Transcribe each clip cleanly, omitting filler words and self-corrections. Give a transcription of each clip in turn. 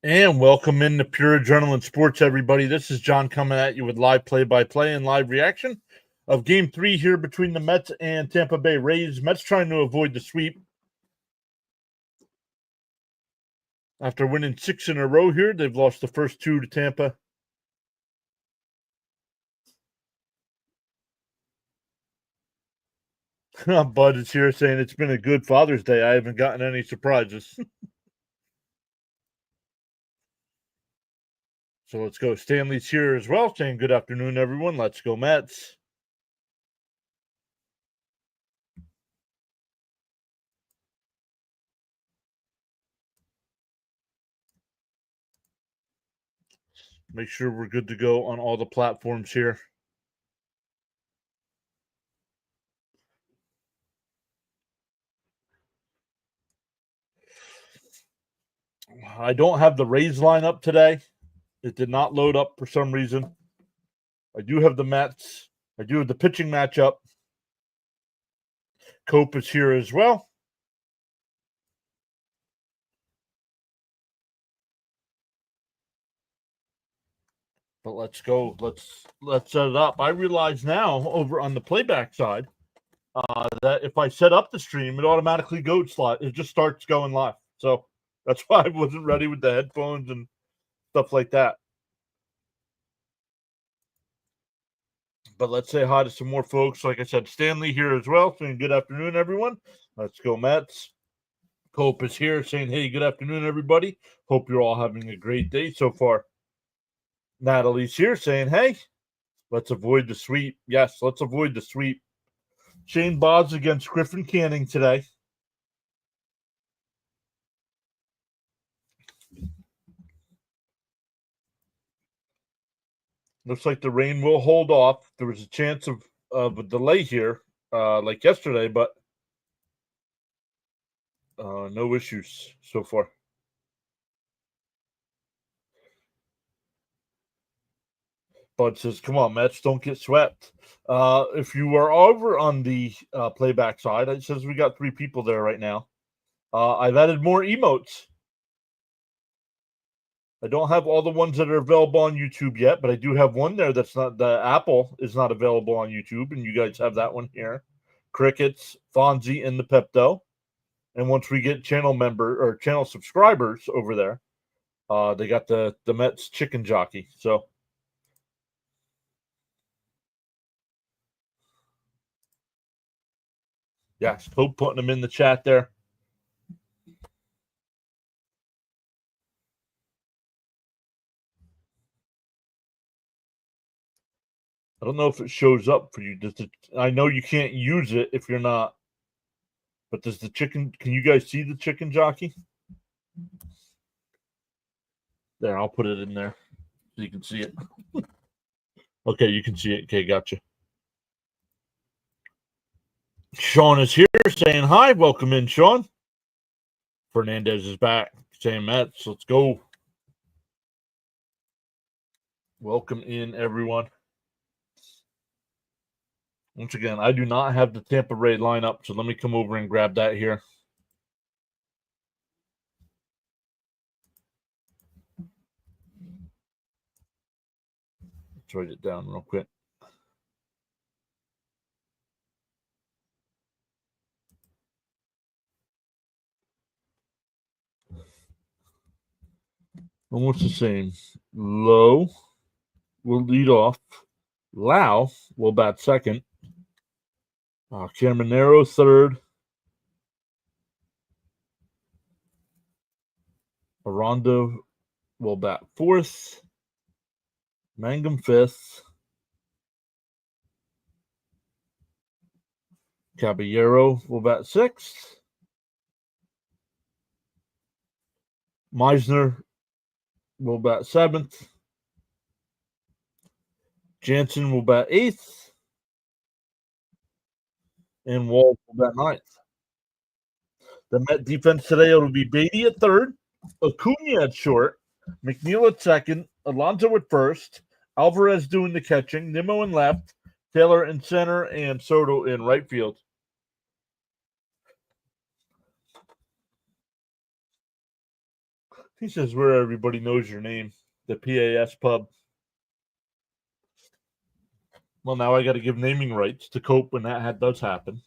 And welcome into Pure Adrenaline Sports, everybody. This is John coming at you with live play-by-play and live reaction of Game 3 here between the Mets and Tampa Bay Rays. Mets trying to avoid the sweep. After winning 6 in a row here, they've lost the first 2 to Tampa. Bud is here saying it's been a good Father's Day. I haven't gotten any surprises. So let's go. Stanley's here as well, saying good afternoon, everyone. Let's go, Mets. Make sure we're good to go on all the platforms here. I don't have the Rays lineup today. It did not load up for some reason. I do have the Mets. I do have the pitching matchup. Cope is here as well. But let's go. Let's set it up. I realize now over on the playback side that if I set up the stream, it automatically goes live. It just starts going live. So that's why I wasn't ready with the headphones and stuff like that. But let's say hi to some more folks. Like I said, Stanley here as well, saying good afternoon, everyone. Let's go, Mets. Cope is here saying, hey, good afternoon, everybody. Hope you're all having a great day so far. Natalie's here saying, hey, let's avoid the sweep. Yes, let's avoid the sweep. Shane Boggs against Griffin Canning today. Looks like the rain will hold off. There was a chance of a delay here, like yesterday, but no issues so far. Bud says, come on, Mets, don't get swept. If you are over on the playback side, it says we got 3 people there right now. I've added more emotes. I don't have all the ones that are available on YouTube yet, but I do have one there that's not, the Apple is not available on YouTube, and you guys have that one here. Crickets, Fonzie, and the Pepto. And once we get channel member or channel subscribers over there, they got the Mets chicken jockey. So yes, Hope putting them in the chat there. I don't know if it shows up for you. I know you can't use it if you're not. But does the chicken? Can you guys see the chicken jockey? There, I'll put it in there so you can see it. Okay, you can see it. Okay, gotcha. Sean is here saying hi. Welcome in, Sean. Fernandez is back saying Mets. Let's go. Welcome in, everyone. Once again, I do not have the Tampa Ray lineup, so let me come over and grab that here. Let's write it down real quick. Almost the same. Low will lead off. Lau will bat second. Caminero third. Aranda will bat fourth. Mangum fifth. Caballero will bat sixth. Meisner will bat seventh. Jansen will bat eighth. And Wall will bat ninth. The Met defense today, it'll be Beatty at third, Acuna at short, McNeil at second, Alonso at first, Alvarez doing the catching, Nimmo in left, Taylor in center, and Soto in right field. He says where everybody knows your name, the PAS pub. Well, now I got to give naming rights to Cope when that does happen.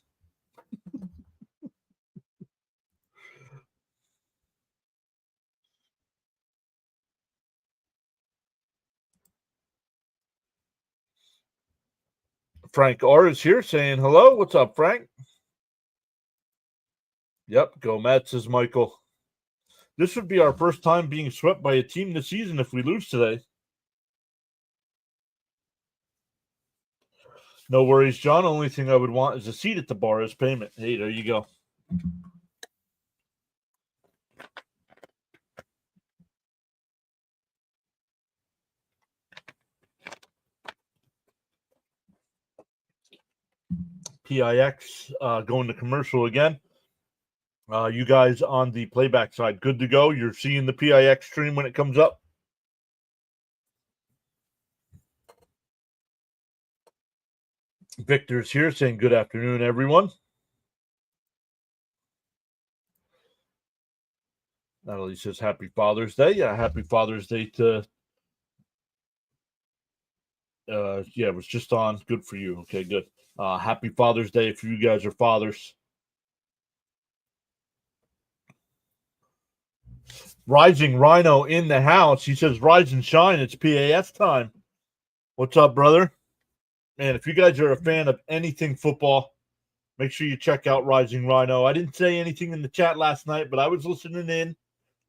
Frank R is here saying hello. What's up, Frank? Yep, go Mets, says Michael. This would be our first time being swept by a team this season if we lose today. No worries, John. Only thing I would want is a seat at the bar as payment. Hey, there you go. PIX going to commercial again. You guys on the playback side, good to go. You're seeing the PIX stream when it comes up. Victor's here saying good afternoon, everyone. Natalie says happy Father's Day. Yeah, happy Father's Day to it was just on. Good for you. Okay, good. Happy Father's Day if you guys are fathers. Rising Rhino in the house. He says, rise and shine. It's PAS time. What's up, brother? Man, if you guys are a fan of anything football, make sure you check out Rising Rhino. I didn't say anything in the chat last night, but I was listening in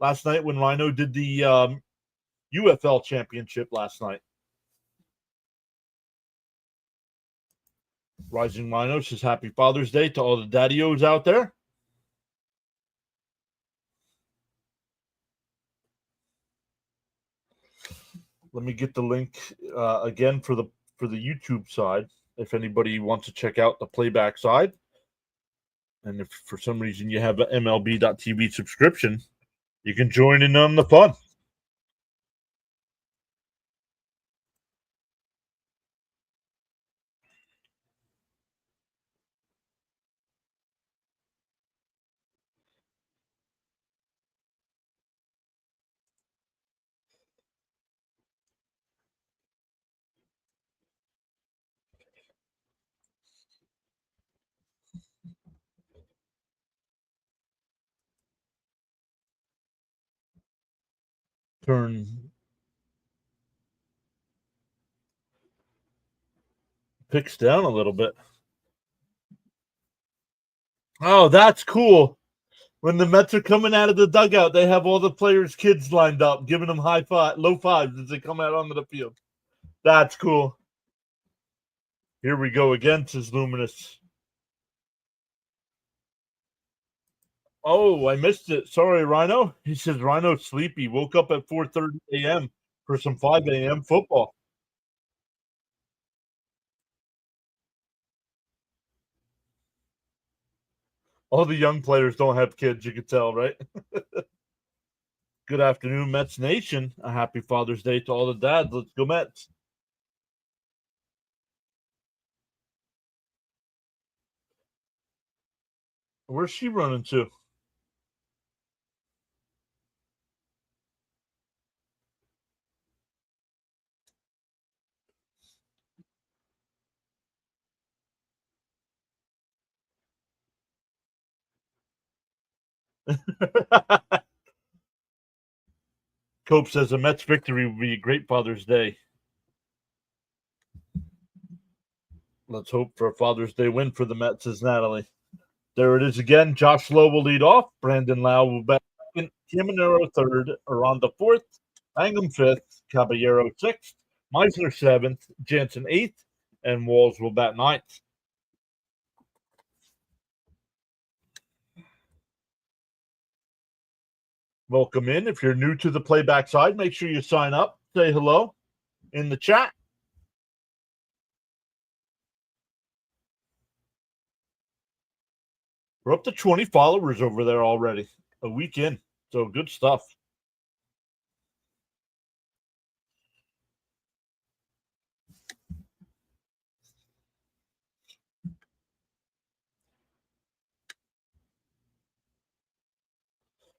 last night when Rhino did the UFL championship last night. Rising Rhino says happy Father's Day to all the daddy-os out there. Let me get the link again for the YouTube side if anybody wants to check out the playback side. And if for some reason you have an MLB.TV subscription, you can join in on the fun. Turn picks down a little bit. Oh, that's cool. When the Mets are coming out of the dugout, they have all the players' kids lined up, giving them low fives as they come out onto the field. That's cool. Here we go again, says Luminous. Oh, I missed it. Sorry, Rhino. He says Rhino's sleepy. Woke up at 4:30 a.m. for some 5 a.m. football. All the young players don't have kids, you could tell, right? Good afternoon, Mets Nation. A happy Father's Day to all the dads. Let's go, Mets. Where's she running to? Cope says a Mets victory would be a great Father's Day. Let's hope for a Father's Day win for the Mets, says Natalie. There it is again. Josh Lowe will lead off. Brandon Lau will bat second. Caminero third. Aranda fourth. Mangum fifth. Caballero sixth. Meisner seventh. Jansen eighth. And Walls will bat ninth. Welcome in. If you're new to the playback side, make sure you sign up. Say hello in the chat. We're up to 20 followers over there already. A week in. So good stuff.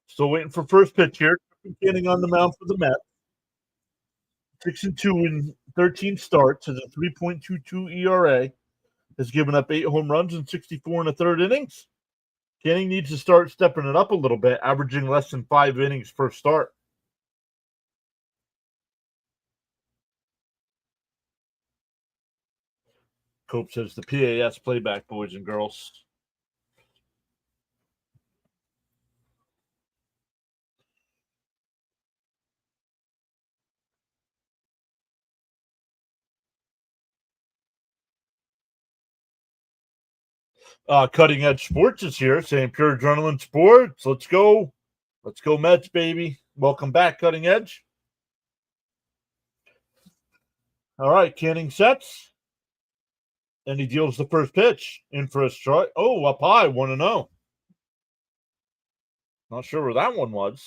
Still waiting for first pitch here. Getting on the mound for the Mets. 6-2 in 13 starts, has a 3.22 ERA, has given up 8 home runs in 64 and a third innings. Canning needs to start stepping it up a little bit, averaging less than 5 innings per start. Cope says the PAS playback, boys and girls. Cutting Edge Sports is here saying pure adrenaline sports. Let's go. Let's go Mets, baby. Welcome back, Cutting Edge. All right, Canning sets. And he deals the first pitch in for a strike. Oh, up high, 1-0. Not sure where that one was.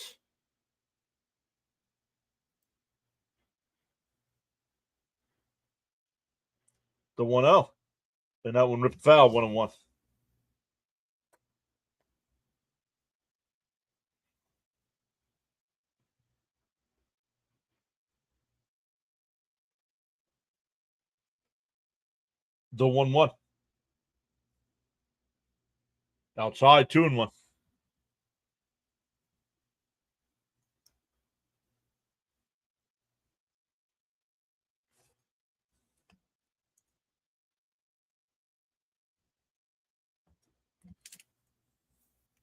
The 1-0. And that one ripped foul, 1-1. The 1-1. Outside, 2-1.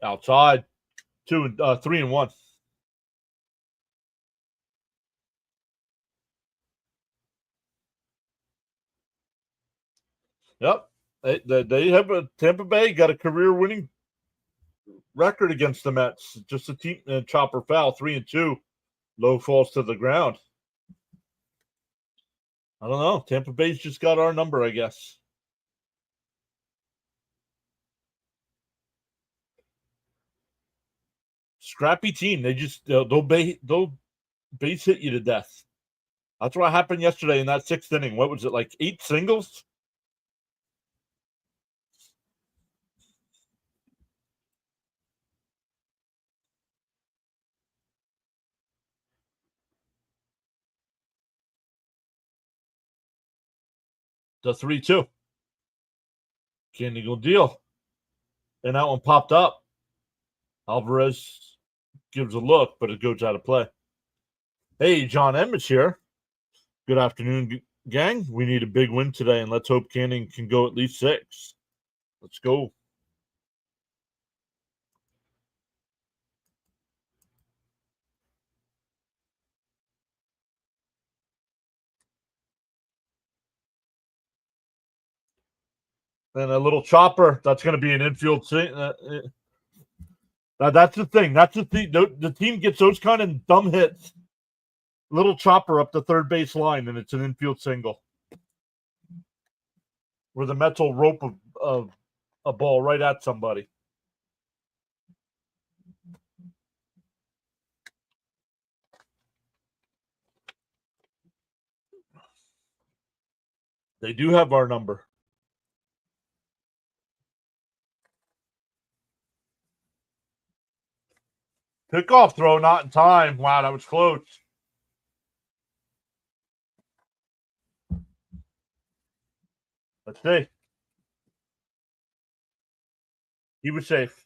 Outside, 3-1. Yep. They have a Tampa Bay got a career winning record against the Mets. Just a team chopper foul, 3-2. Low falls to the ground. I don't know. Tampa Bay's just got our number, I guess. Scrappy team. They'll base hit you to death. That's what happened yesterday in that 6th inning. What was it, like 8 singles? The 3-2. Can't go deal. And that one popped up. Alvarez gives a look, but it goes out of play. Hey, John Emmett's here. Good afternoon, gang. We need a big win today, and let's hope Canning can go at least 6. Let's go. And a little chopper. That's going to be an infield thing. That's the thing. That's the thing. The team gets those kind of dumb hits. Little chopper up the third base line, and it's an infield single. Where the Mets will rope a ball right at somebody. They do have our number. Pickoff throw, not in time. Wow, that was close. Let's see. He was safe.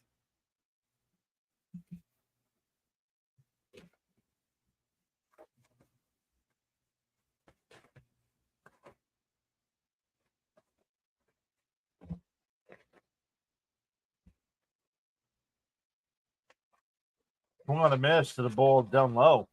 Swung on a miss to the ball down low.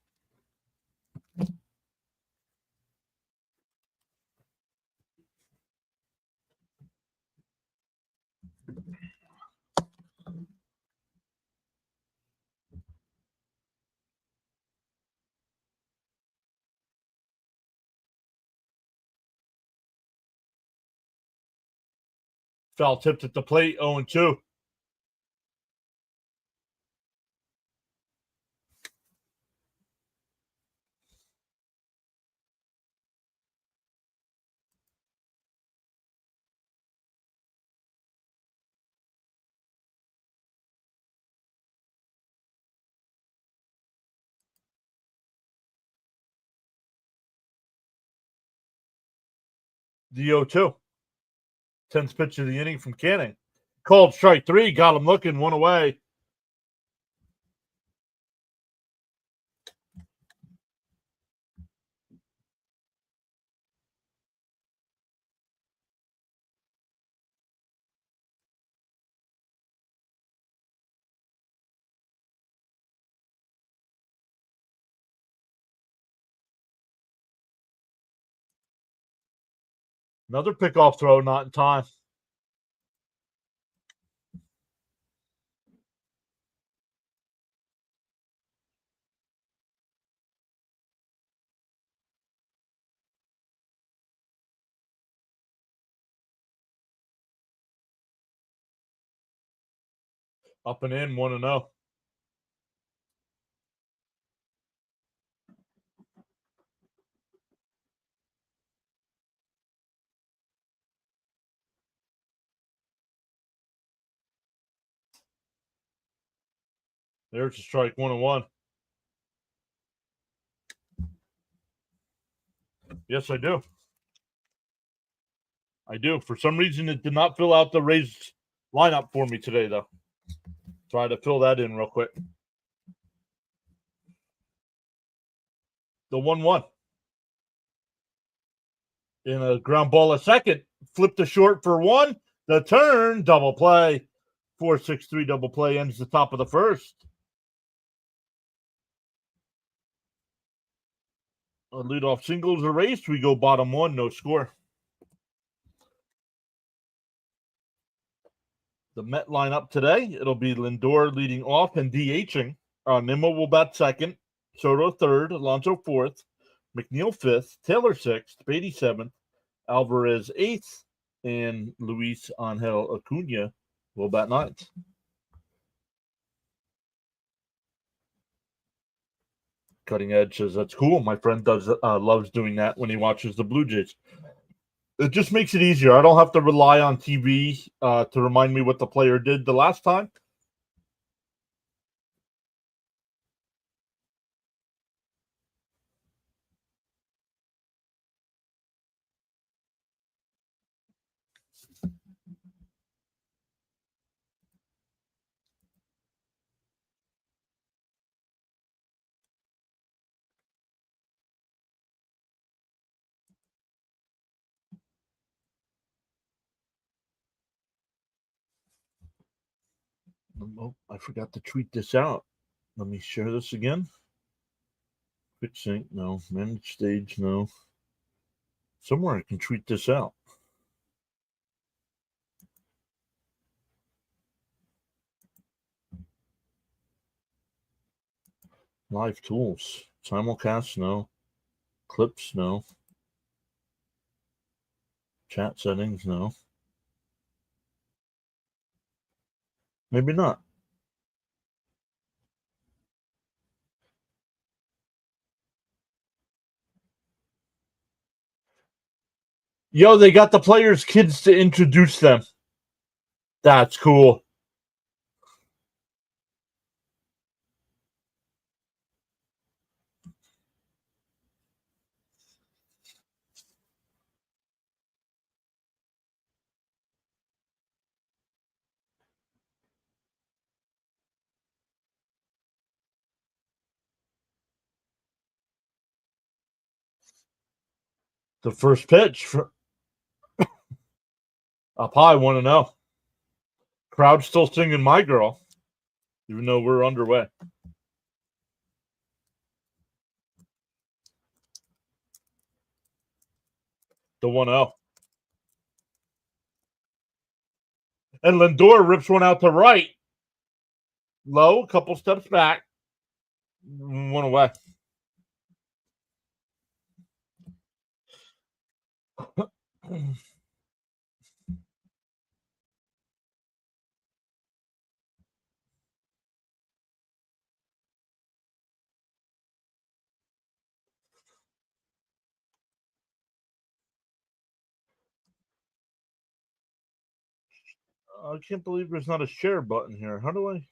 Foul tipped at the plate, 0-2. The 0-2. 10th pitch of the inning from Canning. Called strike 3. Got him looking. 1 away. Another pickoff throw, not in time. Up and in, 1-0. There's a strike, 1-1. Yes, I do. I do. For some reason, it did not fill out the Rays lineup for me today, though. Try to fill that in real quick. The 1-1. In a ground ball, a second. Flip to short for 1. The turn, double play. 4-6-3 double play ends the top of the first. A leadoff singles erased. We go bottom 1, no score. The Met lineup today, it'll be Lindor leading off and DHing. Nimmo will bat second, Soto third, Alonso fourth, McNeil fifth, Taylor sixth, Beatty seventh, Alvarez eighth, and Luis Angel Acuna will bat ninth. Cutting Edge says that's cool. My friend loves doing that when he watches the Blue Jays. It just makes it easier. I don't have to rely on TV to remind me what the player did the last time. Oh, I forgot to tweet this out. Let me share this again. Quick sync, no. Manage stage, no. Somewhere I can tweet this out. Live tools. Simulcast, no. Clips, no. Chat settings, no. Maybe not. Yo, they got the players' kids to introduce them. That's cool. The first pitch up high, 1-0. Crowd still singing My Girl, even though we're underway. The 1-0. And Lindor rips one out to right. Low, couple steps back. 1 away. I can't believe there's not a share button here. How do I?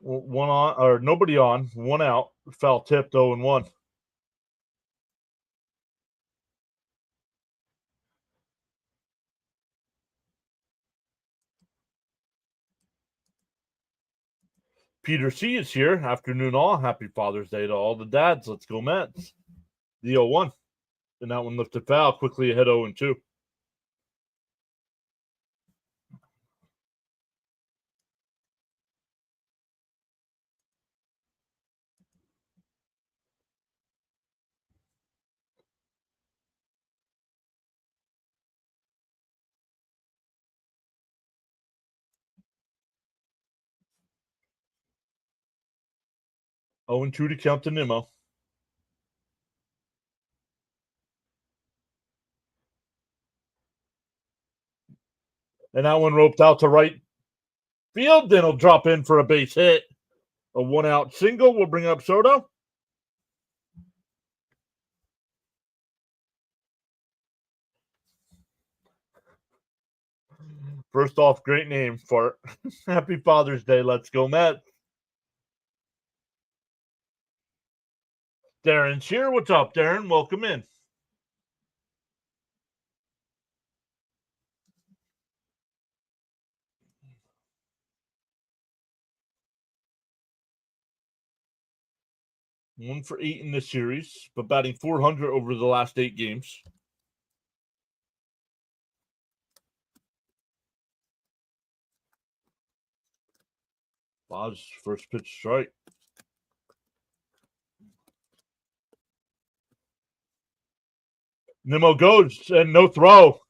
One on, or nobody on, one out, foul tipped, 0-1. Peter C is here. Afternoon all. Happy Father's Day to all the dads. Let's go Mets. The 0-1. And that one lifted foul, quickly ahead 0-2. Oh and 2 to count to Nimmo. And that one roped out to right field. Then he'll drop in for a base hit. A 1-out single will bring up Soto. First off, great name for Happy Father's Day. Let's go Mets. Darren's here. What's up, Darren? Welcome in. One for 8 in this series, but batting .400 over the last 8 games. Boz, first pitch strike. Nimmo goes and no throw.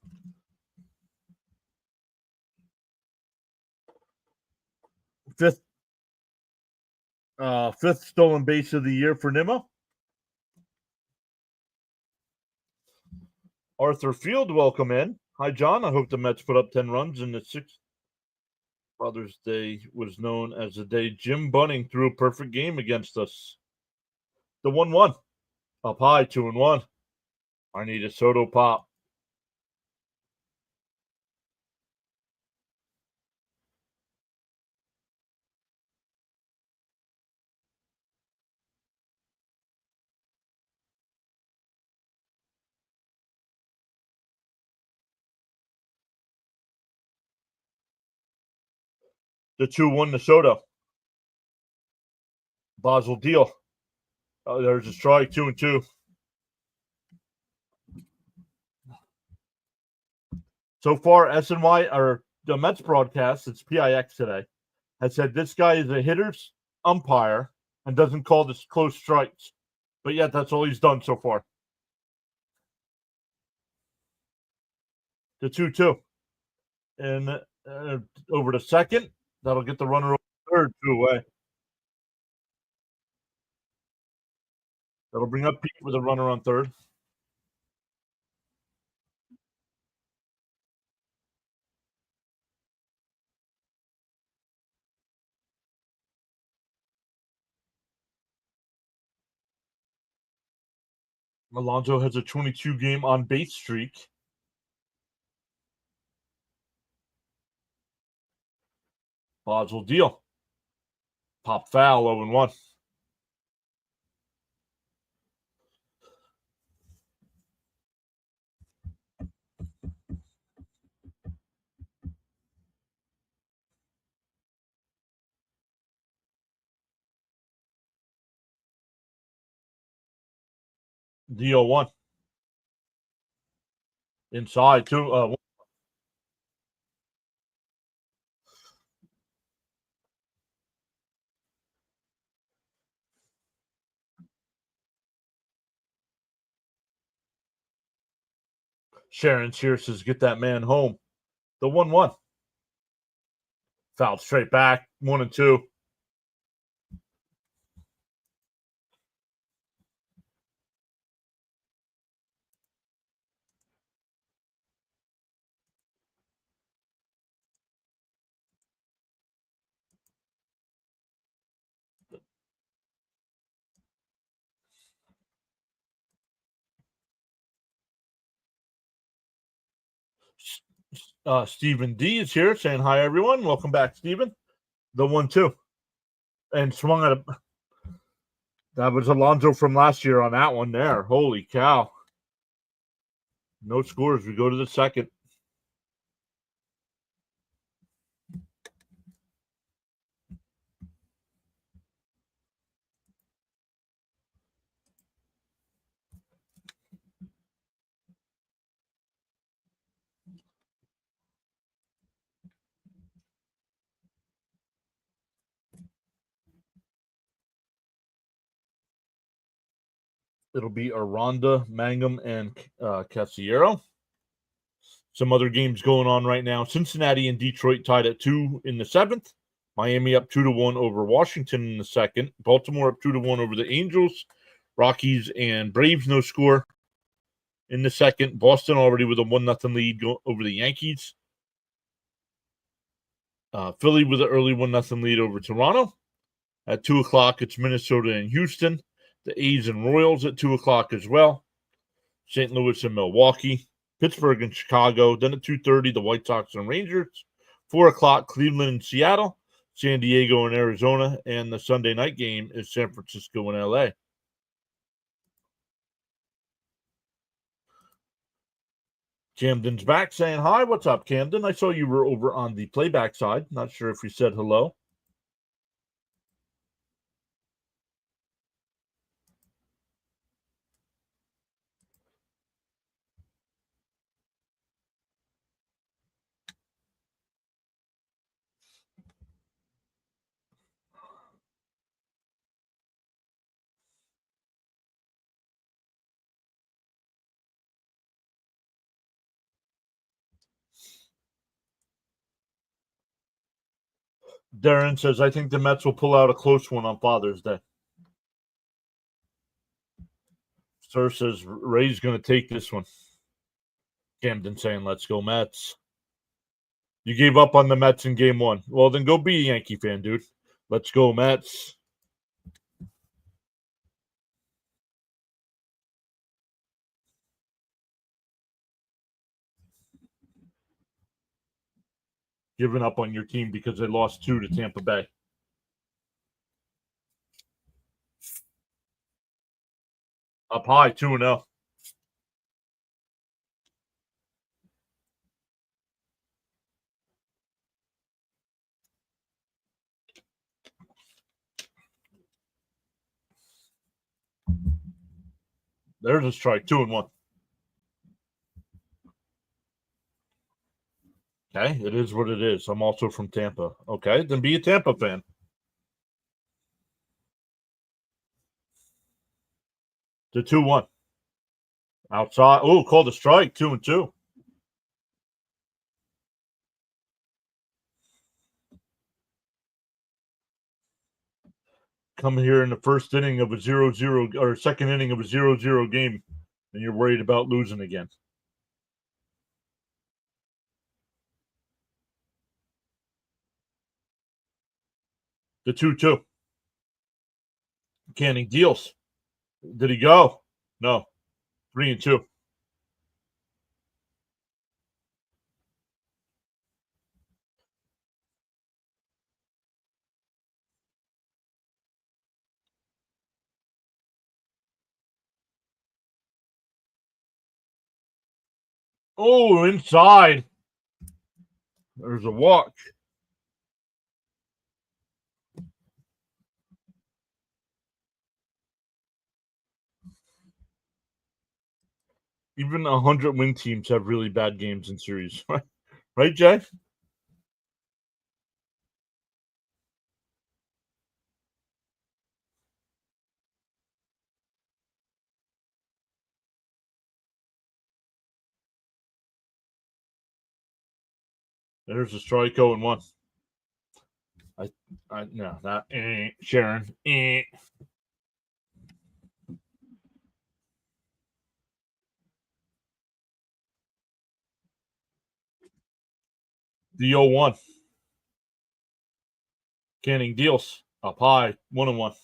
Fifth stolen base of the year for Nimmo. Arthur Field, welcome in. Hi, John. I hope the Mets put up 10 runs in the 6th. Father's Day was known as the day Jim Bunning threw a perfect game against us. The 1-1. Up high, 2-1. I need a Soto pop. The 2-1 to Soto. Basel deal. There's a strike, 2-2. So far, SNY or the Mets broadcast, it's PIX today, has said this guy is a hitter's umpire and doesn't call this close strikes. But yet, that's all he's done so far. The 2-2. And over to second. That'll get the runner over third, 2 away. That'll bring up Pete with a runner on third. Alonso has a 22-game on-base streak. Boz will deal. Pop foul, 0-1. The 0-1. Inside, 2. Sharon Shear says, get that man home. The 1-1. Foul straight back, 1-2. Stephen D is here saying hi, everyone. Welcome back, Stephen. The 1-2. and swung at a. That was Alonso from last year on that one there. Holy cow. No scores. We go to the second. It'll be Aranda, Mangum, and Casiero. Some other games going on right now. Cincinnati and Detroit tied at 2 in the seventh. Miami up 2-1 over Washington in the second. Baltimore up 2-1 over the Angels. Rockies and Braves no score in the second. Boston already with a 1-0 lead over the Yankees. Philly with an early 1-0 lead over Toronto. At 2 o'clock, it's Minnesota and Houston. The A's and Royals at 2 o'clock as well. St. Louis and Milwaukee. Pittsburgh and Chicago. Then at 2:30, the White Sox and Rangers. 4 o'clock, Cleveland and Seattle. San Diego and Arizona. And the Sunday night game is San Francisco and LA. Camden's back saying hi. What's up, Camden? I saw you were over on the playback side. Not sure if you said hello. Darren says, I think the Mets will pull out a close one on Father's Day. Sir says, Ray's going to take this one. Camden saying, let's go Mets. You gave up on the Mets in game one. Well, then go be a Yankee fan, dude. Let's go Mets. Giving up on your team because they lost 2 to Tampa Bay. Up high, 2-0. There's a strike, 2-1. Okay, it is what it is. I'm also from Tampa. Okay, then be a Tampa fan. The 2-1. Outside. Oh, called a strike, 2-2. Come here in the first inning of a 0-0 or second inning of a 0-0 game, and you're worried about losing again. The 2-2. Canning deals. Did he go? No. 3-2. Oh, inside. There's a walk. Even 100-win teams have really bad games in series. Right, Jay? There's a strike 0-1. No, that Sharon. The 0-1. Canning deals up high, 1-1.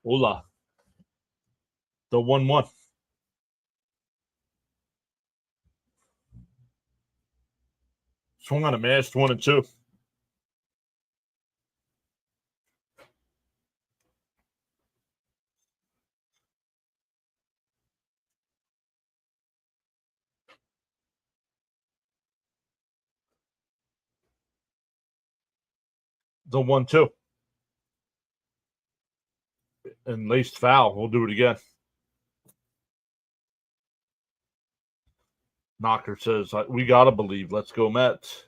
Hola. The 1-1. Swung on a missed 1-2. The 1-2. And laced foul. We'll do it again. Knocker says, we got to believe. Let's go, Mets.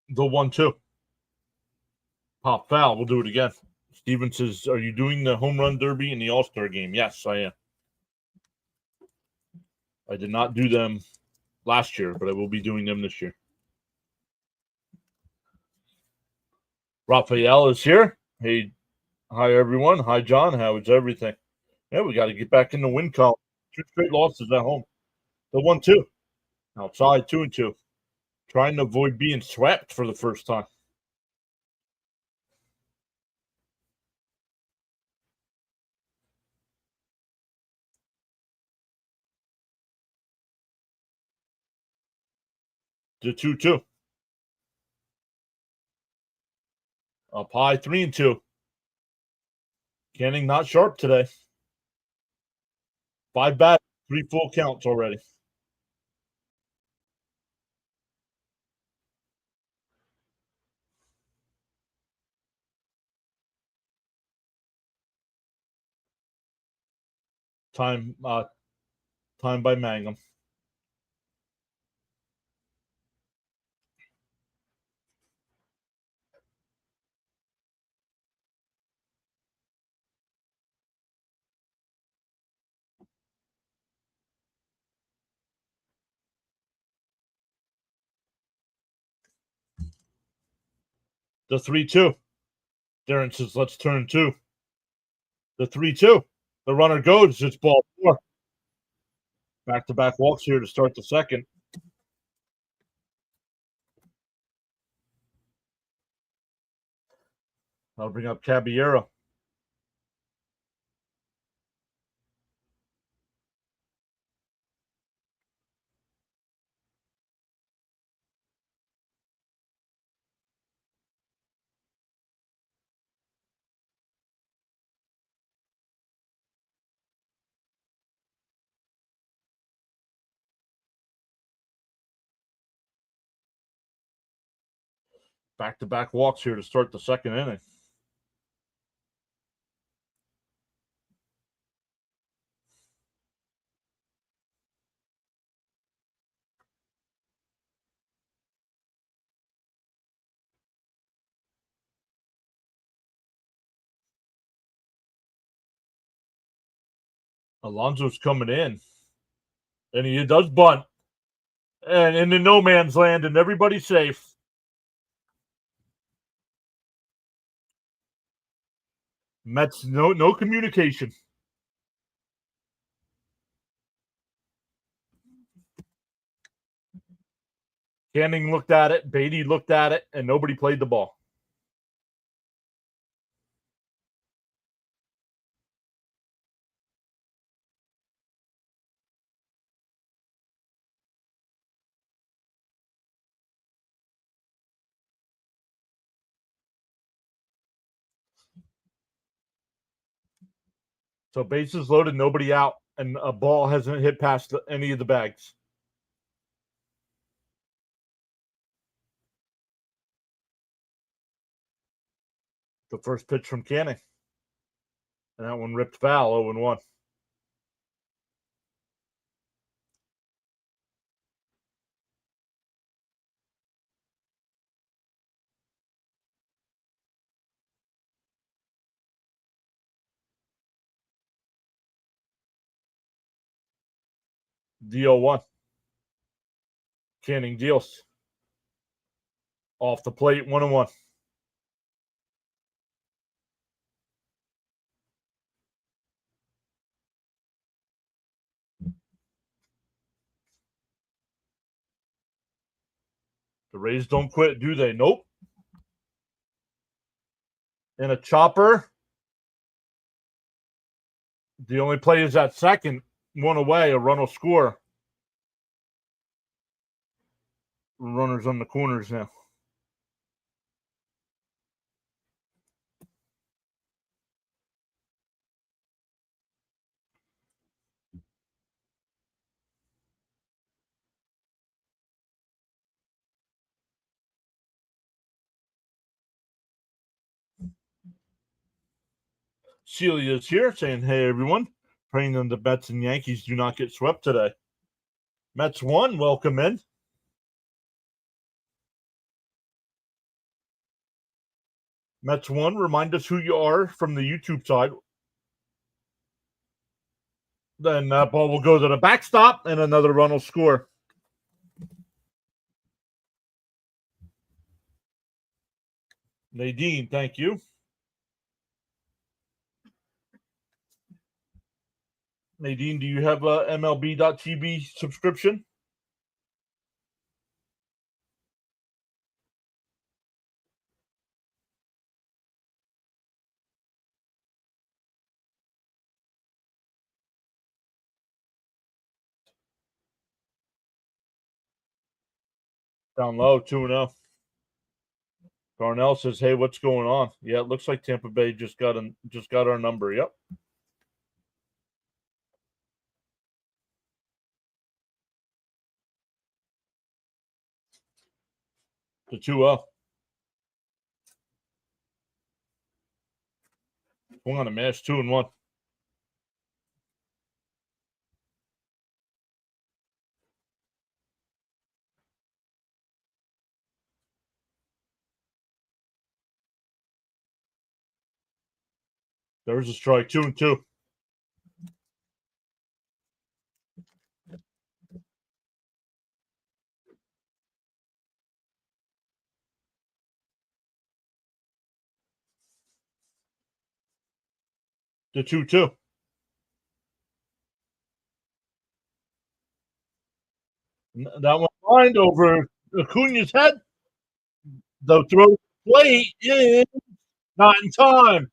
The 1-2. Pop foul. We'll do it again. Steven says, are you doing the home run derby in the All-Star game? Yes, I am. I did not do them last year, but I will be doing them this year. Raphael is here. Hey, hi, everyone. Hi, John. How is everything? Yeah, we got to get back in the win column. 2 straight losses at home. The 1-2. Outside, 2-2. Trying to avoid being swept for the first time. The 2-2. Up high, 3-2. Canning not sharp today. 5 bad, 3 full counts already. Time by Mangum. The 3-2. Darren says, let's turn 2. The 3-2. The runner goes. It's ball 4. Back-to-back walks here to start the second. I'll bring up Caballero. Back-to-back walks here to start the second inning. Alonso's coming in. And he does bunt. And in the no man's land, and everybody's safe. Mets, no communication. Canning looked at it, Beatty looked at it, and nobody played the ball. So bases loaded, nobody out, and a ball hasn't hit past any of the bags. The first pitch from Canning. And that one ripped foul, 0-1. The 0-1. Canning deals. Off the plate, 1-1. The Rays don't quit, do they? Nope. And a chopper. The only play is at second. One away. A run will score. Runners on the corners now. Celia's here saying, hey, everyone. Praying that the Mets and Yankees do not get swept today. Mets won. Welcome in. Mets won. Remind us who you are from the YouTube side. Then that ball will go to the backstop, and another run will score. Nadine, thank you. Nadine, do you have a MLB.tv subscription? Down low, 2-0. Darnell says, hey, what's going on? Yeah, it looks like Tampa Bay just got our number. Yep. To 2-0. We're on a mash 2-1. There's a strike, 2-2. To 2-2. That one lined over Acuna's head. The throw plate is not in time.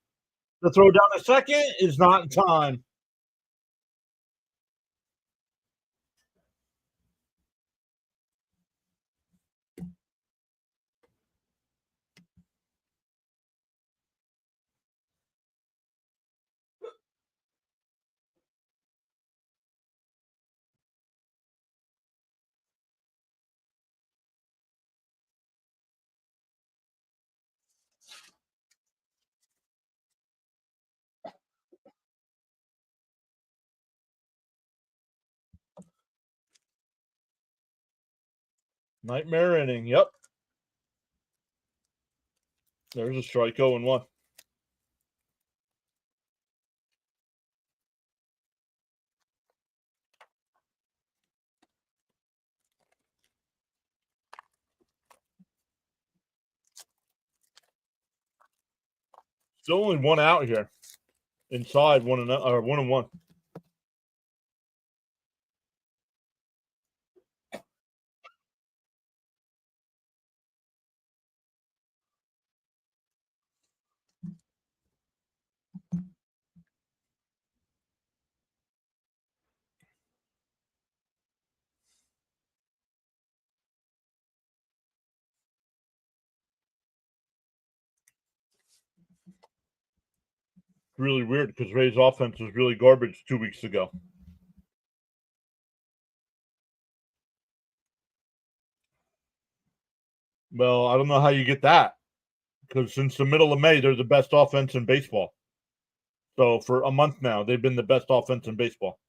The throw down a second is not in time. Nightmare inning. Yep. There's a strike, 0-1. Still only one out here. Inside 1-1. Really weird because Ray's offense was really garbage 2 weeks ago. Well, I don't know how you get that because since the middle of May, they're the best offense in baseball. So for a month now, they've been the best offense in baseball.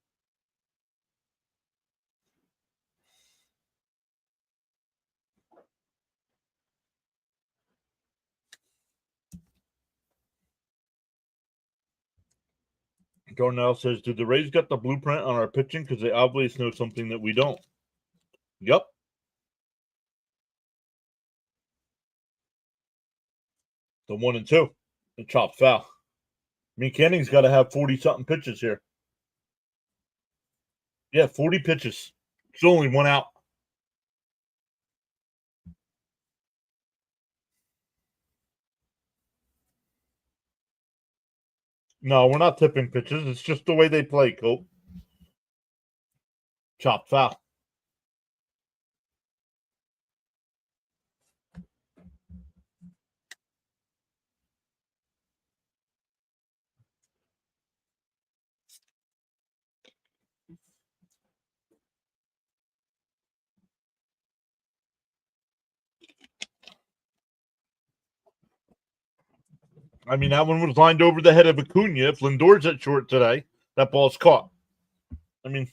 Darnell says, did the Rays get the blueprint on our pitching? Because they obviously know something that we don't. Yep. The 1-2. The chop foul. I mean, Canning's got to have 40-something pitches here. Yeah, 40 pitches. It's only one out. No, we're not tipping pitches. It's just the way they play, Cope. Chop foul. I mean, that one was lined over the head of Acuna. If Lindor's at short today, that ball's caught. I mean,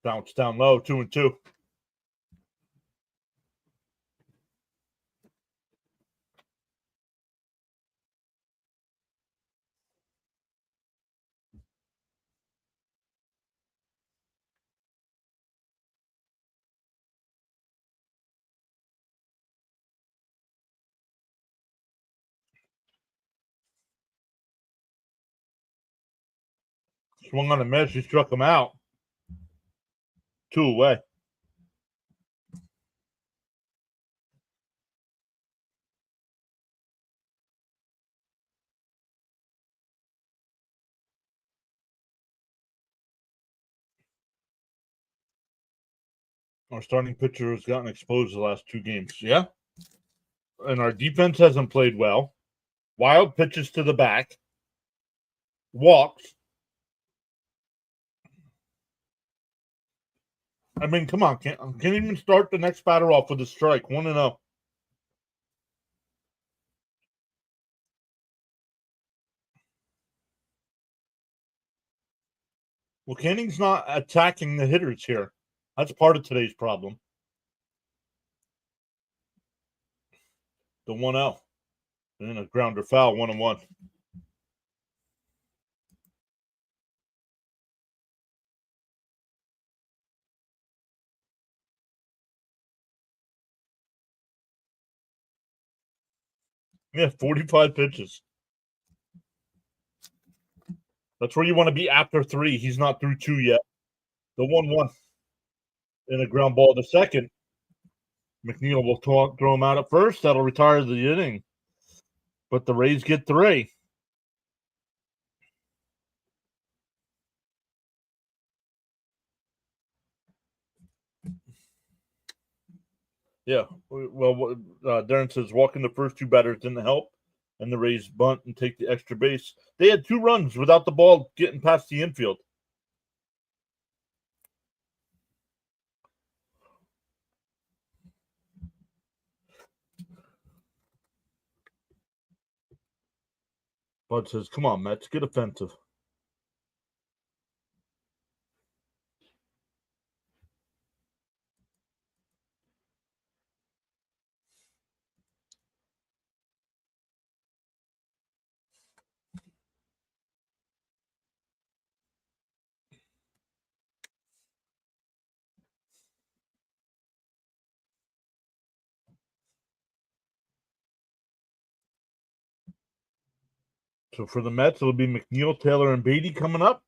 bounce down low, 2-2. Swung on a miss. He struck him out. 2 away. Our starting pitcher has gotten exposed the last 2 games. Yeah. And our defense hasn't played well. Wild pitches to the back. Walks. I mean, come on. Can't even start the next batter off with a strike. 1-0. Well, Canning's not attacking the hitters here. That's part of today's problem. The 1-0. And a grounder foul, 1-1. Yeah, 45 pitches. That's where you want to be after 3. He's not through 2 yet. The 1-1. And a ground ball to second. McNeil will throw him out at first. That'll retire the inning. But the Rays get 3. Yeah. Well, Darren says walking the first 2 batters didn't help, and the Rays bunt and take the extra base. They had 2 runs without the ball getting past the infield. Bud says, come on, Mets, get offensive. So for the Mets, it'll be McNeil, Taylor, and Beatty coming up.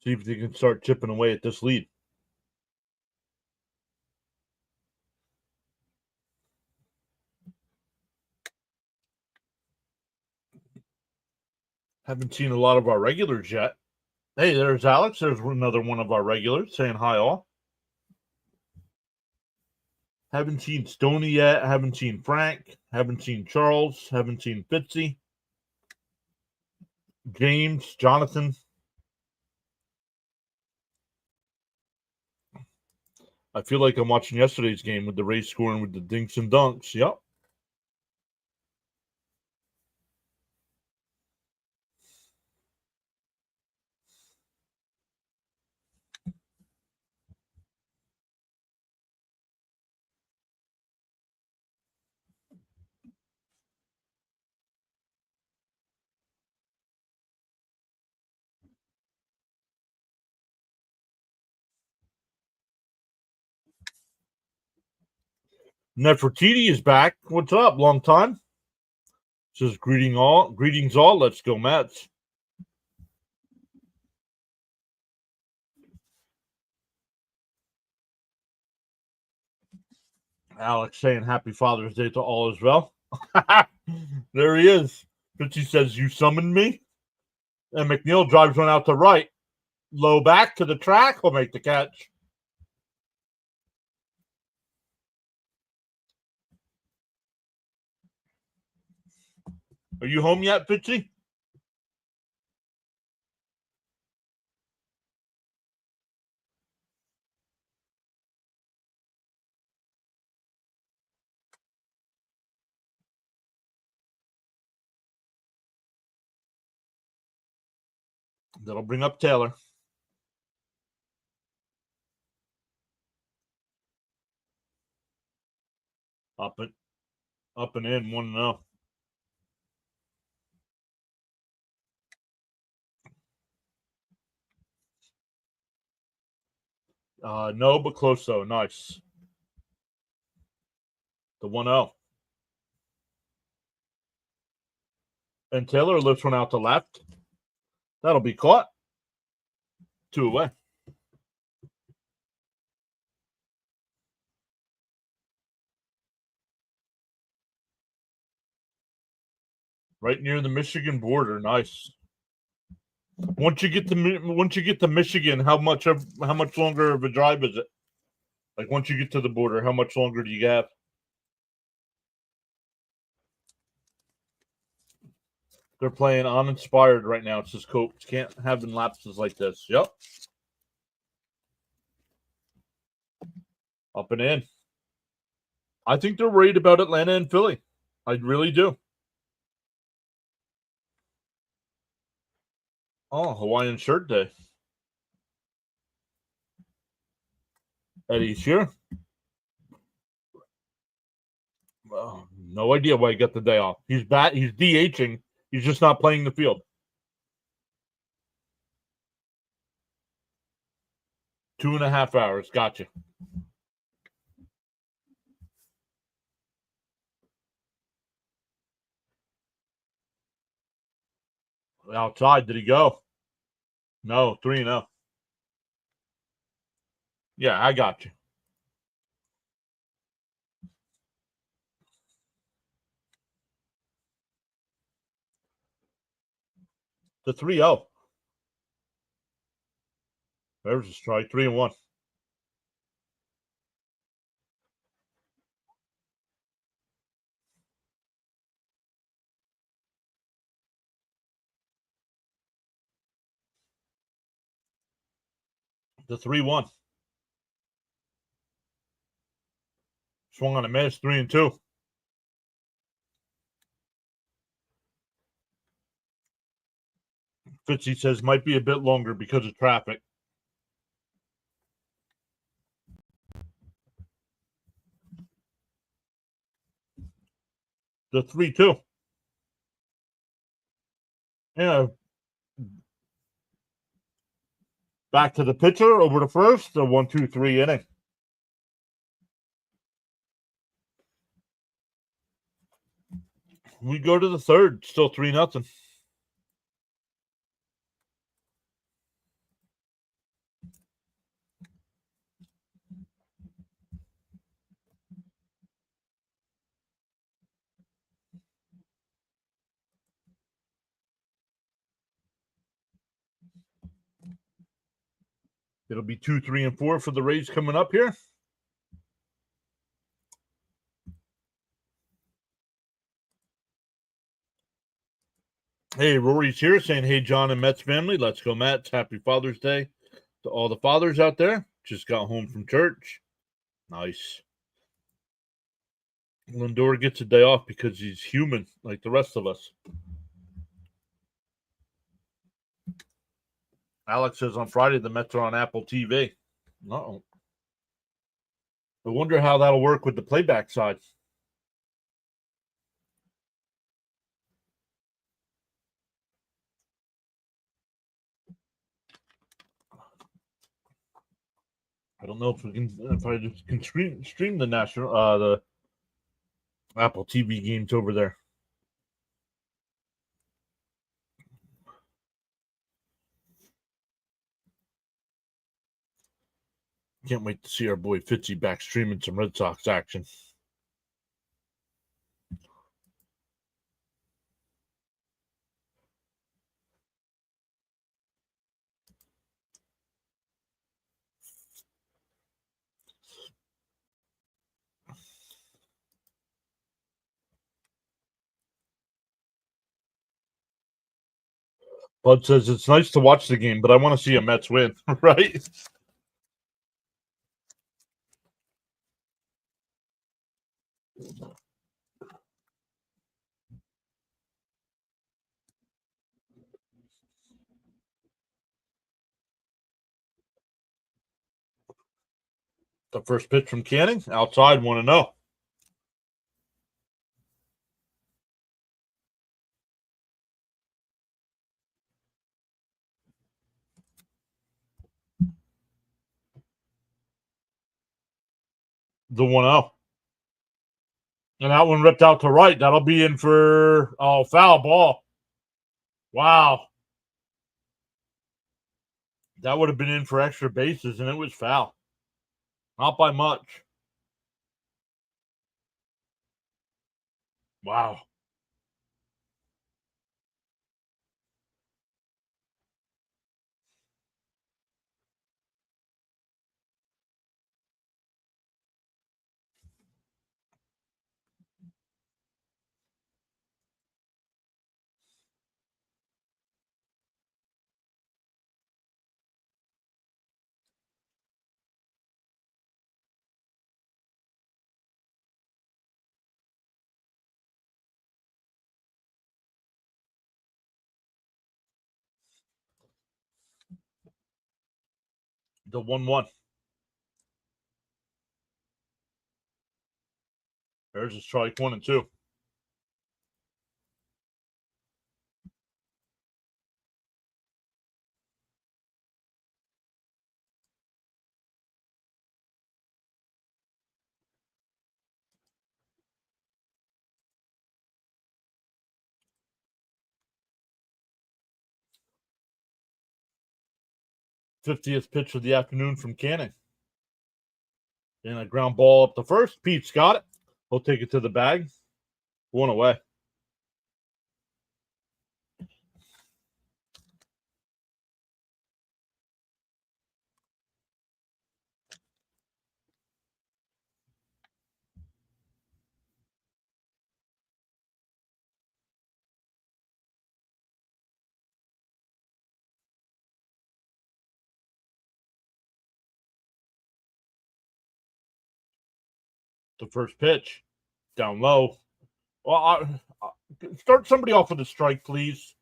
See if they can start chipping away at this lead. Haven't seen a lot of our regulars yet. Hey, there's Alex. There's another one of our regulars saying hi all. Haven't seen Stoney yet. Haven't seen Frank. Haven't seen Charles. Haven't seen Fitzy. James, Jonathan. I feel like I'm watching yesterday's game with the Rays scoring with the dinks and dunks. Yep. Nefertiti is back. What's up? Long time. Says greetings all. Let's go Mets. Alex saying happy Father's Day to all as well. There he is. Fitzy says, "You summoned me?" And McNeil drives one out to right. Low back to the track. Will make the catch. Are you home yet, Fitzy? That'll bring up Taylor. Up and in, 1-0. No, but close though. Nice. The 1-0. And Taylor lifts one out to left. That'll be caught. 2 away. Right near the Michigan border. Nice. Once you get to Michigan, how much longer of a drive is it? Like once you get to the border, how much longer do you have? They're playing uninspired right now. It says Coach can't have lapses like this. Yep. Up and in. I think they're worried about Atlanta and Philly. I really do. Oh, Hawaiian shirt day. Eddie Shear. No idea why he got the day off. He's DHing. He's just not playing the field. 2.5 hours. Gotcha. Outside, did he go? No, 3-0. Yeah, I got you. The 3-0. There's a strike. 3-1. The 3-1. Swung on a miss. 3-2. Fitzy says might be a bit longer because of traffic. The 3-2. Yeah. Back to the pitcher over the first. The 1-2-3 inning. We go to the third. Still 3-0. It'll be 2, 3, and 4 for the Rays coming up here. Hey, Rory's here saying, "Hey, John and Mets family, let's go Mets. Happy Father's Day to all the fathers out there. Just got home from church. Nice. Lindor gets a day off because he's human like the rest of us." Alex says on Friday the Mets are on Apple TV. Uh-oh. I wonder how that'll work with the playback side. I don't know if I just can stream the the Apple TV games over there. Can't wait to see our boy Fitzy back streaming some Red Sox action. Bud says it's nice to watch the game, but I want to see a Mets win, right? The first pitch from Canning, outside, 1-0. The 1-0. And that one ripped out to right. That'll be in for foul ball. Wow. That would have been in for extra bases, and it was foul. Not by much. Wow. The 1-1. There's a strike, 1-2. '50th pitch of the afternoon from Canning. And a ground ball up the first. Pete's got it. He'll take it to the bag. 1 away. The first pitch. Down low. Well, start somebody off with a strike, please.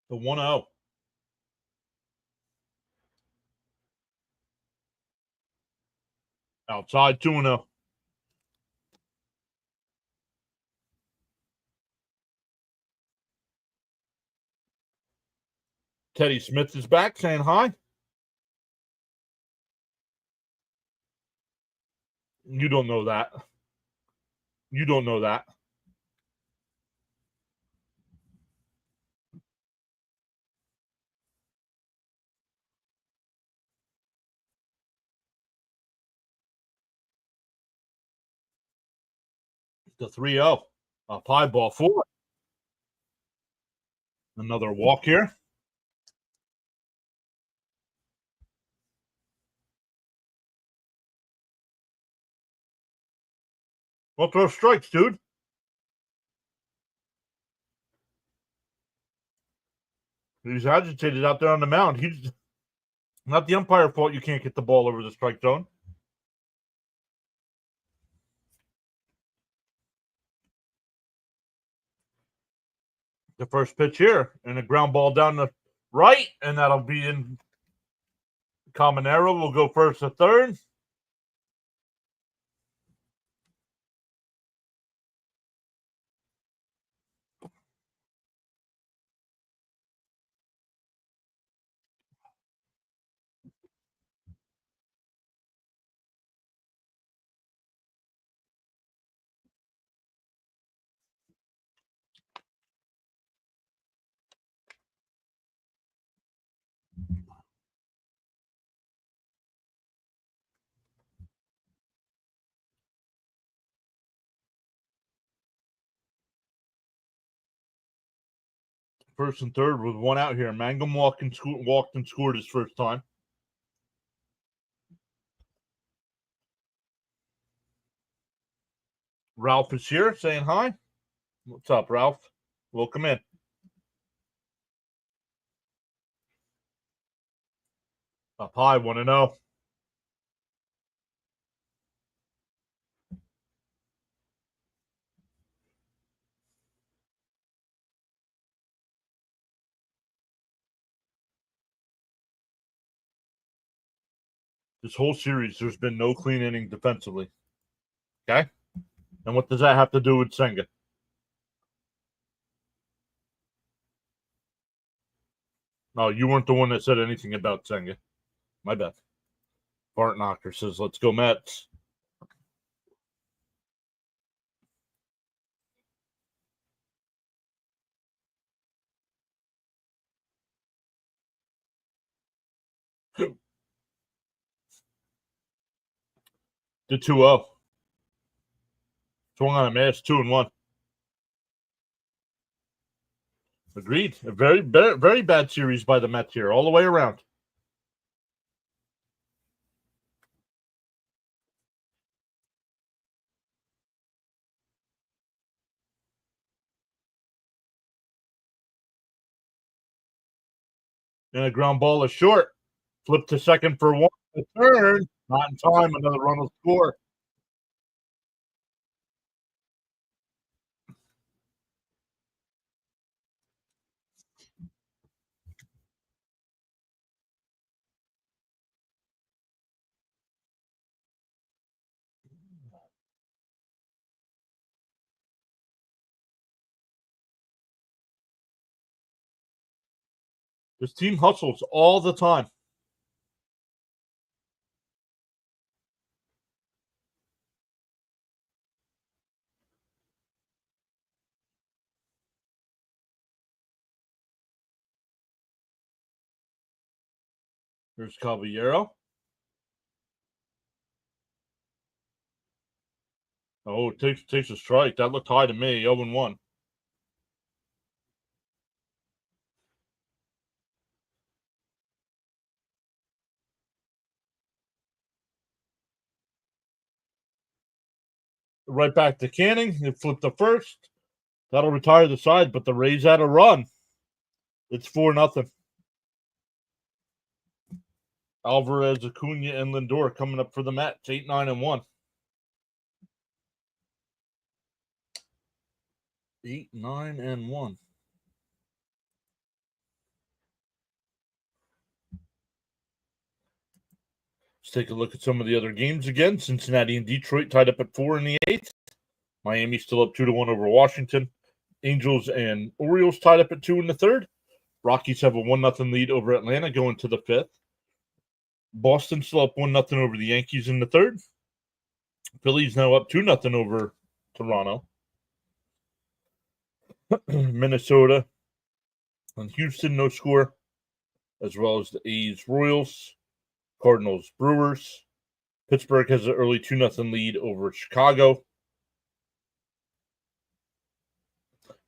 The 1-0. Outside, 2-0. Teddy Smith is back saying hi. You don't know that. You don't know that. The 3-0. A pie ball 4. Another walk here. Well, throw strikes, dude. He's agitated out there on the mound. He's not the umpire fault you can't get the ball over the strike zone. The first pitch here, and a ground ball down the right, and that'll be in. Caminero will go first to third. first and third with one out here. Mangum walked and scored his first time. Ralph is here saying hi. What's up, Ralph? Welcome in. Up high, 1-0. This whole series, there's been no clean inning defensively. Okay? And what does that have to do with Senga? No, you weren't the one that said anything about Senga. My bad. Bart Knocker says, let's go Mets. The 2-0. Swung on a miss, 2-1. Agreed. A very bad series by the Mets here, all the way around. And a ground ball is short. Flip to second for one. The turn. Not in time. Another run will score. This team hustles all the time. Here's Caballero. Oh, takes a strike. That looked high to me. 0-1. Right back to Canning. It flipped the first. That'll retire the side, but the Rays had a run. It's 4-0. Alvarez, Acuna, and Lindor coming up for the Mets. 8-9-1. 8-9-1. Let's take a look at some of the other games again. Cincinnati and Detroit tied up at 4 in the 8th. Miami still up 2-1 over Washington. Angels and Orioles tied up at 2 in the 3rd. Rockies have a 1-0 lead over Atlanta going to the 5th. Boston still up 1-0 over the Yankees in the 3rd. Phillies now up 2-0 over Toronto. Minnesota and Houston, no score, as well as the A's, Royals, Cardinals, Brewers. Pittsburgh has an early 2-0 lead over Chicago.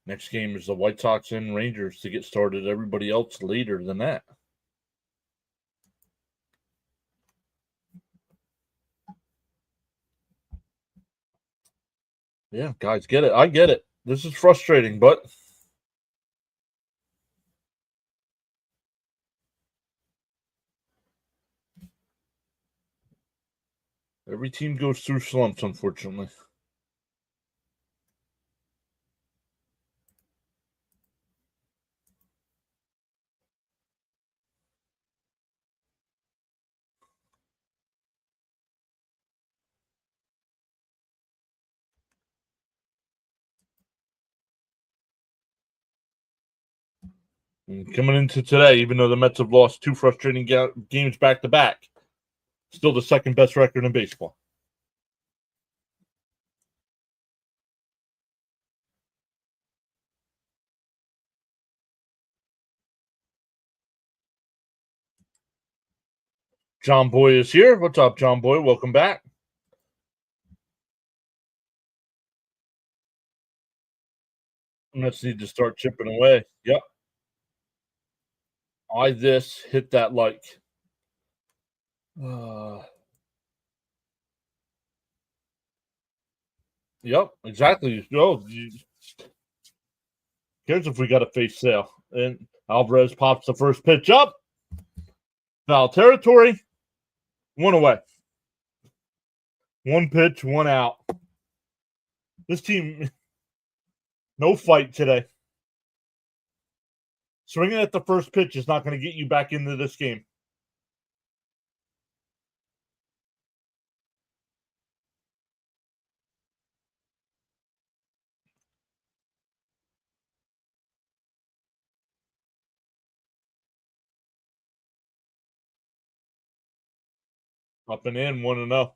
Next game is the White Sox and Rangers to get started. Everybody else later than that. Yeah, guys, get it. I get it. This is frustrating, but every team goes through slumps, unfortunately. And coming into today, even though the Mets have lost 2 frustrating games back to back, still the second best record in baseball. John Boy is here. What's up, John Boy? Welcome back. Mets need to start chipping away. Yep. hit that like. Yep, exactly. Here's if we got a face sale. And Alvarez pops the first pitch up. Foul territory. One away. One pitch, one out. This team, no fight today. Swinging at the first pitch is not going to get you back into this game. Up and in, 1-0.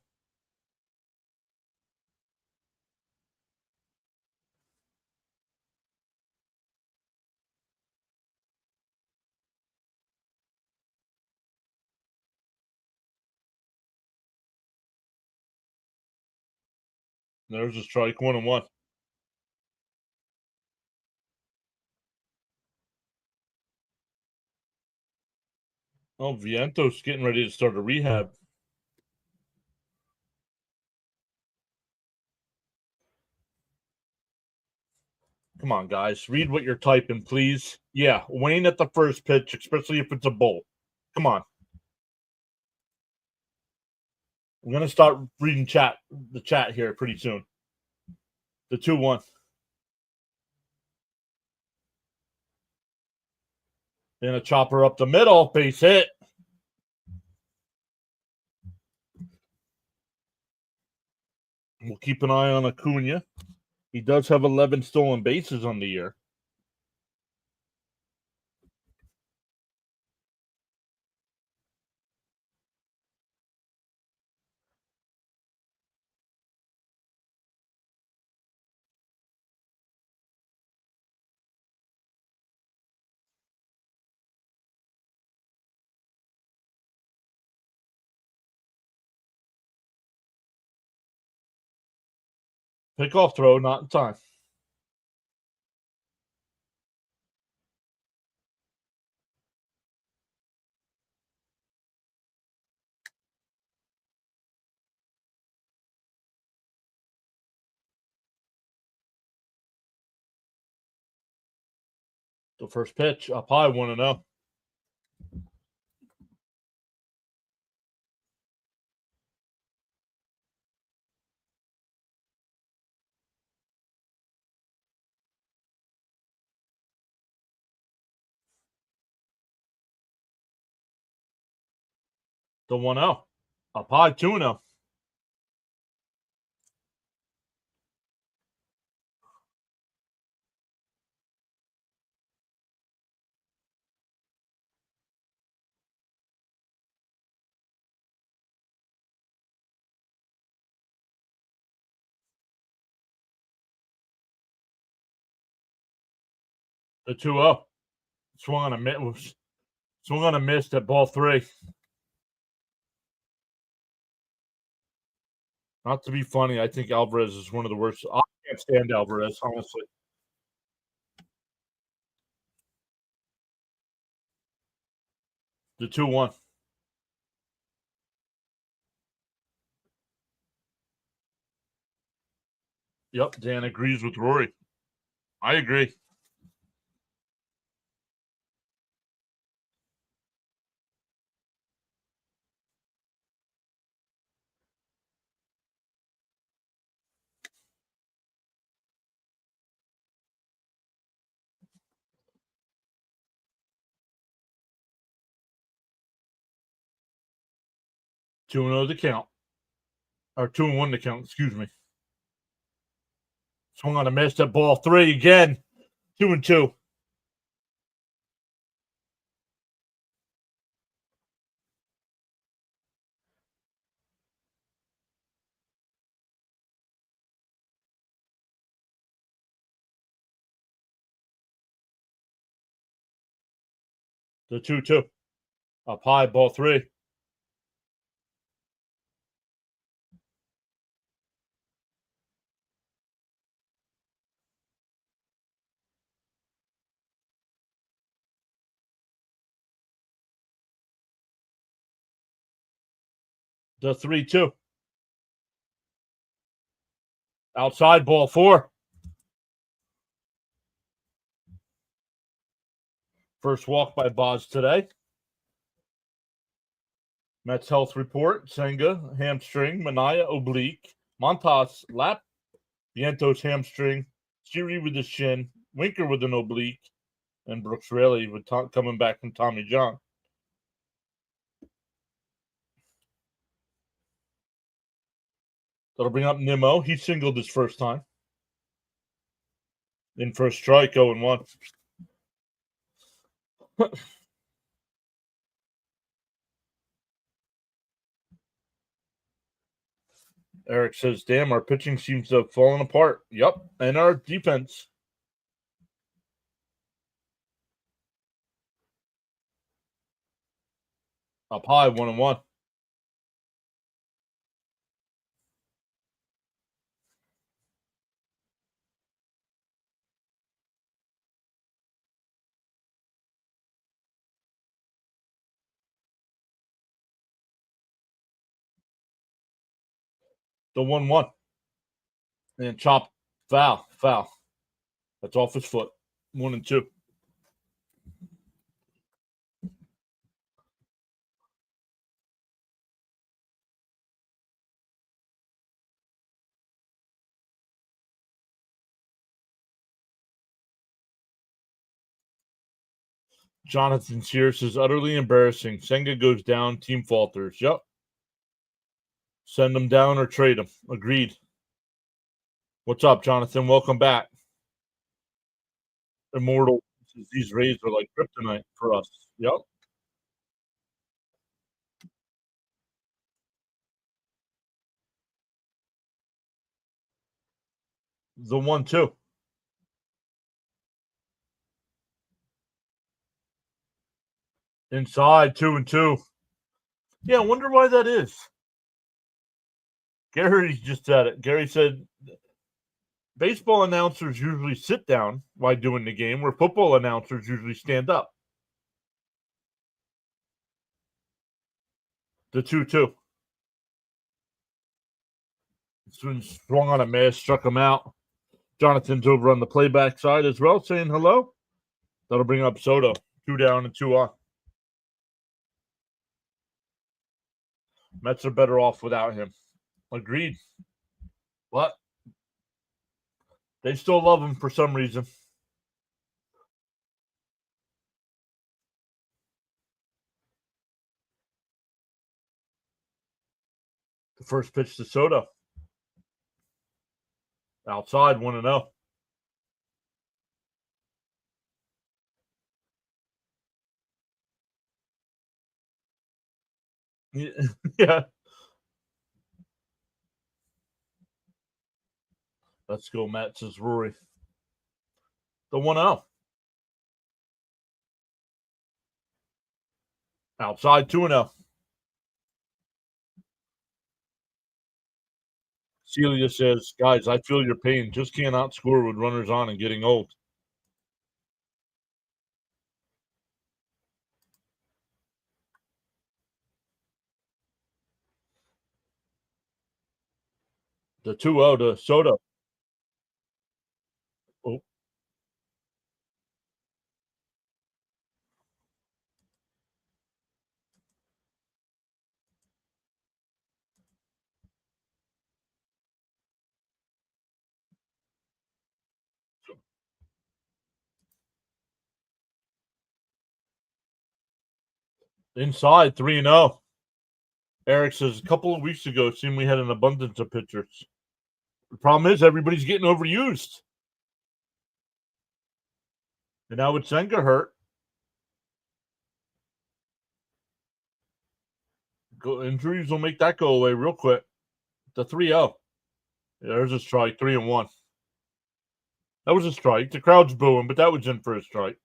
There's a strike, 1-1. Oh, Vientos getting ready to start a rehab. Come on, guys. Read what you're typing, please. Yeah, Wayne at the first pitch, especially if it's a bull. Come on. I'm going to start reading the chat here pretty soon. The 2-1. And a chopper up the middle, base hit. We'll keep an eye on Acuna. He does have 11 stolen bases on the year. Pickoff throw, not in time. The first pitch, up high, 1-0. The 1-0. Up high, 2-0. The 2-0. Swung on a miss at ball 3. Not to be funny, I think Alvarez is one of the worst. I can't stand Alvarez, honestly. The 2-1. Yep, Dan agrees with Rory. I agree. Two and 0 to count. Or 2-1 to count, excuse me. Swung on a miss at ball 3 again. 2-2. The 2-2. Up high, ball 3. The 3-2. Outside, ball 4. First walk by Boz today. Mets health report: Senga, hamstring; Minaya, oblique; Montas, lap; Vientos, hamstring; Siri with his shin; Winker with an oblique; and Brooks Raley with coming back from Tommy John. That'll bring up Nimmo. He singled his first time. In for a strike, 0-1. Eric says, damn, our pitching seems to have fallen apart. Yep, and our defense. Up high, 1-1. The 1-1. And chop, foul. That's off his foot. 1-2. Jonathan Sears is utterly embarrassing. Senga goes down. Team falters. Yep. Send him down or trade him. Agreed. What's up, Jonathan? Welcome back. Immortal. These Rays are like kryptonite for us. Yep. The 1-2. Inside, 2-2. Yeah, I wonder why that is. Gary just said it. Gary said baseball announcers usually sit down while doing the game, where football announcers usually stand up. The 2-2. Swung on a miss, struck him out. Jonathan's over on the playback side as well, saying hello. That'll bring up Soto. 2 down and 2 on. Mets are better off without him. Agreed. But they still love him for some reason. The first pitch to Soto. Outside, 1-0. Yeah. Let's go, Mets, says Rory. The 1-0. Outside, 2-0. Celia says, guys, I feel your pain. Just can't outscore with runners on and getting old. The 2-0 to Soto. Oh. Inside, 3-0. Eric says, a couple of weeks ago, it seemed we had an abundance of pitchers. The problem is everybody's getting overused. And now with Senga hurt, injuries will make that go away real quick. The 3-0. There's a strike, 3-1. That was a strike. The crowd's booing, but that was in for a strike.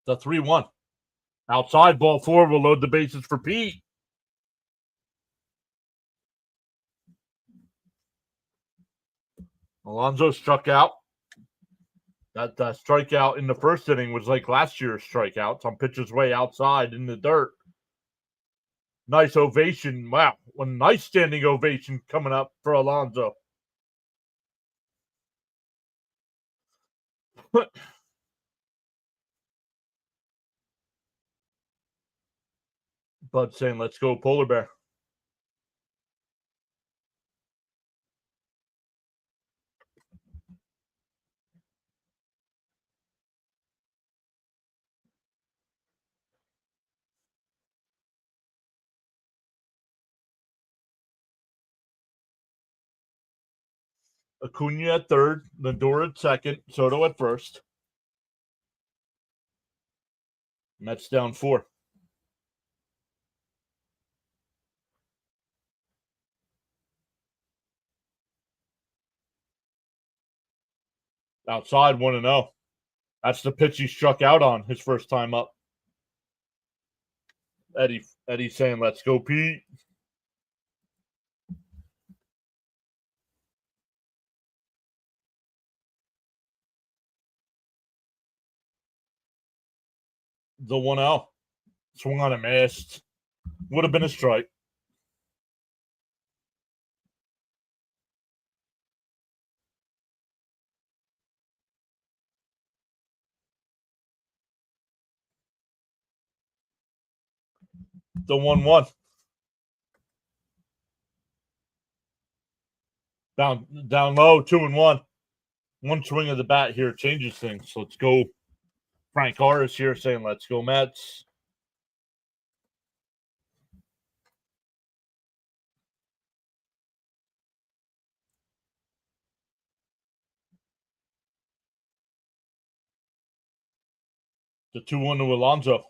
The 3-1. Outside, ball 4 will load the bases for Pete. Alonso struck out. That strikeout in the first inning was like last year's strikeouts on pitcher's way outside in the dirt. Nice ovation. Wow. A nice standing ovation coming up for Alonso. Bud saying, let's go, Polar Bear. Acuna at third, Lindor at second, Soto at first. Mets down 4. Outside 1-0. That's the pitch he struck out on his first time up. Eddie saying, let's go, Pete. The 1-0. Swung on a missed. Would have been a strike. The 1-1. Down low, 2-1. One swing of the bat here changes things. So let's go. Frank R is here saying, let's go, Mets. The 2-1 to Alonso.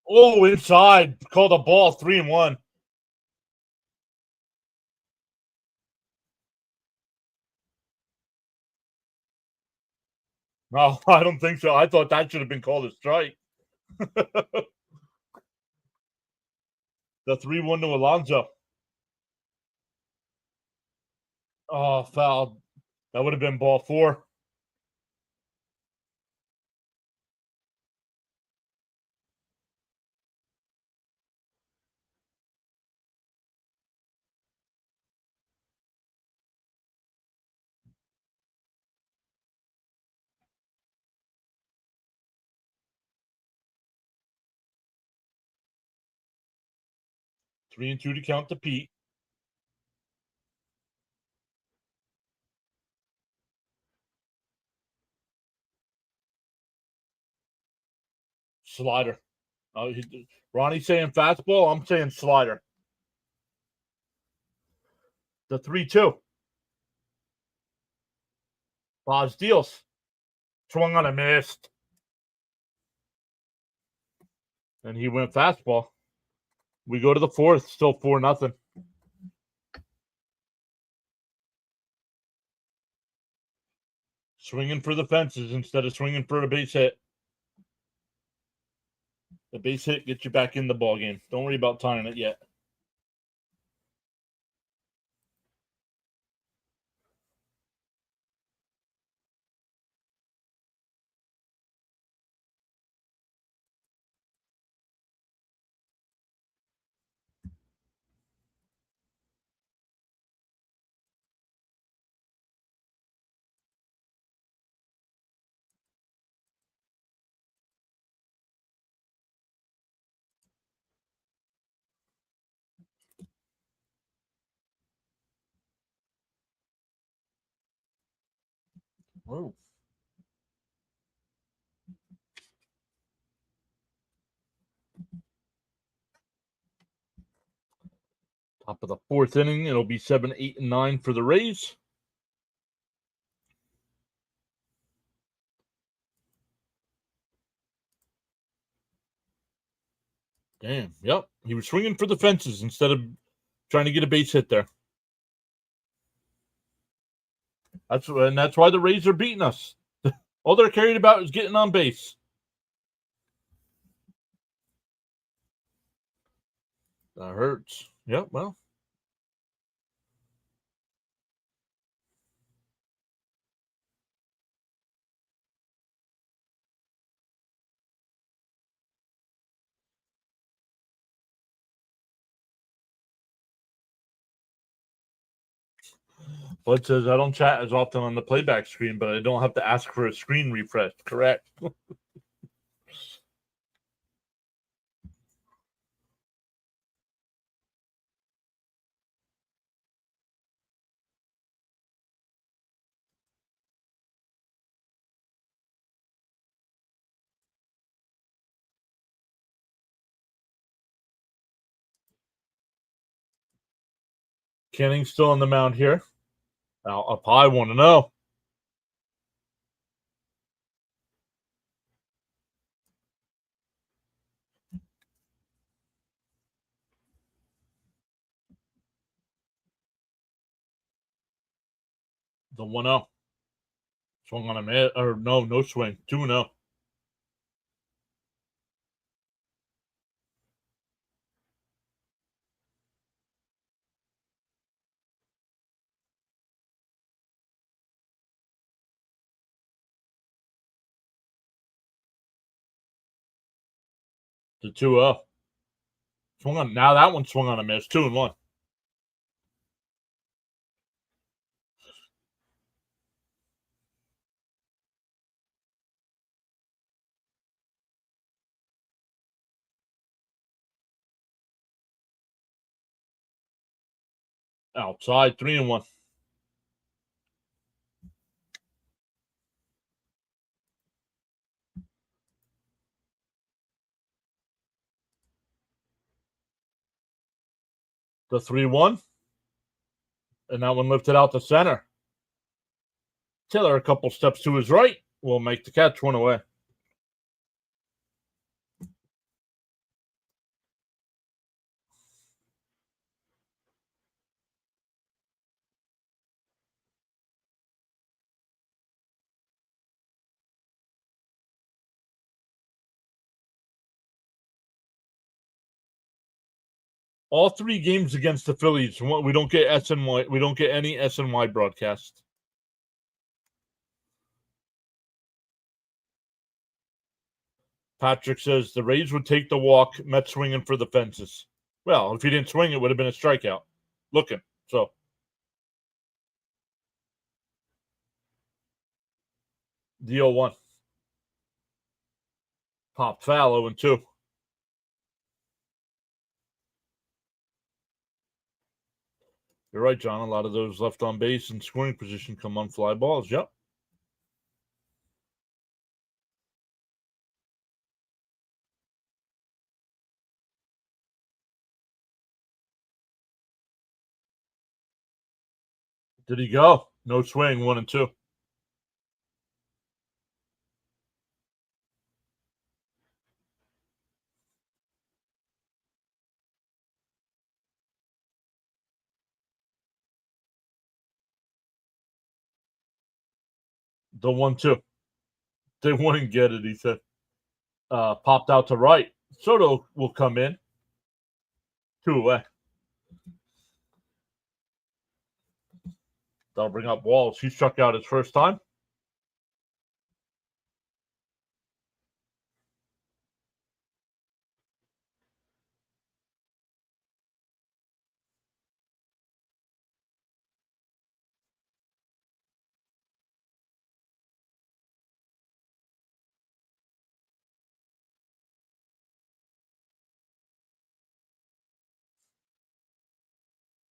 Oh, inside. Called a ball, 3-1. No, I don't think so. I thought that should have been called a strike. The 3-1 to Alonso. Oh, foul. That would have been ball 4. Three and 2 to count to Pete. Slider. Ronnie's saying fastball. I'm saying slider. The 3-2. Boz deals. Swung on a missed. And he went fastball. We go to the 4th. Still 4-0. Swinging for the fences instead of swinging for a base hit. The base hit gets you back in the ball game. Don't worry about tying it yet. Whoa. Top of the 4th inning. It'll be 7, 8, and 9 for the Rays. Damn. Yep. He was swinging for the fences instead of trying to get a base hit there. That's why the Rays are beating us. All they're caring about is getting on base. That hurts. Yep. Well, Bud says, I don't chat as often on the playback screen, but I don't have to ask for a screen refresh. Correct. Kenning's still on the mound here. Now, up high, 1-0. The 1-0. Swung on a man, or no swing. 2-0. The 2-0. Swung on. Now that one swung on a miss. 2-1. Outside, 3-1. The 3-1. And that one lifted out to center. Taylor, a couple steps to his right, will make the catch. 1 away. All 3 games against the Phillies, we don't get SNY. We don't get any SNY broadcast. Patrick says the Rays would take the walk. Mets swinging for the fences. Well, if he didn't swing, it would have been a strikeout. Looking. So. The 0-1. Pop foul, 0-2. You're right, John. A lot of those left on base and scoring position come on fly balls. Yep. Did he go? No swing, 1-2. The 1-2. They wouldn't get it, he said. Popped out to right. Soto will come in. 2 away. That'll bring up Walls. He struck out his first time.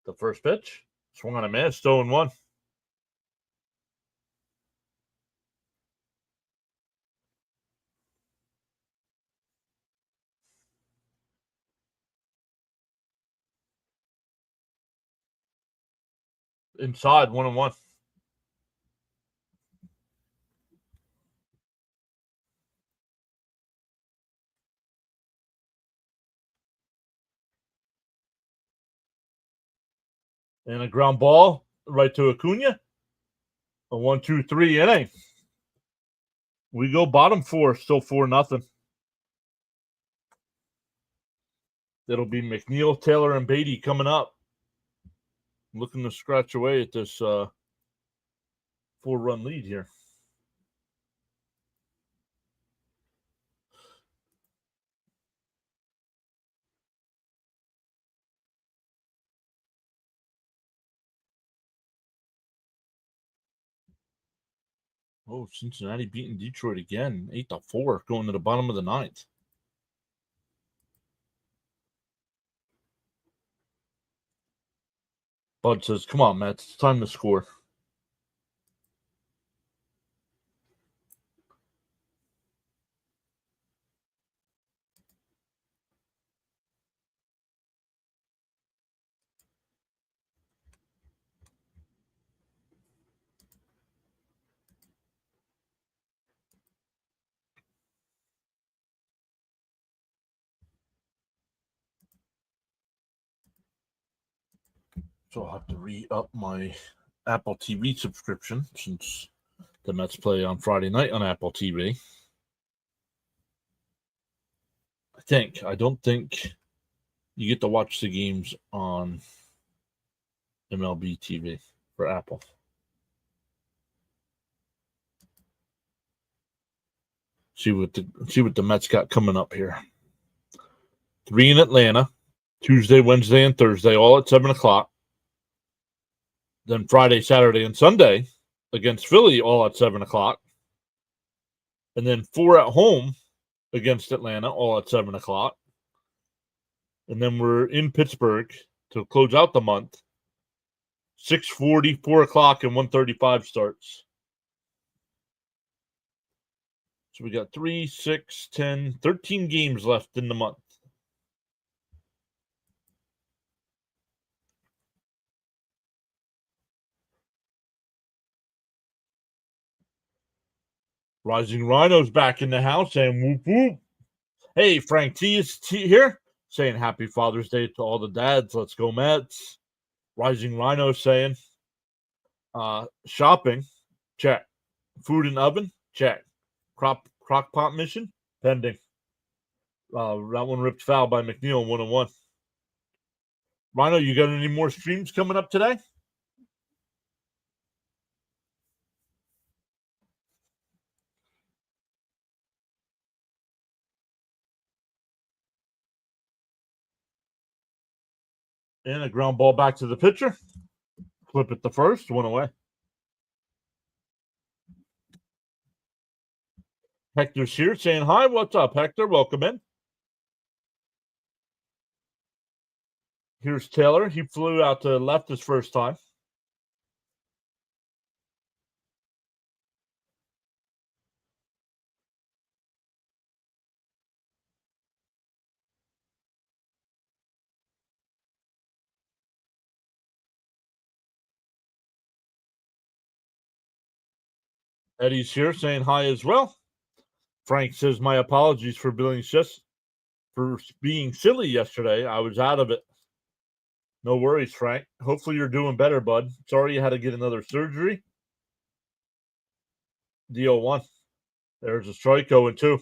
The first pitch. Swung on a miss. 0-1. Inside, 1-1. And a ground ball right to Acuna. A 1-2-3 inning. We go bottom 4, still 4-0. It'll be McNeil, Taylor, and Beatty coming up. Looking to scratch away at this 4-run lead here. Oh, Cincinnati beating Detroit again, 8-4, going to the bottom of the ninth. Bud says, "Come on, Matt, it's time to score." So I'll have to re-up my Apple TV subscription since the Mets play on Friday night on Apple TV. I don't think you get to watch the games on MLB TV for Apple. See what the Mets got coming up here. 3 in Atlanta, Tuesday, Wednesday, and Thursday, all at 7:00. Then Friday, Saturday, and Sunday against Philly, all at 7:00. And then 4 at home against Atlanta, all at 7:00. And then we're in Pittsburgh to close out the month. 6:40, 4:00, and 1:35 starts. So we got 3, 6, 10, 13 games left in the month. Rising Rhino's back in the house saying whoop whoop. Hey, Frank T is here saying happy Father's Day to all the dads. Let's go Mets. Rising Rhino saying shopping, check. Food and oven, check. Crock pot mission, pending. That one ripped foul by McNeil, 1-1. Rhino, you got any more streams coming up today? And a ground ball back to the pitcher. Flip it to first, 1 away. Hector's here saying hi. What's up, Hector? Welcome in. Here's Taylor. He flew out to left his first time. Eddie's here saying hi as well. Frank says, my apologies for being silly yesterday. I was out of it. No worries, Frank. Hopefully you're doing better, bud. Sorry you had to get another surgery. DO1. There's a strike going too.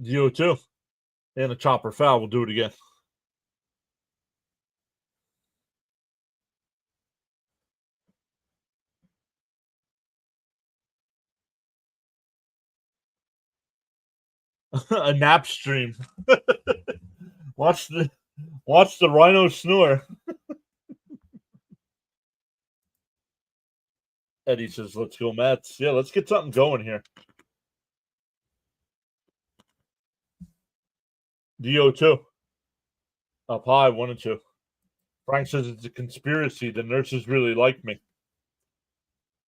DO2. And a chopper foul. We'll do it again. A nap stream. Watch the Rhino snore. Eddie says, let's go, Mets. Yeah, let's get something going here. DO2. Up high, 1-2. Frank says it's a conspiracy. The nurses really like me.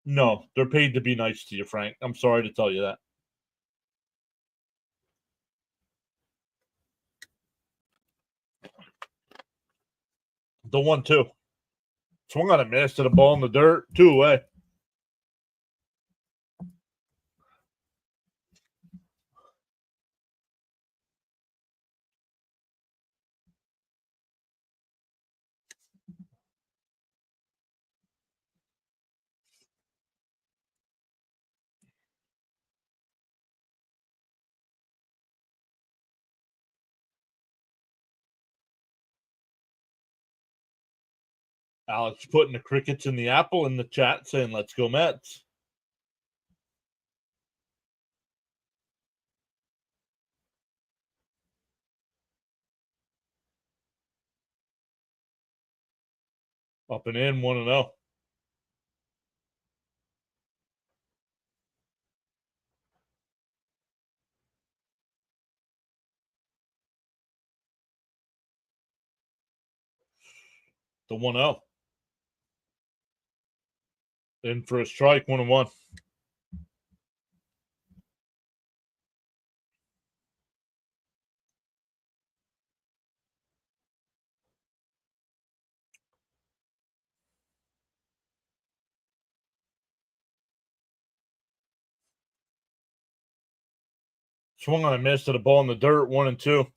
No, they're paid to be nice to you, Frank. I'm sorry to tell you that. The 1-2. Swung on a miss to the ball in the dirt. 2 away. Alex putting the crickets in the apple in the chat saying, let's go Mets. Up and in, 1-0. The 1-0. In for a strike, 1-1. Swung on a miss to the ball in the dirt, 1-2.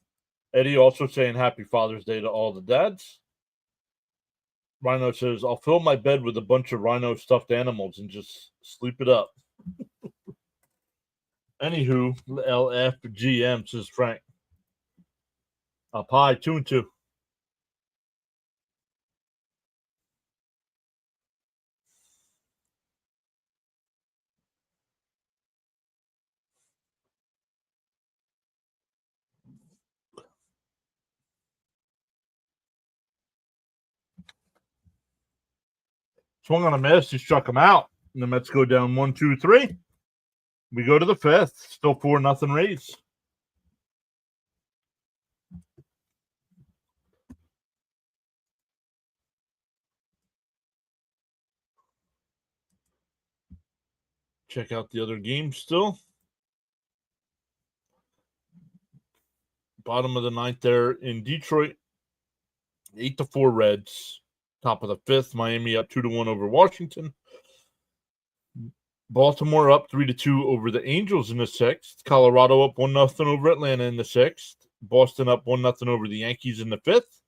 Eddie also saying Happy Father's Day to all the dads. Rhino says, I'll fill my bed with a bunch of Rhino stuffed animals and just sleep it up. Anywho, LFGM says Frank. Up high, 2-2. Swung on a miss. He struck him out. And the Mets go down 1-2-3. We go to the fifth. Still 4-0 Rays. Check out the other games still. Bottom of the ninth there in Detroit. 8-4 Reds. Top of the fifth. Miami up 2-1 over Washington. Baltimore up 3-2 over the Angels in the sixth. Colorado up 1-0 over Atlanta in the sixth. Boston up 1-0 over the Yankees in the fifth.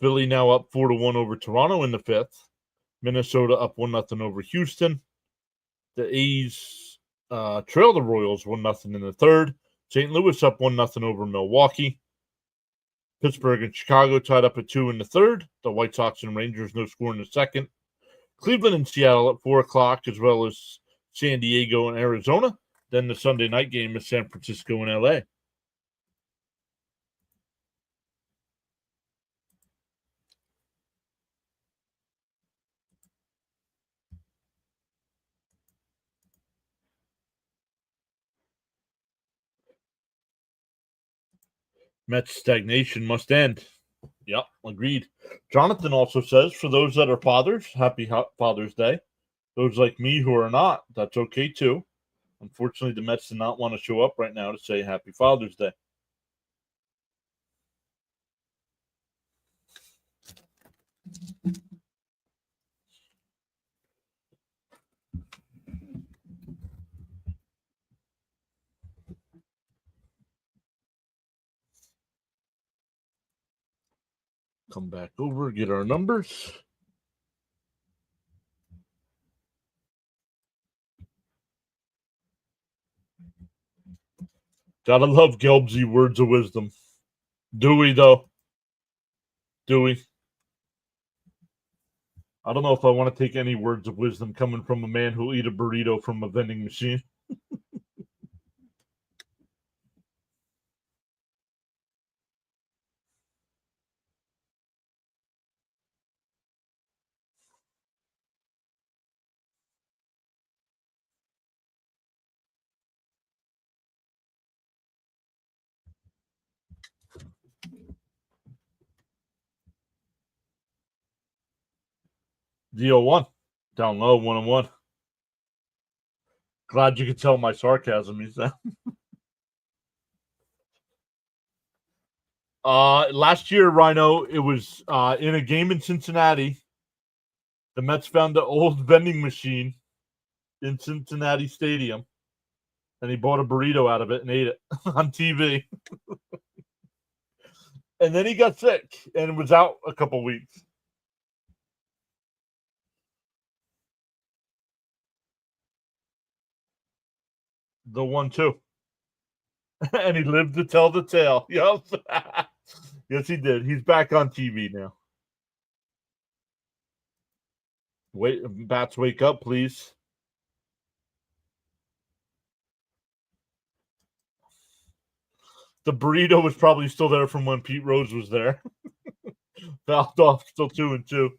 Philly now up 4-1 over Toronto in the fifth. Minnesota up 1-0 over Houston. The A's trail the Royals 1-0 in the third. St. Louis up 1-0 over Milwaukee. Pittsburgh and Chicago tied up at 2 in the third. The White Sox and Rangers no score in the second. Cleveland and Seattle at 4 o'clock, as well as San Diego and Arizona. Then the Sunday night game is San Francisco and LA. Mets stagnation must end. Yep, agreed. Jonathan also says, for those that are fathers, happy Father's Day. Those like me who are not, that's okay too. Unfortunately, the Mets do not want to show up right now to say Happy Father's Day. Come back over, get our numbers. Gotta love Gelbsy words of wisdom. Do we, though? Do we? I don't know if I want to take any words of wisdom coming from a man who'll eat a burrito from a vending machine. DO1. Down low, 1-1. Glad you could tell my sarcasm. He's that. Last year, Rhino, it was in a game in Cincinnati. The Mets found the old vending machine in Cincinnati Stadium, and he bought a burrito out of it and ate it on TV. And then he got sick and was out a couple weeks. The 1-2. And he lived to tell the tale. Yep. Yes, he did. He's back on TV now. Wait, bats, wake up, please. The burrito was probably still there from when Pete Rose was there. Fouled off, still 2-2.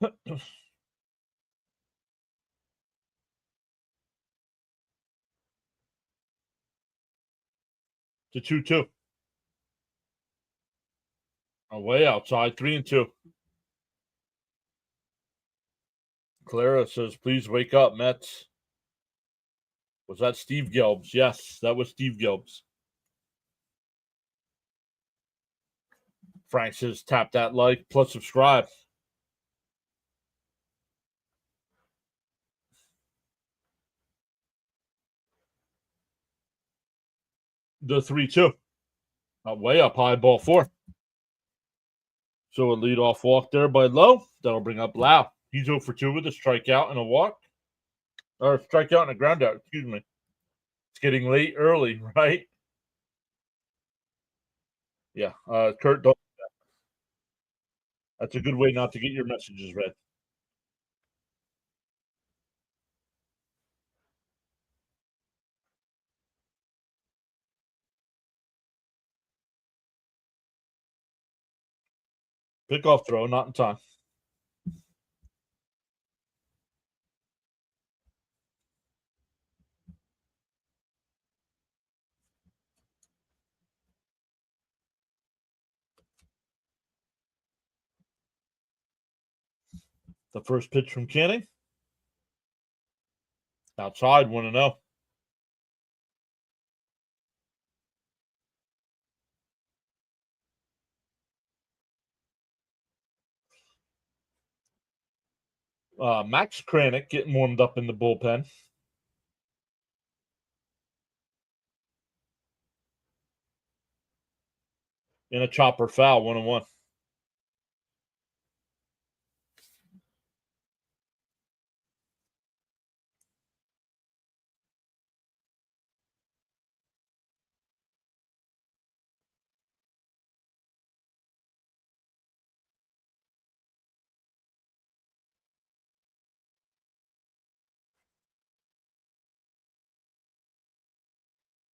To 2-2. Away outside, 3-2. Clara says, please wake up, Mets. Was that Steve Gelbs? Yes, that was Steve Gelbs. Frank says, tap that like plus subscribe. The 3-2. Way up high, ball 4. So a leadoff walk there by Lowe. That'll bring up Lau. He's 0 for 2 with a strikeout and a walk. Or a strikeout and a ground out, excuse me. It's getting late early, right? Yeah. Kurt, don't. That's a good way not to get your messages read. Pickoff throw, not in time. The first pitch from Canning. Outside, 1-0. Max Kranick getting warmed up in the bullpen. In a chopper foul, 1-1.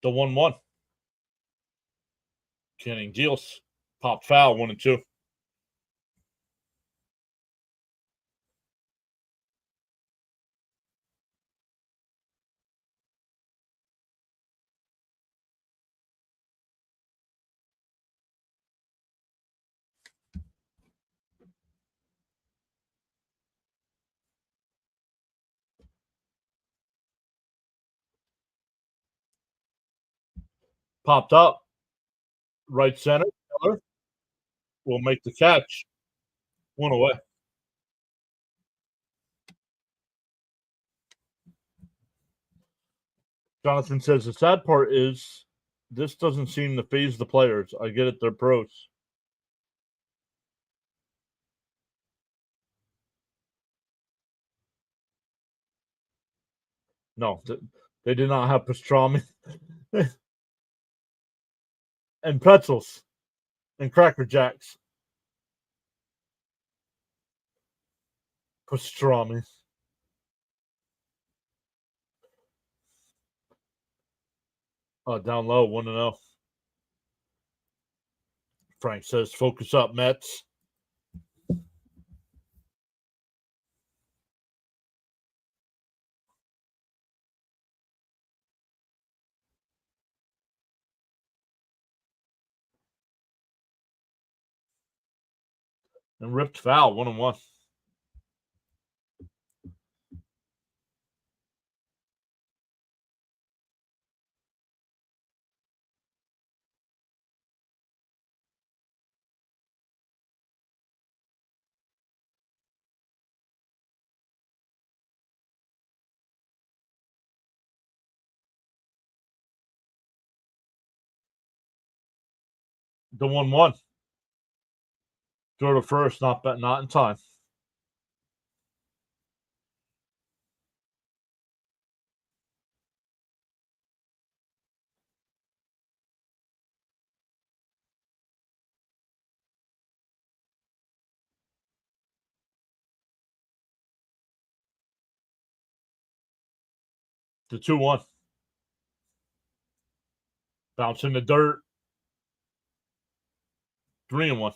The 1-1. Canning deals. Pop foul, 1-2. Popped up. Right center. Miller will make the catch. 1 away. Jonathan says the sad part is this doesn't seem to phase the players. I get it, they're pros. No, they did not have pastrami and pretzels and Cracker Jacks. Pastrami. Down low, 1-0. Frank says, focus up, Mets. And ripped foul, 1-1. The 1-1. Throw to first, not in time. The 2-1. Bounce in the dirt. 3-1.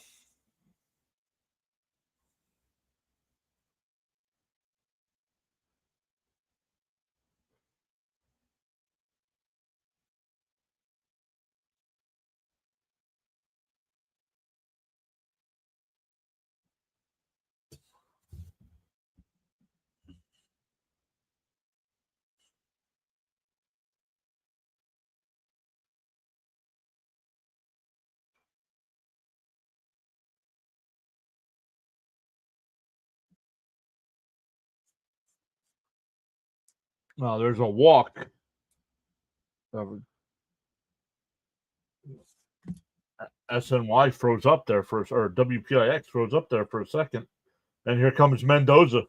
Now there's a walk. SNY froze up there first, or WPIX froze up there for a second. And here comes Mendoza.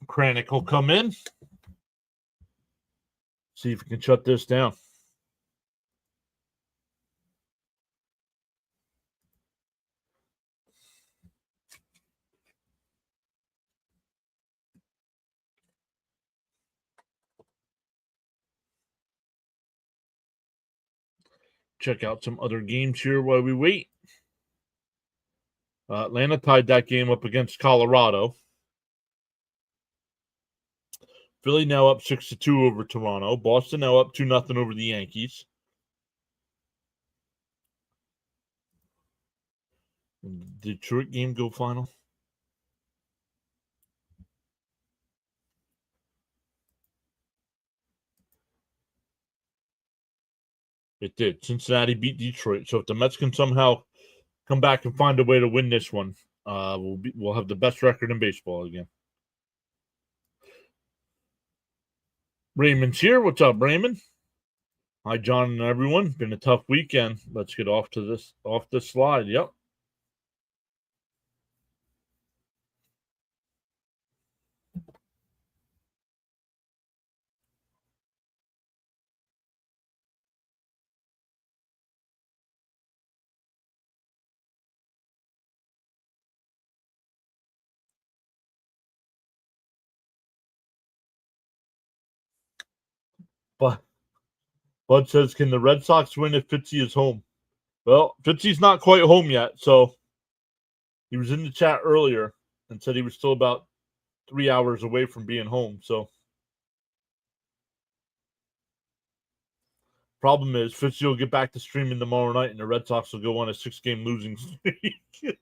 Kranick will come in. See if we can shut this down. Check out some other games here while we wait. Atlanta tied that game up against Colorado. Philly now up 6-2 over Toronto. Boston now up 2-0 over the Yankees. Detroit game go final. It did. Cincinnati beat Detroit. So if the Mets can somehow come back and find a way to win this one, we'll have the best record in baseball again. Raymond's here. What's up, Raymond? Hi, John and everyone. Been a tough weekend. Let's get off this slide. Yep. But Bud says, can the Red Sox win if Fitzy is home? Well, Fitzy's not quite home yet, so he was in the chat earlier and said he was still about 3 hours away from being home. So problem is Fitzy will get back to streaming tomorrow night and the Red Sox will go on a 6-game losing streak.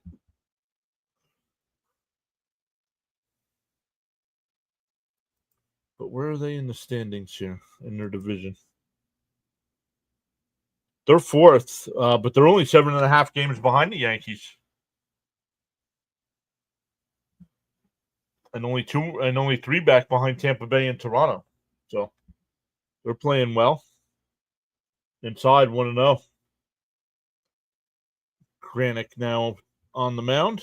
But where are they in the standings here in their division? They're fourth, but they're only 7.5 games behind the Yankees. And only 3 back behind Tampa Bay and Toronto. So they're playing well. Inside 1-0. Kranick now on the mound.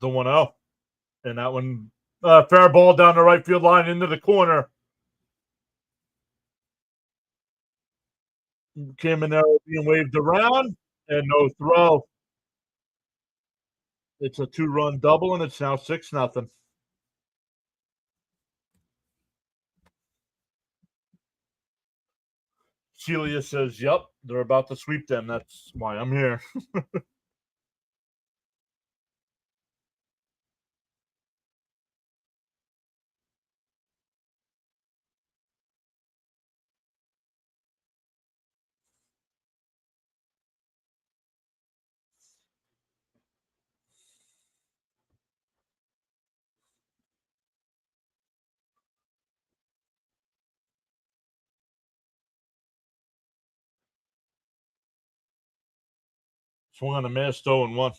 The 1-0. And that one, fair ball down the right field line into the corner. Caminero being waved around and no throw. It's a 2-run double, and it's now 6-0. Celia says, yep, they're about to sweep them. That's why I'm here. Swung on a miss, 0-1.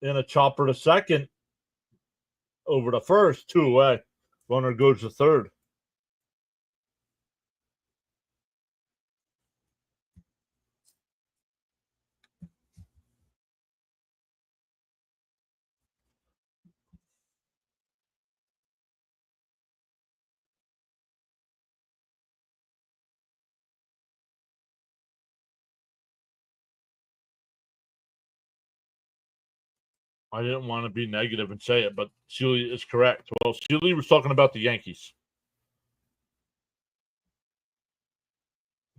And a chopper to second over to first, 2 away. Runner goes to third. I didn't want to be negative and say it, but Celia is correct. Well, Celia was talking about the Yankees.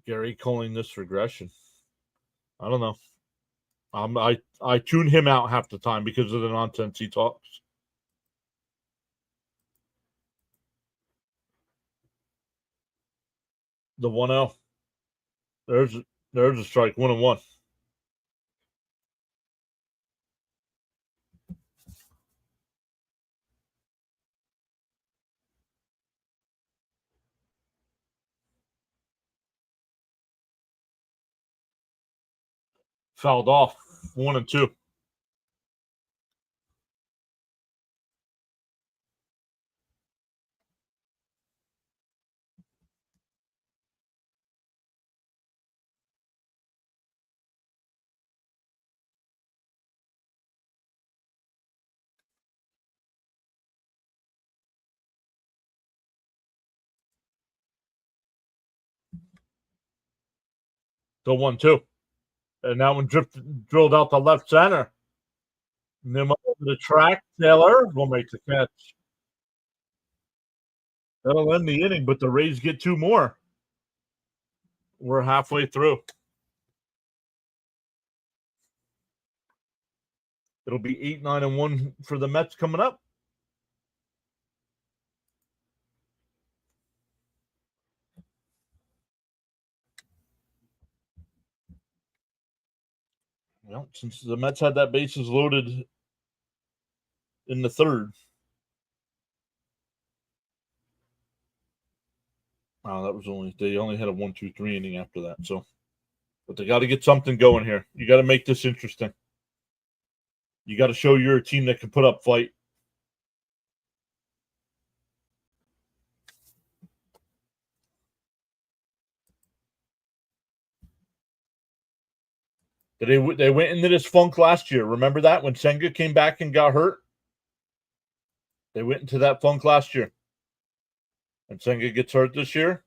Gary calling this regression. I don't know. I tune him out half the time because of the nonsense he talks. The 1-0. There's a strike. 1-1. Fouled off. 1-2. The 1-2. And that one drilled out the left center. And then over the track, Taylor will make the catch. That'll end the inning, but the Rays get 2 more. We're halfway through. It'll be 8-9-1 for the Mets coming up. Well, since the Mets had that bases loaded in the third. Wow, that was they only had a 1-2-3 inning after that. So, but they got to get something going here. You got to make this interesting. You got to show you're a team that can put up fight. They went into this funk last year. Remember that when Senga came back and got hurt? They went into that funk last year. And Senga gets hurt this year.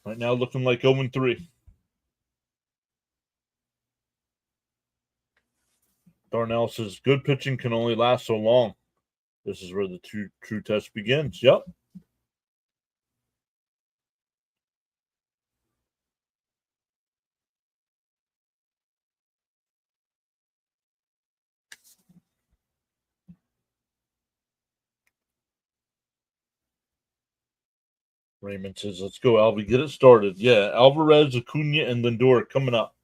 Right now, looking like 0-3. Darnell says, good pitching can only last so long. This is where the true test begins. Yep. Raymond says, let's go, Alvy. Get it started. Yeah, Alvarez, Acuna, and Lindor coming up.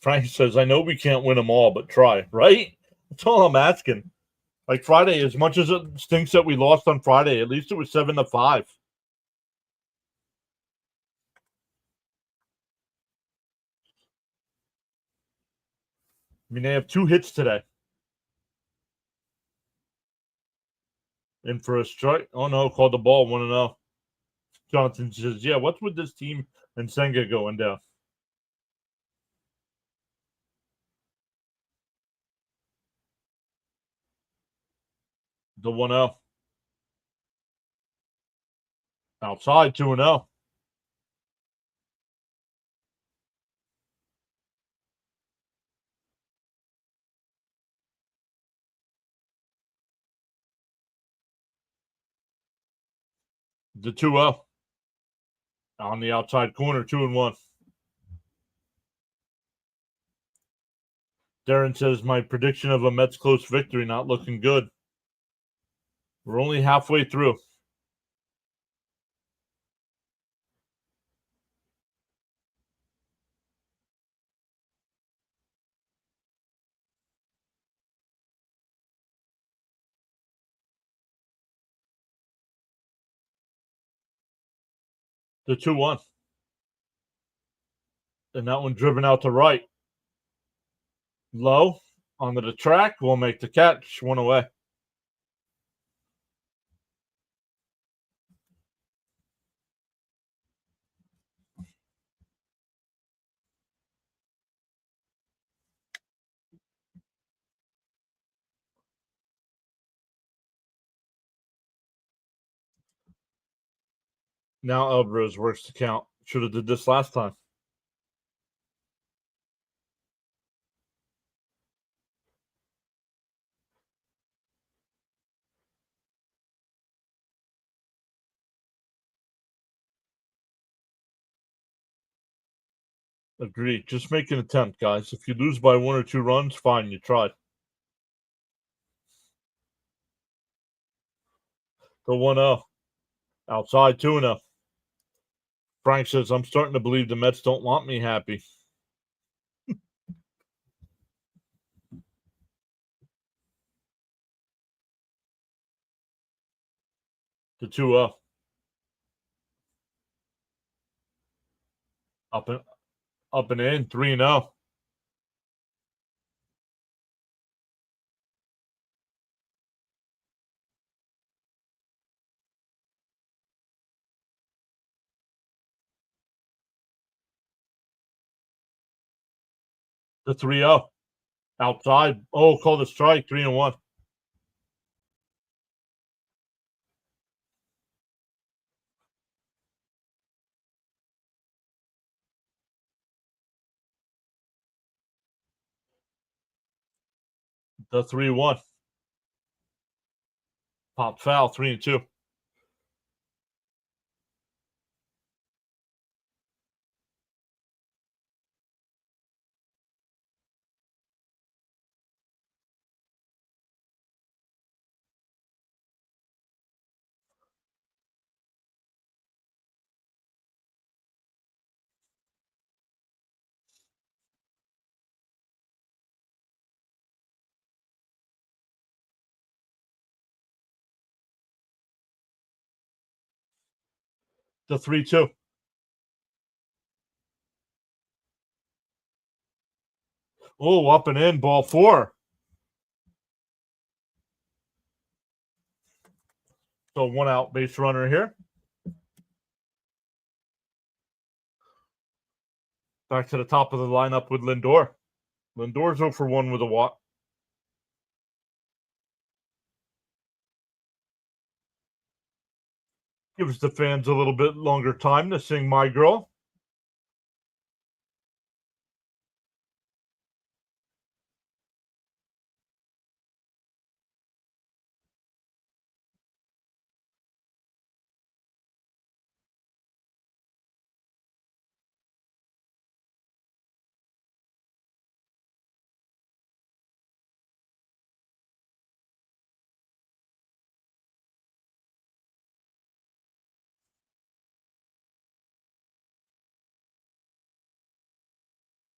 Frank says, I know we can't win them all, but try, right? That's all I'm asking. Like Friday, as much as it stinks that we lost on Friday, at least it was 7-5. I mean, they have 2 hits today. And for a strike, oh no, called the ball 1-0. Jonathan says, yeah, what's with this team and Senga going down? The 1-0. Outside 2-0. The 2-0. On the outside corner, 2-1. Darren says, my prediction of a Mets close victory not looking good. We're only halfway through. The 2-1. And that one driven out to right. Low onto the track. Will make the catch. 1 away. Now Alvarez works the count. Should have did this last time. Agreed. Just make an attempt, guys. If you lose by 1 or 2 runs, fine, you tried. The 1-0. Outside 2-0. Frank says, I'm starting to believe the Mets don't want me happy. The 2-0. Up and in, 3-0. The 3-0. Outside. Oh, call the strike, 3-1. The 3-1. Pop foul, 3-2. The 3-2. Oh, up and in, ball 4. So 1 out, base runner here. Back to the top of the lineup with Lindor. Lindor's 0 for 1 with a walk. Gives the fans a little bit longer time to sing My Girl.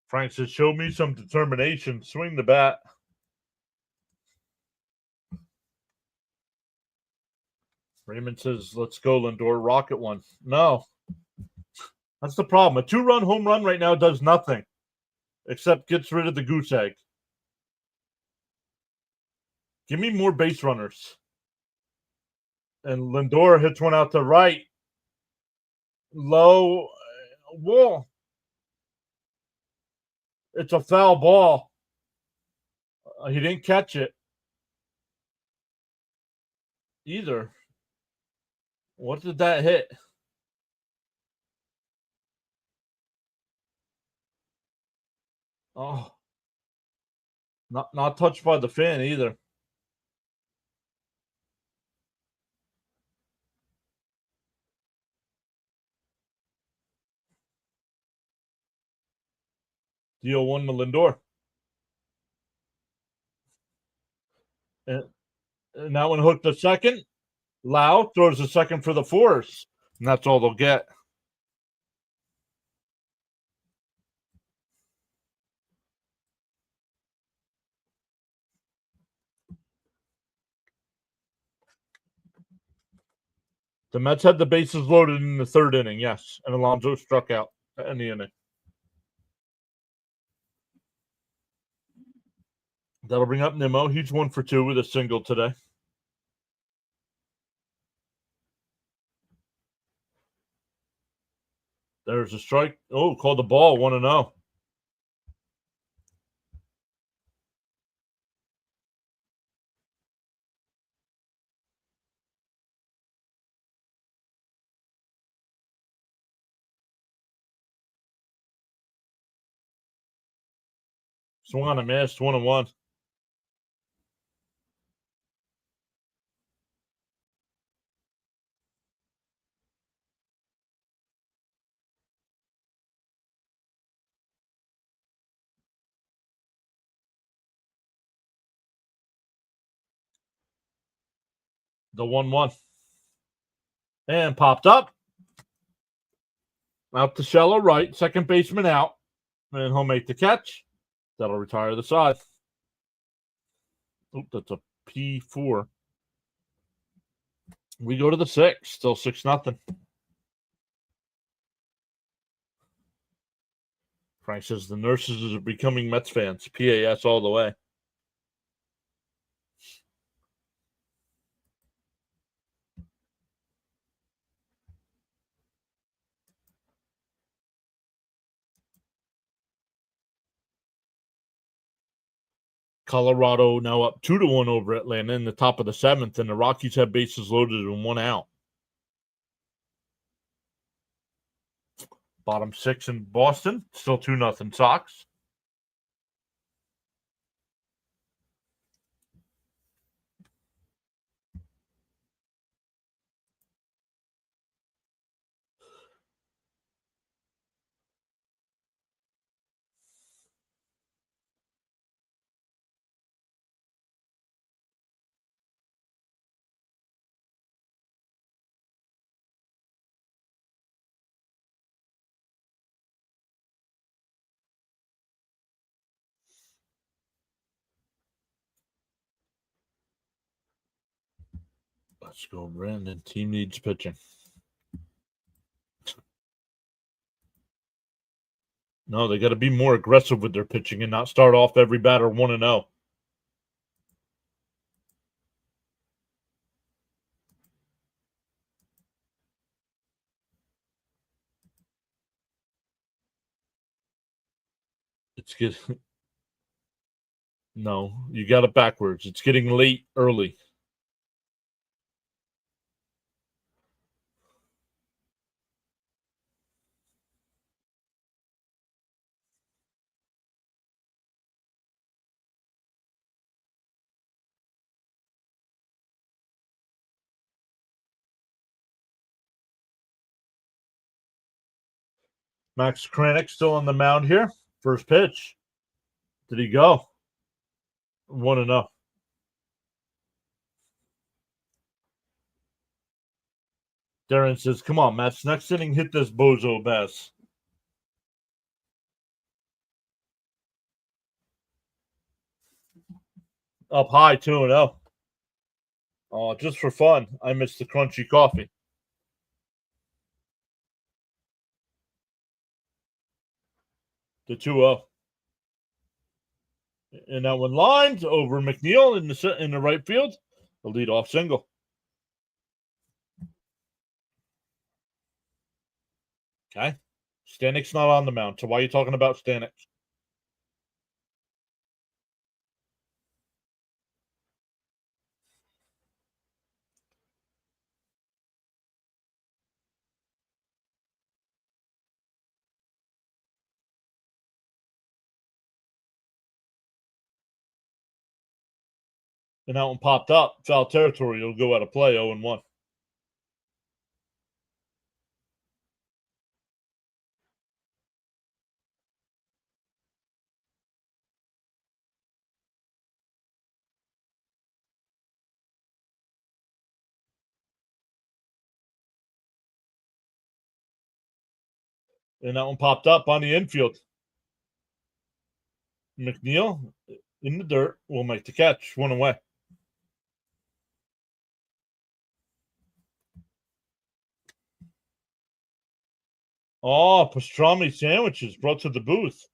Frank says, show me some determination. Swing the bat. Raymond says, let's go, Lindor. Rocket one. No. That's the problem. A 2-run home run right now does nothing except gets rid of the goose egg. Give me more base runners. And Lindor hits one out to right. Low. Whoa. It's a foul ball. He didn't catch it either. What did that hit? Oh. Not touched by the fan either. Deal 1 to Lindor. And that one hooked the second. Lau throws the second for the force. And that's all they'll get. The Mets had the bases loaded in the 3rd inning, yes. And Alonso struck out in the inning. That'll bring up Nimmo. He's 1 for 2 with a single today. There's a strike. Oh, called the ball, 1-0. Swung on a miss, 1-1. The 1-1. And popped up. Out to shallow right. Second baseman out. And he'll make the catch. That'll retire the side. Oop, that's a P4. We go to the 6th. Still 6-0. Frank says the nurses are becoming Mets fans. PAS all the way. Colorado now up 2-1 over Atlanta in the top of the 7th, and the Rockies have bases loaded and 1 out. Bottom 6 in Boston, still 2-0 Sox. Let's go, Brandon. Team needs pitching. No, they got to be more aggressive with their pitching and not start off every batter 1-0. It's good. No, you got it backwards. It's getting late early. Max Kranick still on the mound here. First pitch. Did he go? 1-0. Darren says, come on, Matt's next inning, hit this bozo bass. Up high, 2-0. Oh, just for fun, I missed the crunchy coffee. The 2-0. And that one lines over McNeil in the right field. The leadoff single. Okay. Stanik's not on the mound, so why are you talking about Stanek? And that one popped up. Foul territory. It'll go out of play 0-1. And that one popped up on the infield. McNeil in the dirt will make the catch. 1 away. Oh, pastrami sandwiches brought to the booth.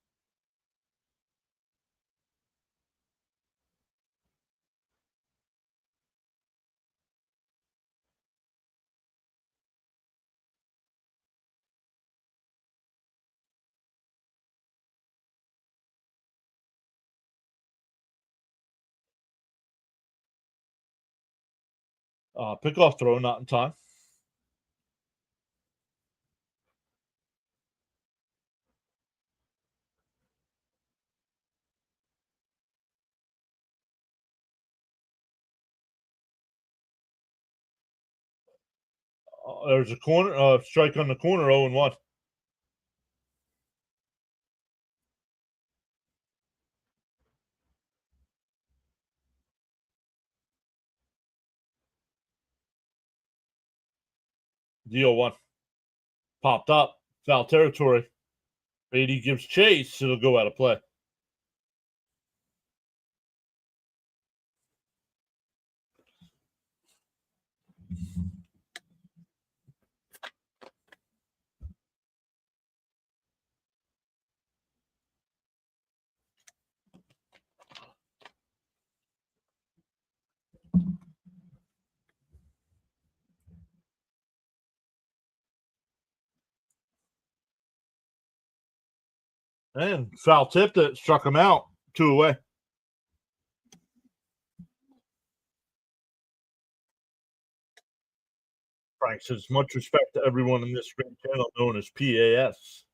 Pickoff throw, not in time. There's a corner strike on the corner, 0-1. Deal one. Popped up. Foul territory. Beatty gives chase. It'll go out of play. And foul tipped it. Struck him out. 2 away. Frank says, much respect to everyone in this great channel known as PAS.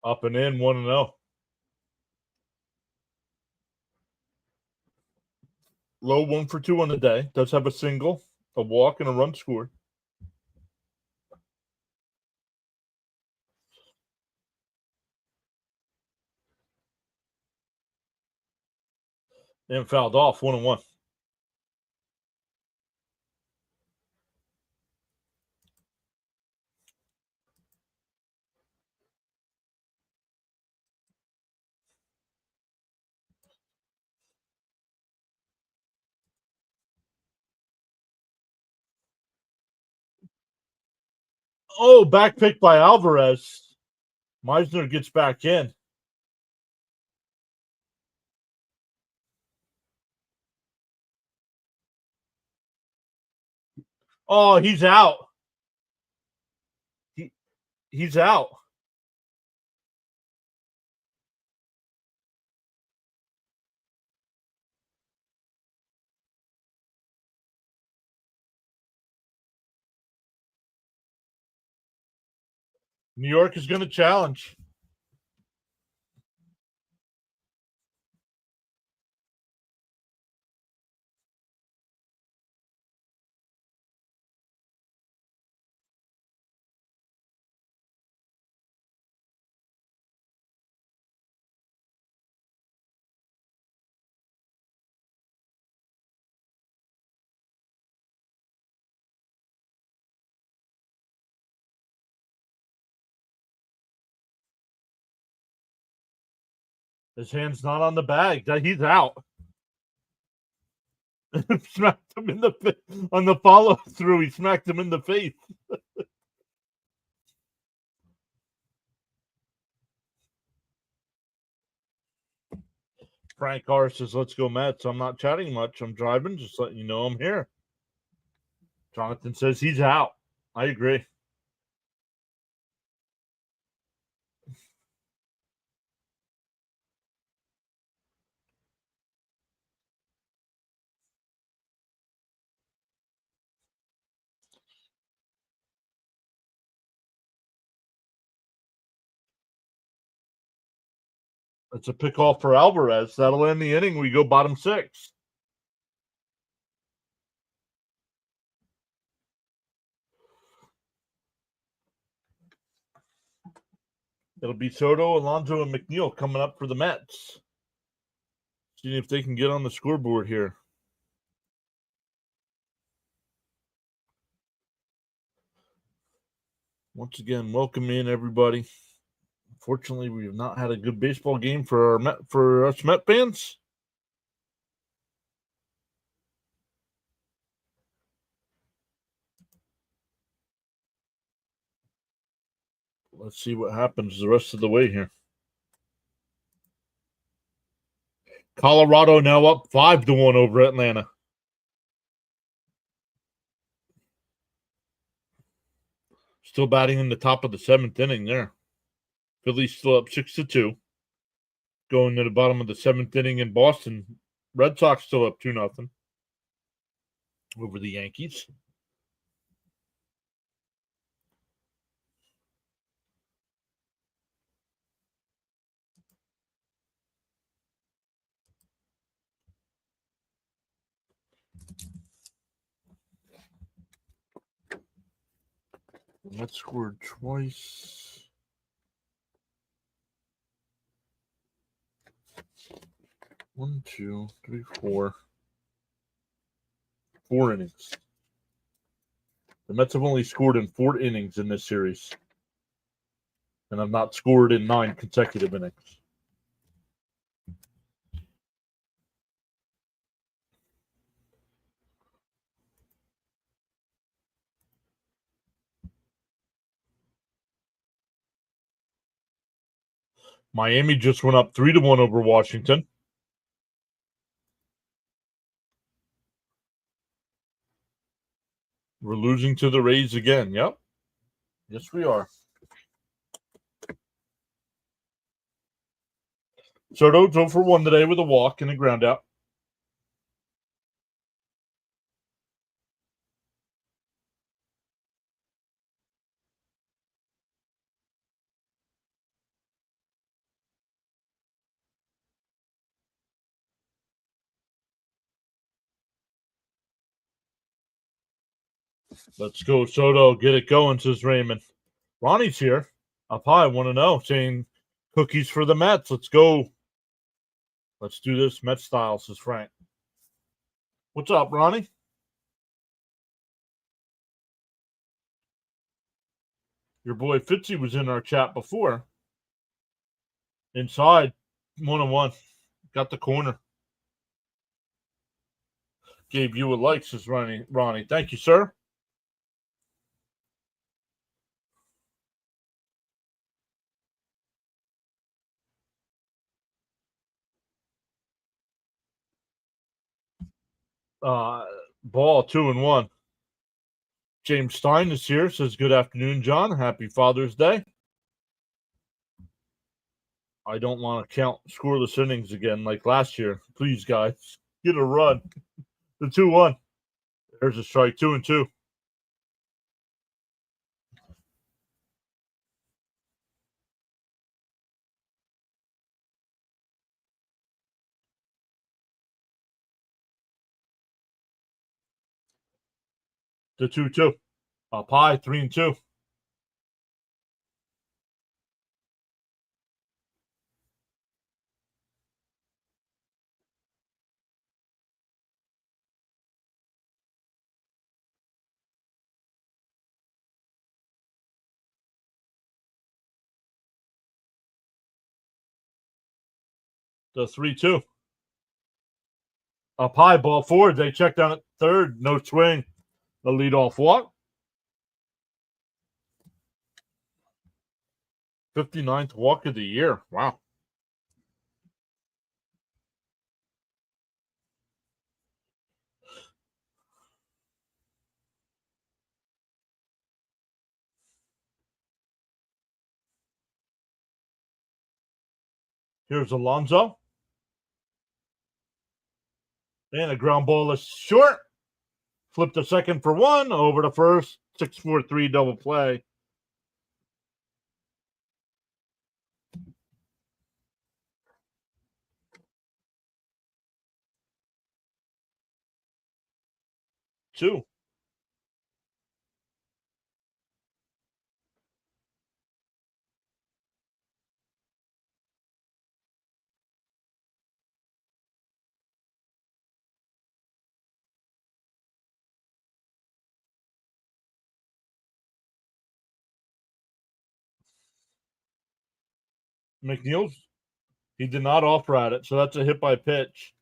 Up and in, 1-0. Low 1 for 2 on the day. Does have a single, a walk, and a run scored. And fouled off, 1-1. Oh, back pick by Alvarez. Meisner gets back in. Oh, he's out. He's out. New York is going to challenge. His hand's not on the bag. He's out. Smacked him in the face. On the follow through. He smacked him in the face. Frank R says, let's go Mets. I'm not chatting much. I'm driving. Just letting you know I'm here. Jonathan says he's out. I agree. It's a pick off for Alvarez. That'll end the inning. We go bottom 6. It'll be Soto, Alonso, and McNeil coming up for the Mets. Seeing if they can get on the scoreboard here. Once again, welcome in everybody. Unfortunately, we have not had a good baseball game for us Met fans. Let's see what happens the rest of the way here. Colorado now up 5-1 over Atlanta. Still batting in the top of the 7th inning there. Phillies still up 6-2. Going to the bottom of the 7th inning in Boston. Red Sox still up 2-0 over the Yankees. Mets scored twice. One, two, three, four. 4 innings. The Mets have only scored in 4 innings in this series, and have not scored in 9 consecutive innings. Miami just went up 3-1 over Washington. We're losing to the Rays again. Yep. Yes, we are. Soto's 0 for 1 today with a walk and a ground out. Let's go, Soto. Get it going, says Raymond. Ronnie's here. Up high, 1-0, saying cookies for the Mets. Let's go. Let's do this Met style, says Frank. What's up, Ronnie? Your boy Fitzy was in our chat before. Inside, 1-1. Got the corner. Gave you a like, says Ronnie. Thank you, sir. Ball 2-1. James Stein is here. Says good afternoon, John. Happy Father's Day. I don't want to count scoreless innings again like last year. Please, guys, get a run. The 2-1. There's a strike. 2-2. The 2-2. Up high. 3-2. The 3-2. Up high, ball forward. They check down at third. No swing. The leadoff walk. 59th walk of the year. Wow. Here's Alonso. And a ground ball is short. Flip to second for 1. Over to first. 6-4-3 double play. Two. McNeil's, he did not offer at it, so that's a hit by pitch.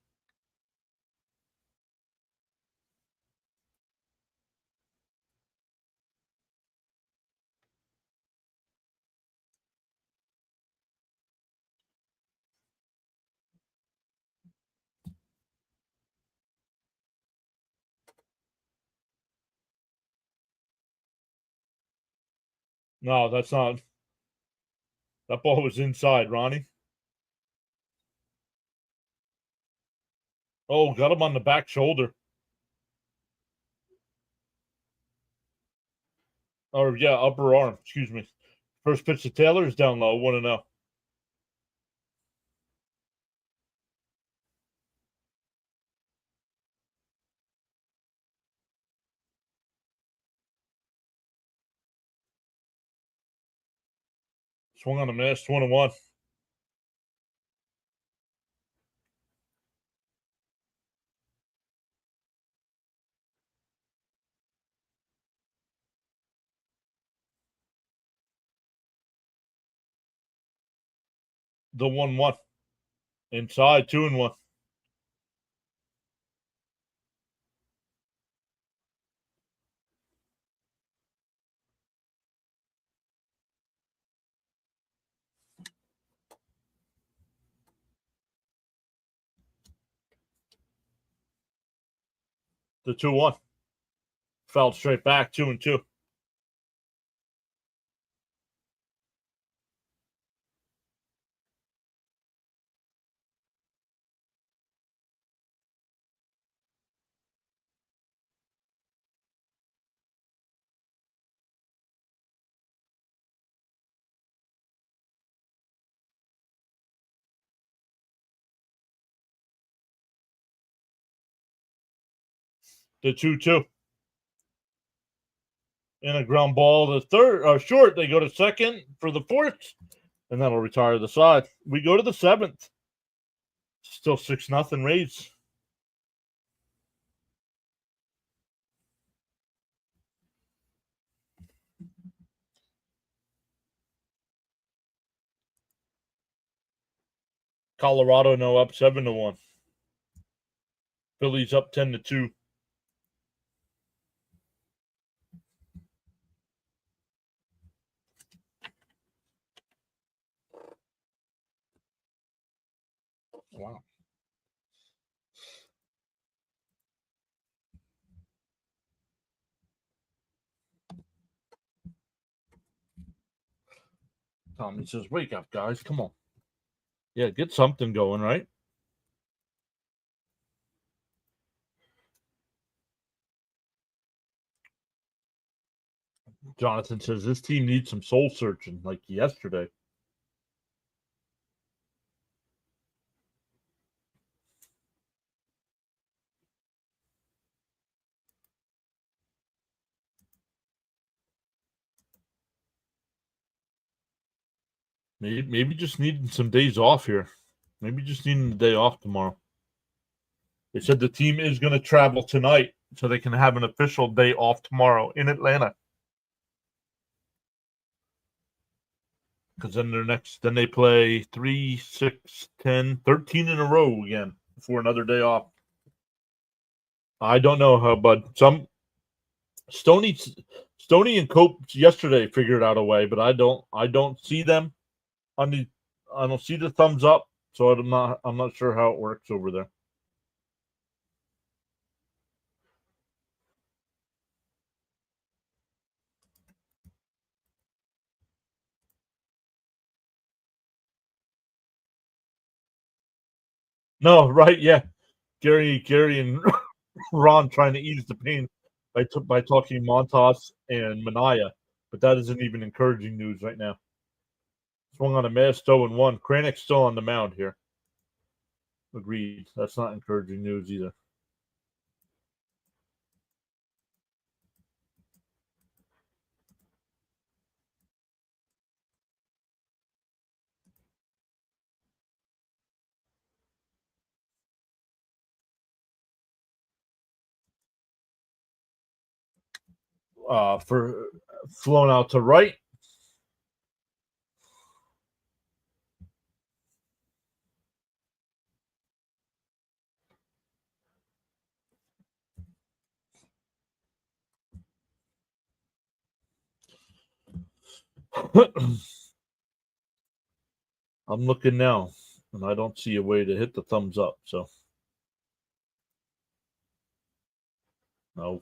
No, that's not. That ball was inside, Ronnie. Oh, got him on the back shoulder. Or, yeah, upper arm. Excuse me. First pitch to Taylor is down low. 1-0. Swung on a miss, 1-1. The 1-1. Inside, 2-1. The 2-1. Fouled straight back, 2-2. The 2-2. In a ground ball, the third short. They go to second for the fourth, and that'll retire the side. We go to the seventh. Still 6-0 Rays. Colorado no up 7-1. Phillies up 10-2. Wow. Tommy says, "Wake up, guys! Come on, yeah, get something going, right?" Jonathan says this team needs some soul searching, like yesterday. Maybe just needing some days off here. Maybe just needing a day off tomorrow. They said the team is going to travel tonight, so they can have an official day off tomorrow in Atlanta. Because then they play 3, 6, 10, 13 in a row again before another day off. I don't know how, but some Stoney and Cope yesterday figured out a way, but I don't see them on the I don't see the thumbs up, so I'm not sure how it works over there. No, right? Yeah, Gary, and Ron trying to ease the pain by talking Montas and Manaya, but that isn't even encouraging news right now. Swung on a miss, 0-1. Kranick's still on the mound here. Agreed. That's not encouraging news either. For flown out to right. I'm looking now, and I don't see a way to hit the thumbs up. So no.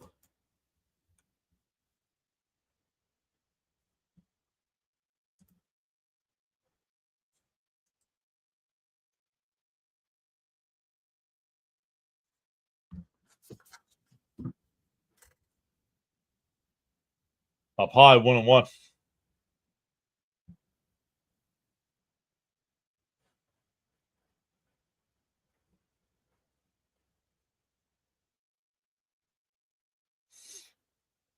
Up high, 1-1.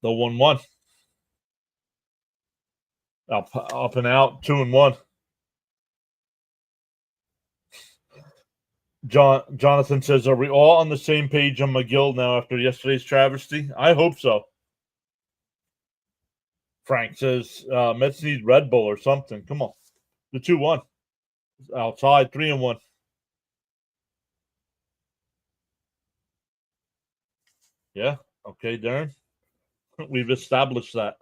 The 1-1. Up and out, 2-1. Jonathan says, "Are we all on the same page on McGill now after yesterday's travesty?" I hope so. Frank says, "Mets need Red Bull or something." Come on, the 2-1 outside, 3-1. Yeah. Okay, Darren. We've established that.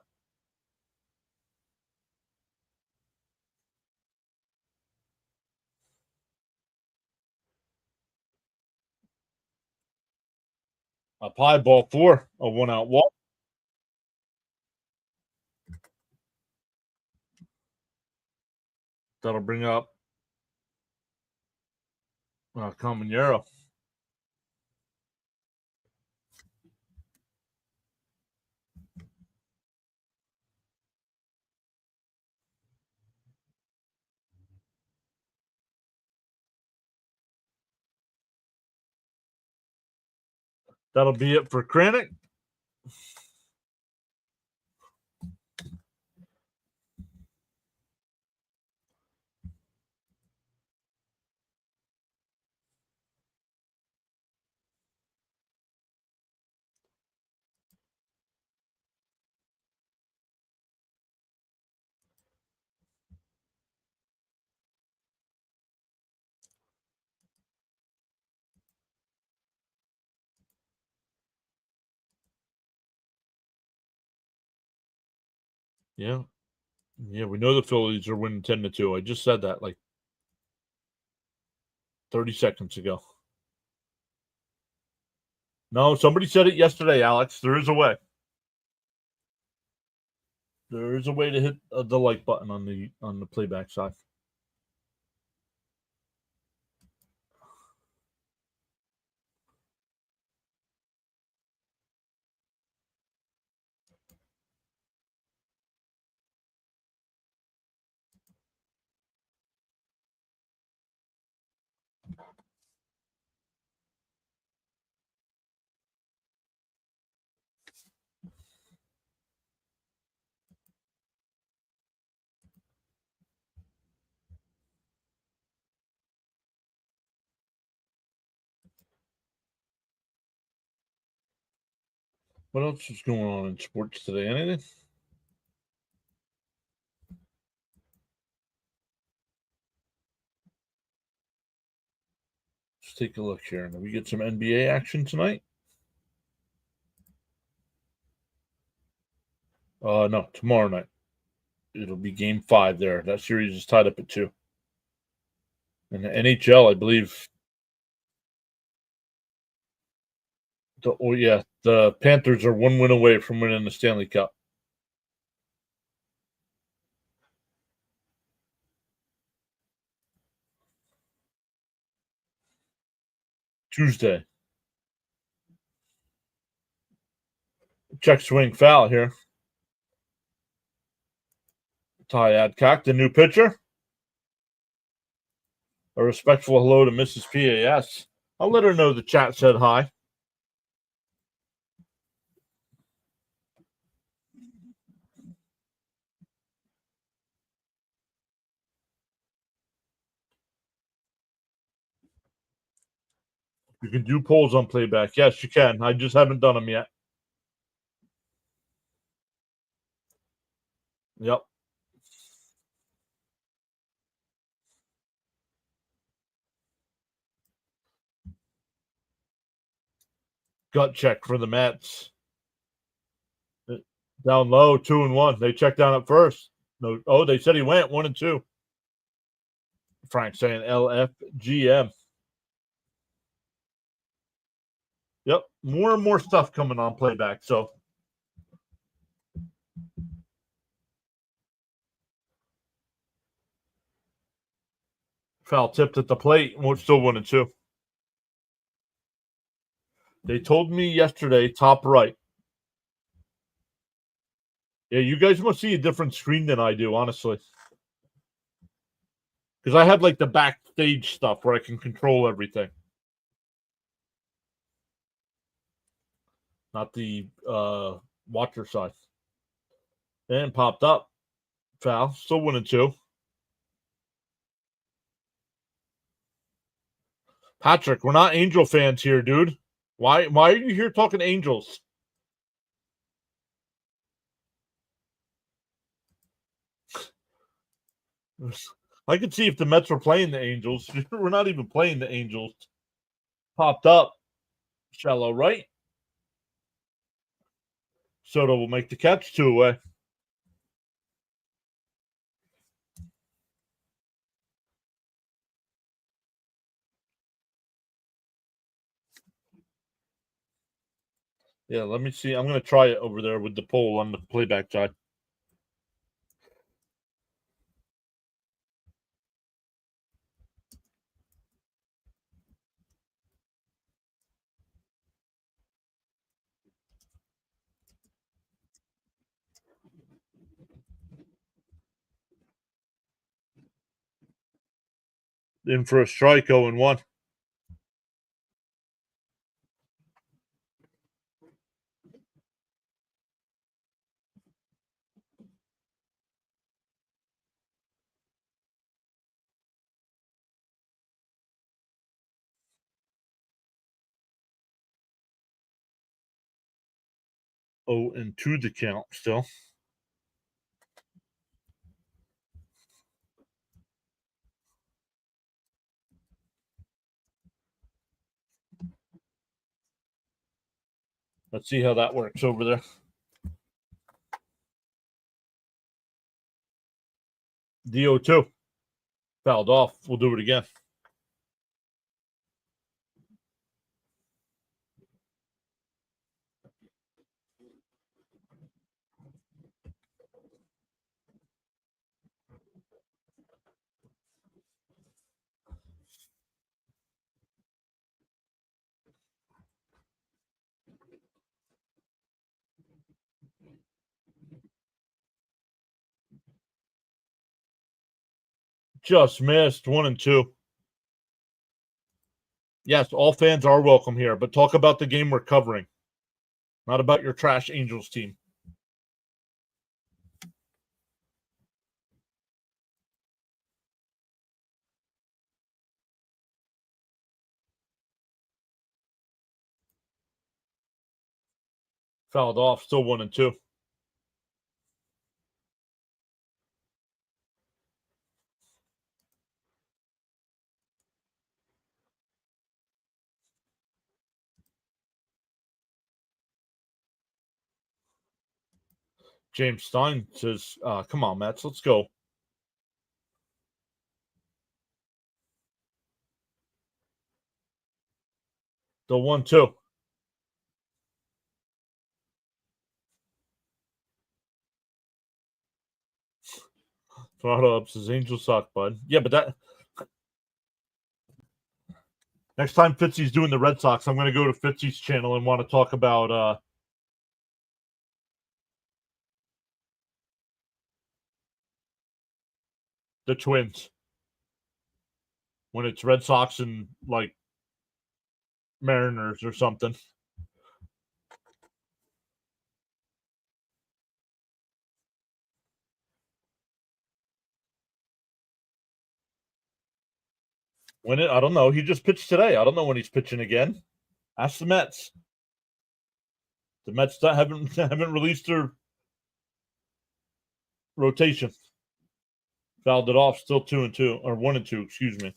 A pie ball 4, a 1-out walk. That'll bring up Caminero. That'll be it for Kranich. Yeah. Yeah, we know the Phillies are winning 10-2. I just said that like 30 seconds ago. No, somebody said it yesterday, Alex. There is a way. There is a way to hit the like button on the playback side. What else is going on in sports today? Anything? Let's take a look here. Did we get some NBA action tonight? No, tomorrow night. It'll be game 5 there. That series is tied up at 2. And the NHL, I believe. The Panthers are 1 win away from winning the Stanley Cup. Tuesday. Check swing foul here. Ty Adcock, the new pitcher. A respectful hello to Mrs. PAS. I'll let her know the chat said hi. You can do polls on playback. Yes, you can. I just haven't done them yet. Yep. Gut check for the Mets. Down low, 2-1. They checked down at first. No, they said he went 1-2. Frank saying LFGM. Yep. More and more stuff coming on playback. So foul tipped at the plate. We're still 1-2. They told me yesterday, top right. Yeah, you guys must see a different screen than I do, honestly. Because I have like the backstage stuff where I can control everything. Not the watcher side. And popped up. Foul. Still 1-2. Patrick, we're not Angel fans here, dude. Why are you here talking Angels? I could see if the Mets were playing the Angels. We're not even playing the Angels. Popped up. Shallow right. Soto will make the catch 2-away. Yeah, let me see. I'm going to try it over there with the pole on the playback side. In for a strike, 0-1. Oh, and 2 the count still. Let's see how that works over there. DO2. Fouled off. We'll do it again. Just missed 1-2. Yes, all fans are welcome here, but talk about the game we're covering, not about your trash Angels team. Fouled off, still 1-2. James Stein says, come on, Mets, let's go. The 1-2. Throttle up says Angels suck, bud. Yeah, but that next time Fitzy's doing the Red Sox, I'm going to go to Fitzy's channel and want to talk about the Twins when it's Red Sox and like Mariners or something. When I don't know. He just pitched today. I don't know when he's pitching again. Ask the Mets. The Mets haven't released their rotation. Fouled it off. Still 2-2 or 1-2. Excuse me.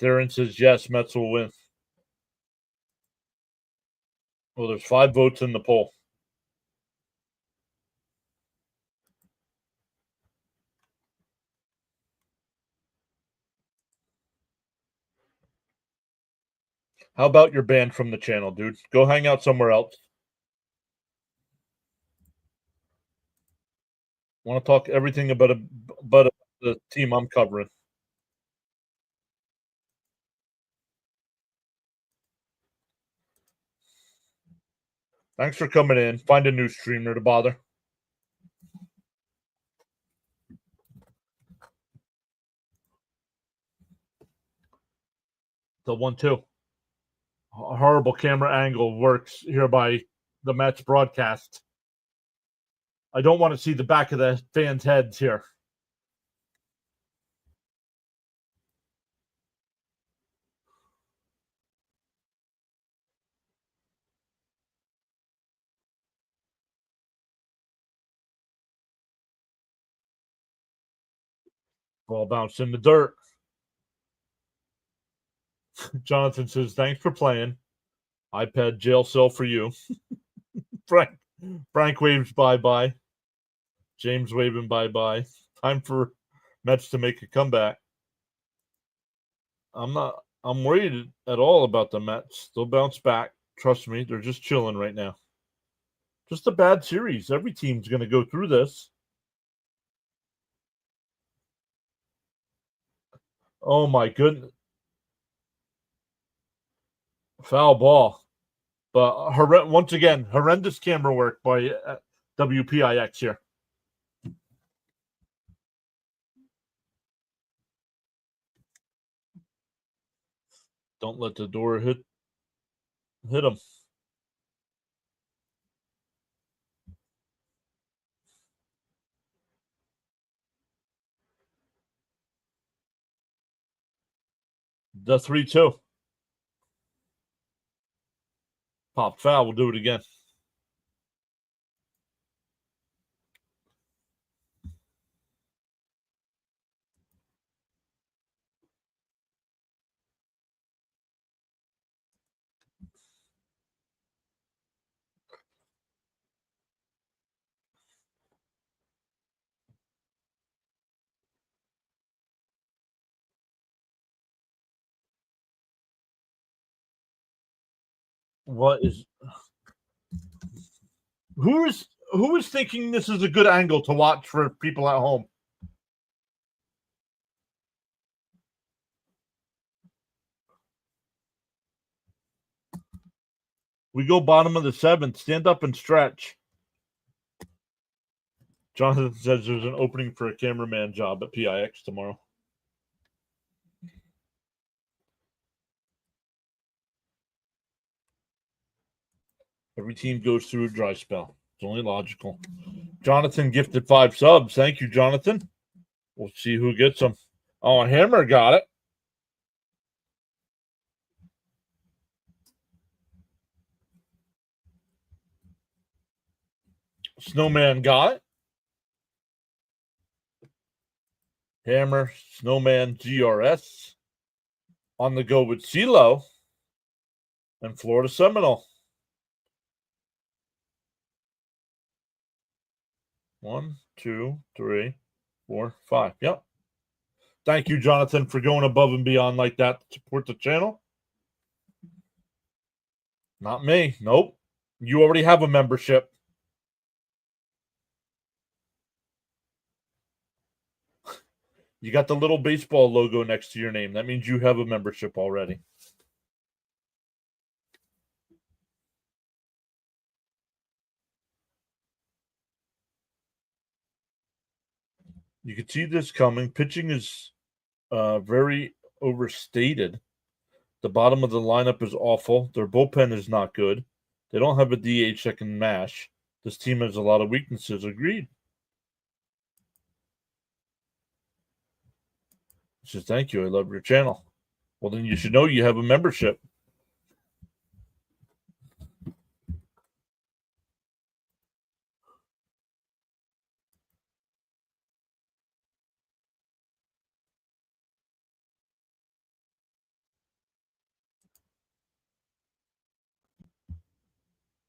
Darren says yes. Mets will win. Well, there's 5 votes in the poll. How about your banned from the channel, dude? Go hang out somewhere else. Want to talk everything about the the team I'm covering. Thanks for coming in. Find a new streamer to bother. The 1-2. A horrible camera angle works here by the Mets broadcast. I don't want to see the back of the fans' heads here. Ball bounced in the dirt. Jonathan says, thanks for playing. iPad jail cell for you. Frank waves bye-bye. James waving bye-bye. Time for Mets to make a comeback. I'm worried at all about the Mets. They'll bounce back. Trust me, they're just chilling right now. Just a bad series. Every team's going to go through this. Oh my goodness. Foul ball. But once again, horrendous camera work by WPIX here. Don't let the door hit him. The 3-2. Pop foul. We'll do it again. What is who is thinking this is a good angle to watch for people at home? We go bottom of the seventh. Stand up and stretch. Jonathan says there's an opening for a cameraman job at PIX tomorrow. Every team goes through a dry spell. It's only logical. Jonathan gifted 5 subs. Thank you, Jonathan. We'll see who gets them. Oh, Hammer got it. Snowman got it. Hammer, Snowman, GRS. On the go with CeeLo and Florida Seminole. 1, 2, 3, 4, 5. Yep. Thank you, Jonathan, for going above and beyond like that to support the channel. Not me. Nope. You already have a membership. You got the little baseball logo next to your name. That means you have a membership already. You can see this coming. Pitching is very overstated. The bottom of the lineup is awful. Their bullpen is not good. They don't have a DH that can mash. This team has a lot of weaknesses. Agreed. She says, thank you. I love your channel. Well, then you should know you have a membership.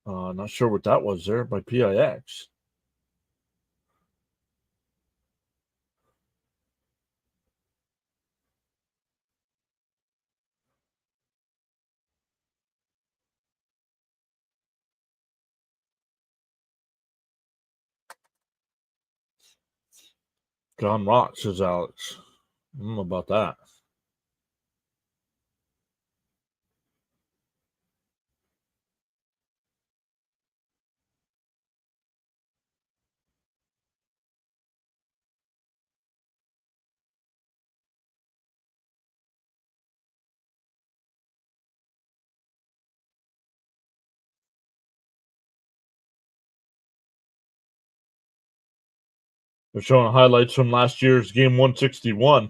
Not sure what that was there by PIX. John Rock, says Alex. I don't know about that. They're showing highlights from last year's game 161.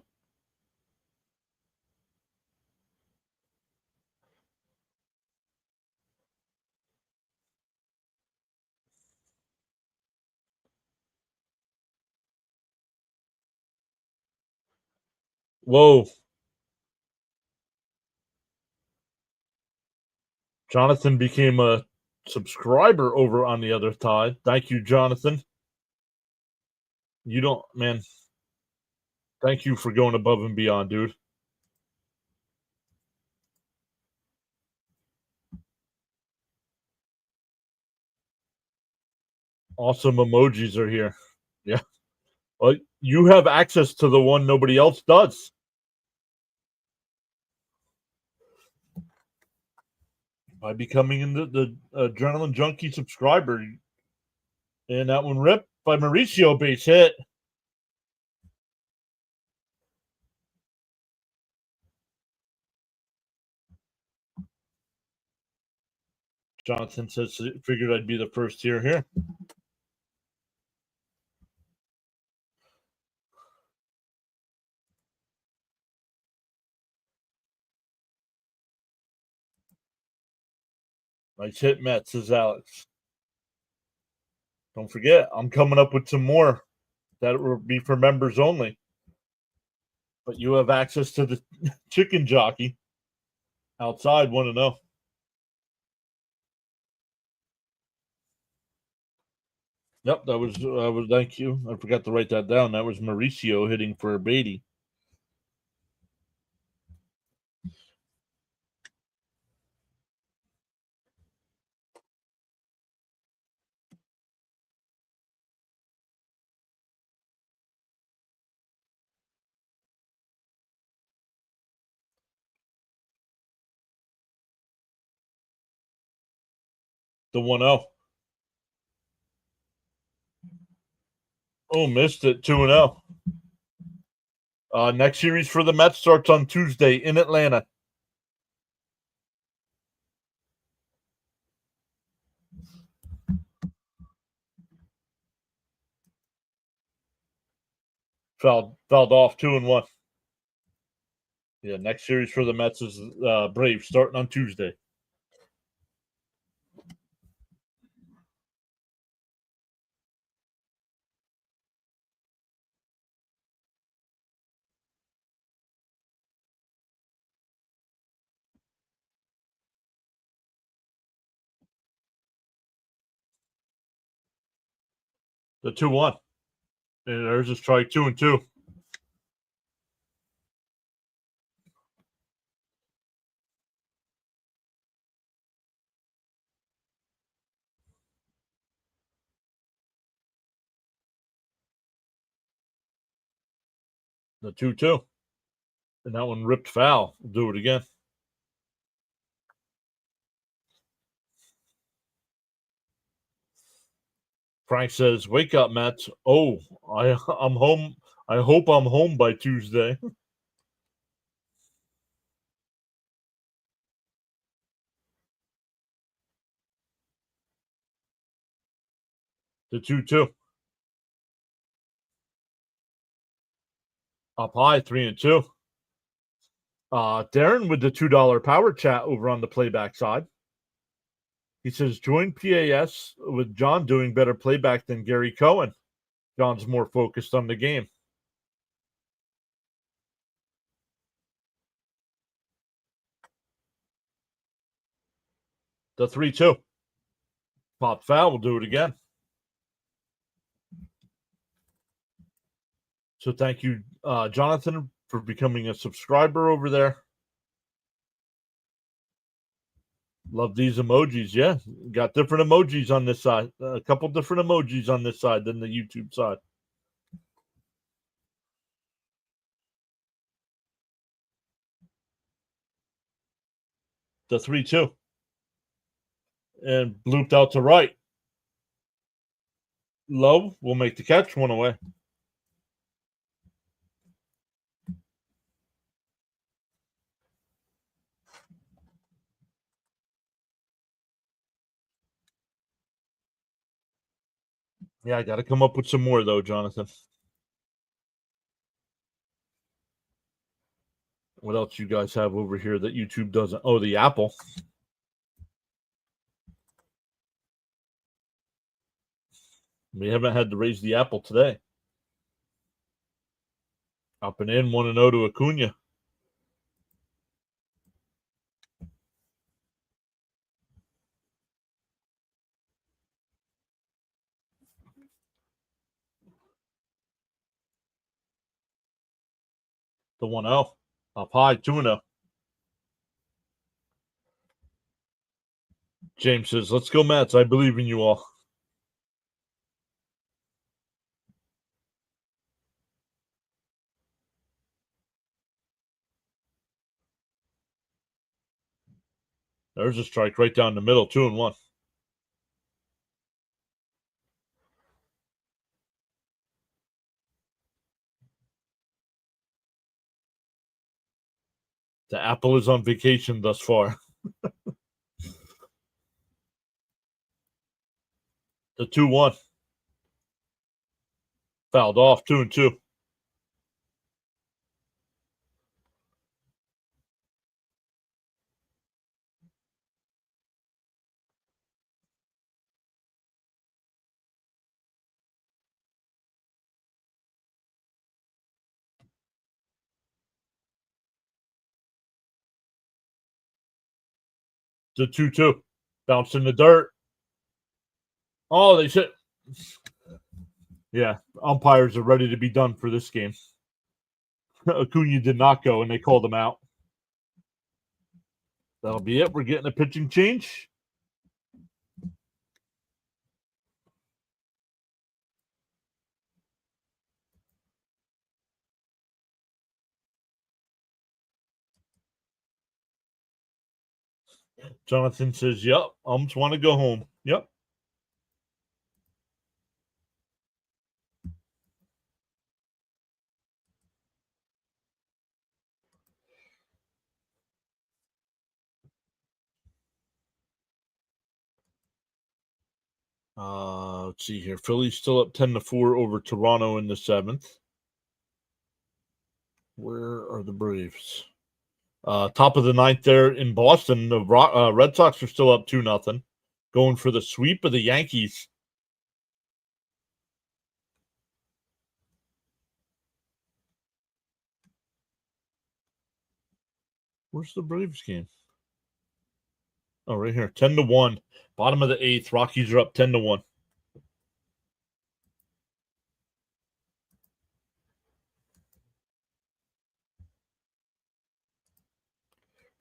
Whoa. Jonathan became a subscriber over on the other side. Thank you, Jonathan. You don't, man. Thank you for going above and beyond, dude. Awesome emojis are here. Yeah. Well, you have access to the one nobody else does. By becoming the Adrenaline Junkie subscriber. And that one ripped by Mauricio, base hit. Jonathan says, figured I'd be the first here. Nice hit, Matt, says Alex. Don't forget, I'm coming up with some more that will be for members only. But you have access to the chicken jockey outside. Want to know? Yep, that was. Thank you. I forgot to write that down. That was Mauricio hitting for Beatty. The 1-0. Oh, missed it. 2-0. Next series for the Mets starts on Tuesday in Atlanta. Fouled off 2-1. Yeah, next series for the Mets is Braves starting on Tuesday. The 2-1. And there's a strike, 2-2. The 2-2. And that one ripped foul. We'll do it again. Frank says, "Wake up, Mets. Oh, I'm home. I hope I'm home by Tuesday." The 2-2. Up high, 3-2. Darren with the $2 power chat over on the playback side. He says, join PAS with John doing better playback than Gary Cohen. John's more focused on the game. The 3-2. Pop foul. We'll do it again. So thank you, Jonathan, for becoming a subscriber over there. Love these emojis. Yeah, got different emojis on this side. A couple different emojis on this side than the YouTube side. The 3-2. And blooped out to right. Low will make the catch, one away. Yeah, I got to come up with some more, though, Jonathan. What else you guys have over here that YouTube doesn't? Oh, the apple. We haven't had to raise the apple today. Up and in, 1-0 to Acuna. The 1-0. Up high, 2-0. James says, let's go, Mets. I believe in you all. There's a strike right down the middle, 2-1. The apple is on vacation thus far. The 2-1. Fouled off, 2-2. The 2-2. Bounced in the dirt. Oh, they said. Yeah, umpires are ready to be done for this game. Acuna did not go, and they called him out. That'll be it. We're getting a pitching change. Jonathan says, yep, umps want to go home. Yep. Let's see here. Philly's still up 10-4 over Toronto in the 7th. Where are the Braves? Top of the 9th there in Boston. The Red Sox are still up 2-0. Going for the sweep of the Yankees. Where's the Braves game? Oh, right here. 10-1. Bottom of the 8th. Rockies are up 10-1.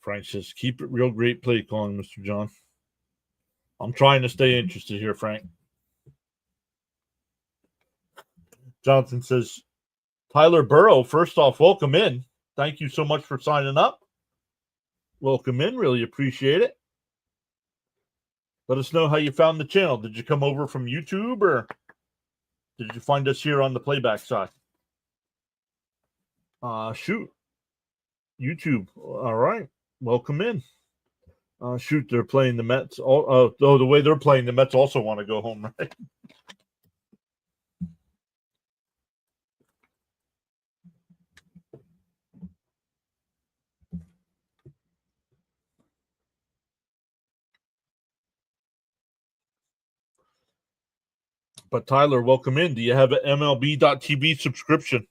Frank says, keep it real great play calling, Mr. John. I'm trying to stay interested here, Frank. Jonathan says, Tyler Burrow, first off, welcome in. Thank you so much for signing up. Welcome in. Really appreciate it. Let us know how you found the channel. Did you come over from YouTube or did you find us here on the playback side? Shoot. YouTube. All right. Welcome in. Shoot, they're playing the Mets. The way they're playing, the Mets also want to go home, right? But Tyler, welcome in. Do you have an MLB.TV subscription?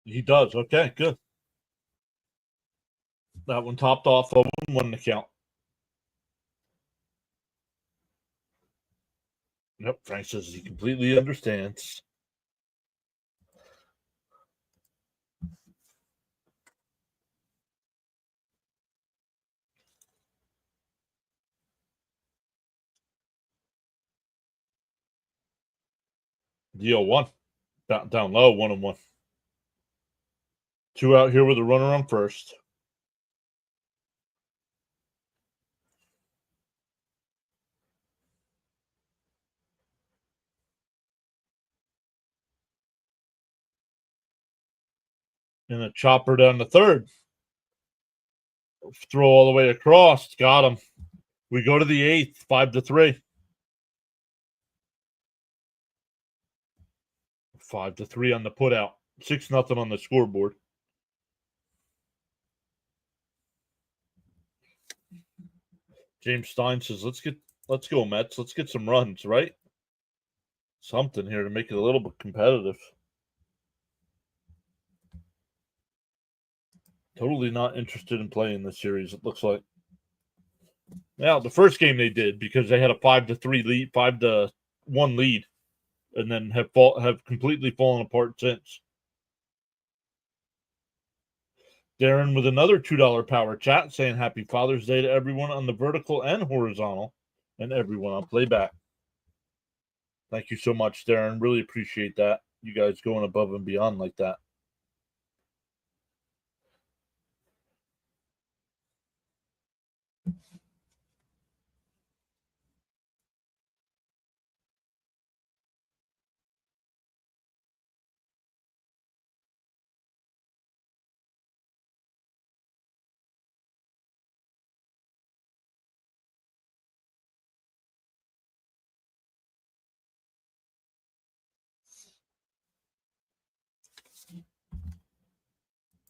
He does. Okay, good. That one topped off of one account. Yep, Frank says he completely understands. Deal 1. Down low, 1-1. 2 out here with a runner on first. And a chopper down the third. Throw all the way across. Got him. We go to the 8th, 5-3. 5-3 on the putout. 6-0 on the scoreboard. James Stein says, let's go, Mets. Let's get some runs, right? Something here to make it a little bit competitive. Totally not interested in playing this series, it looks like. Now, the first game they did because they had a 5-3 lead, 5-1 lead, and then have completely fallen apart since. Darren with another $2 power chat saying happy Father's Day to everyone on the vertical and horizontal and everyone on playback. Thank you so much, Darren. Really appreciate that. You guys going above and beyond like that.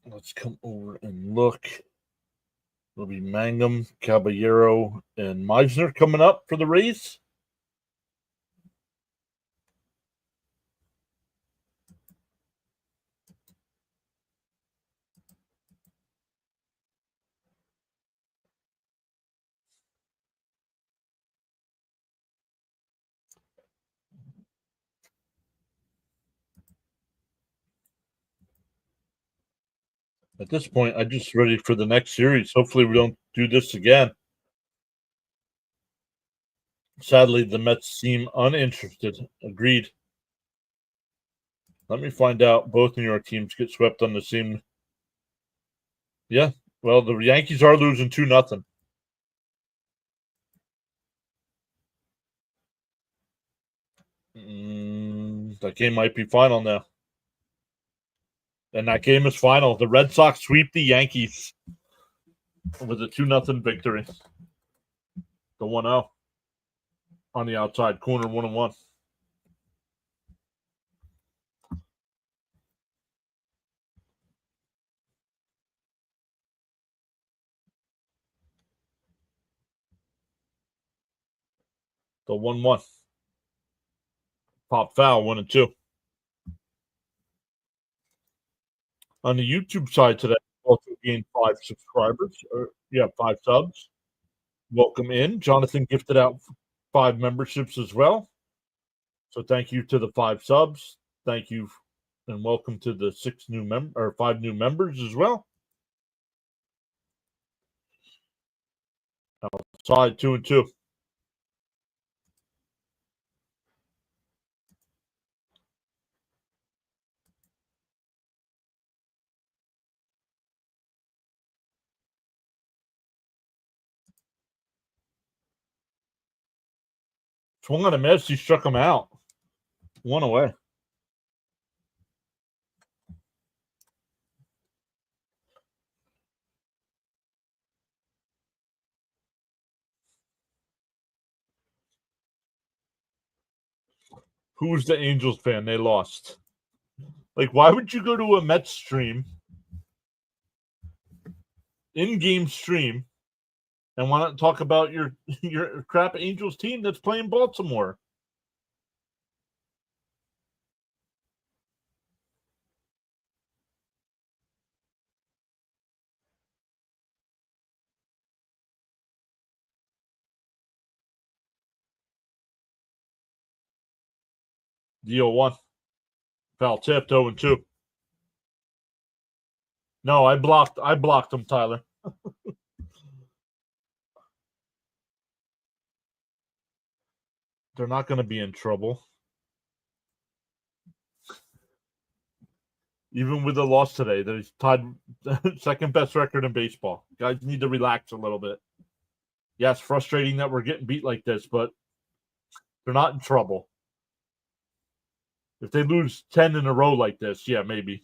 Let's come over and look. It'll be Mangum, Caballero, and Meisner coming up for the race. At this point, I'm just ready for the next series. Hopefully, we don't do this again. Sadly, the Mets seem uninterested. Agreed. Let me find out. Both New York teams get swept on the same. Yeah. Well, the Yankees are losing 2-0. That game might be final now. And that game is final. The Red Sox sweep the Yankees with a 2-0 victory. The 1-0 on the outside corner, 1-1. The 1-1. Pop foul, 1-2. On the YouTube side today, also gained 5 subscribers. 5 subs. Welcome in. Jonathan gifted out 5 memberships as well. So thank you to the 5 subs. Thank you and welcome to the 5 new members as well. Outside 2-2. Swung on a miss. He struck him out. 1 away. Who's the Angels fan? They lost. Like, why would you go to a Mets stream, in-game stream, and want to talk about your crap Angels team that's playing Baltimore? Deal 1. Foul tipped 0-2. No, I blocked him, Tyler. They're not going to be in trouble. Even with the loss today, they're tied second best record in baseball. Guys need to relax a little bit. Yeah, it's frustrating that we're getting beat like this, but they're not in trouble. If they lose 10 in a row like this, yeah, maybe.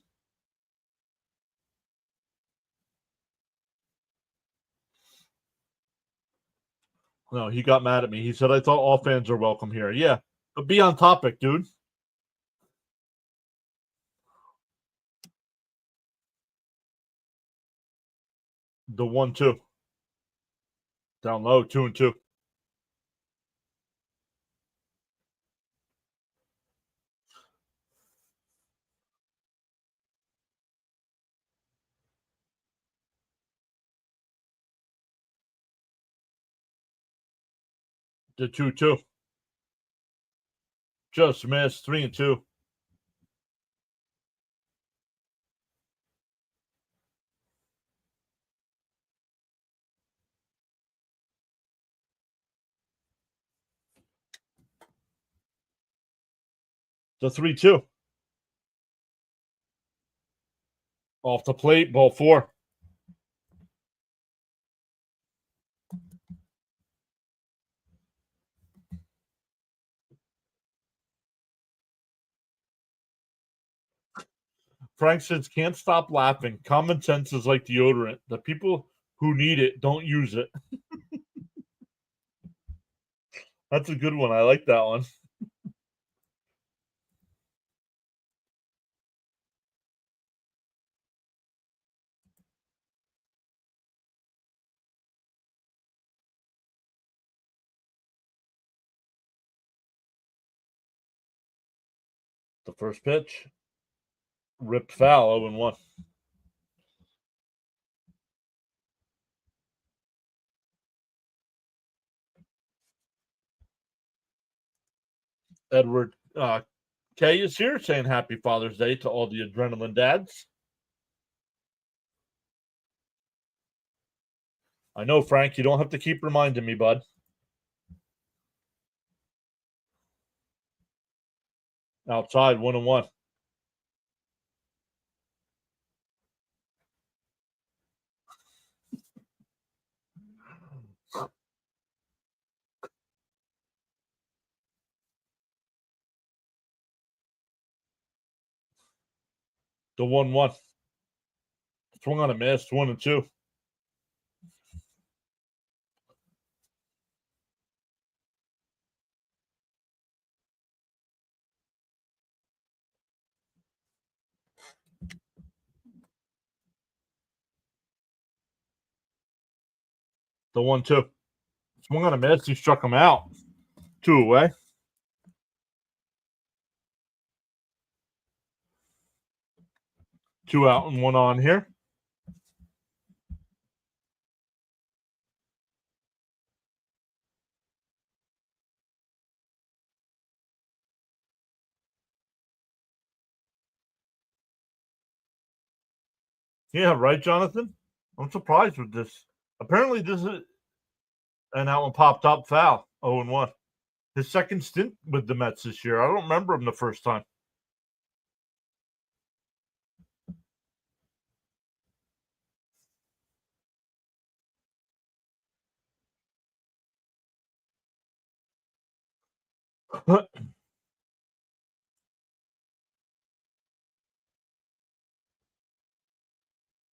No, he got mad at me. He said, I thought all fans are welcome here. Yeah, but be on topic, dude. The 1-2. Down low, 2-2. The 2-2. Just missed, 3-2. The 3-2. Off the plate, ball 4. Frank says, can't stop laughing. Common sense is like deodorant. The people who need it don't use it. That's a good one. I like that one. The first pitch, ripped foul, 0-1. Edward K is here saying Happy Father's Day to all the adrenaline dads. I know, Frank, you don't have to keep reminding me, bud. Outside, 1-1. The 1-1. Swung on a miss, 1-2. The 1-2. Swung on a miss, he struck him out. 2 away. Two out and 1 on here. Yeah, right, Jonathan? I'm surprised with this. Apparently, this is. And that one popped up foul, 0-1. His second stint with the Mets this year. I don't remember him the first time.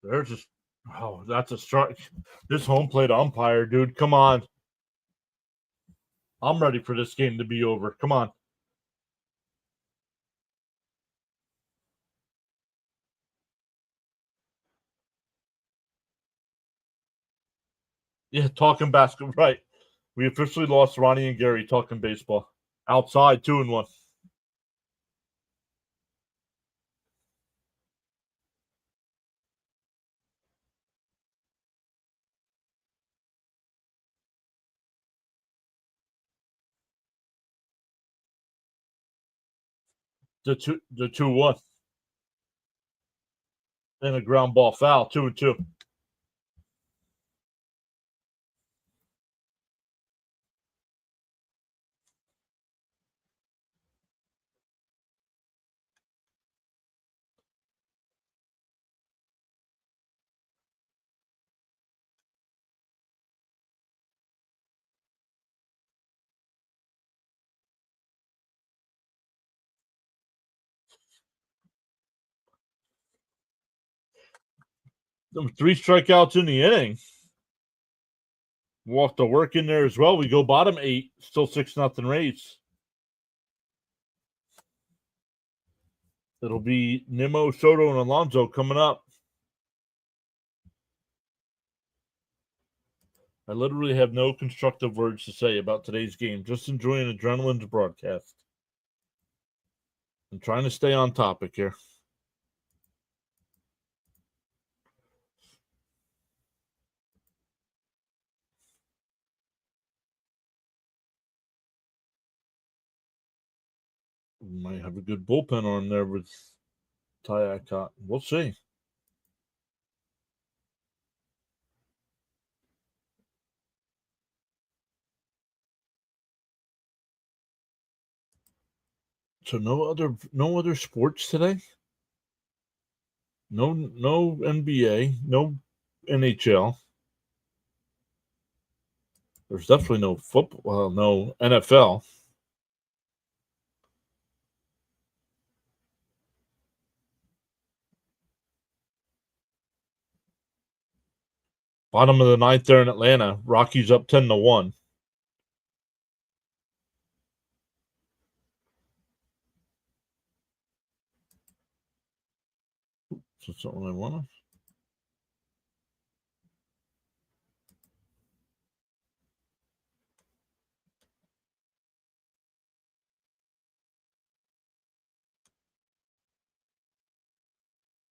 There's just that's a strike. This home plate umpire, dude. Come on. I'm ready for this game to be over. Come on. Yeah, talking basketball. Right. We officially lost Ronnie and Gary talking baseball. Outside, 2-1. The 2-1. And a ground ball foul, 2-2. 3 strikeouts in the inning. Walked the work in there as well. We go bottom 8, still 6-0 Rays. It'll be Nimmo, Soto, and Alonso coming up. I literally have no constructive words to say about today's game. Just enjoying Adrenaline's broadcast. I'm trying to stay on topic here. We might have a good bullpen arm there with Tyakot. We'll see. So no other sports today? No NBA, no NHL. There's definitely no football. Well, no NFL. Bottom of the 9th there in Atlanta. Rockies up 10-1. So that's what I want.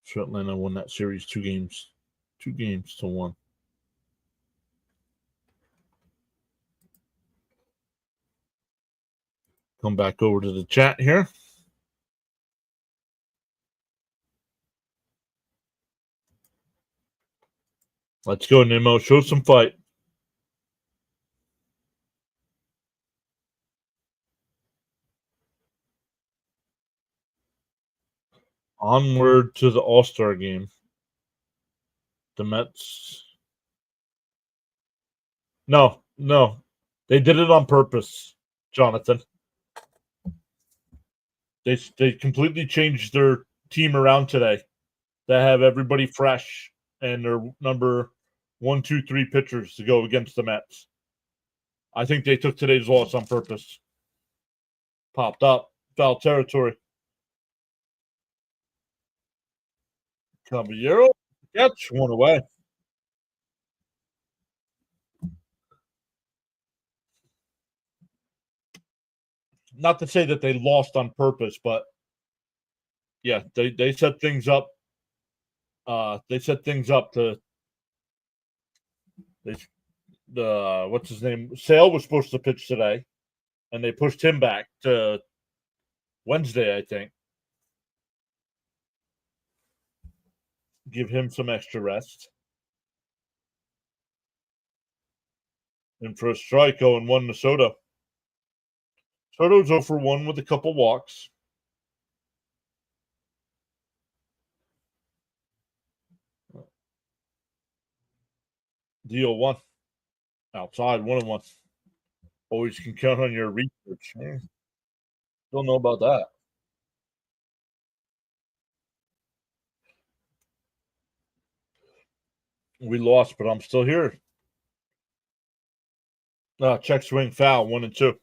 So Atlanta won that series 2 games to 1. Come back over to the chat here. Let's go, Nimmo. Show some fight. Onward to the All-Star game. The Mets. No. They did it on purpose, Jonathan. They completely changed their team around today. They have everybody fresh and their number 1, 2, 3 pitchers to go against the Mets. I think they took today's loss on purpose. Popped up. Foul territory. Caballero. Catch. 1 away. Not to say that they lost on purpose, but yeah, they set things up. They set things up to. What's his name? Sale was supposed to pitch today, and they pushed him back to Wednesday, I think. Give him some extra rest. And for a strike, 0-1 to Soto. Soto's 0 for 1 with a couple walks. Deal 1. Outside, 1-1. Always can count on your research. Don't know about that. We lost, but I'm still here. Check swing foul, 1-2.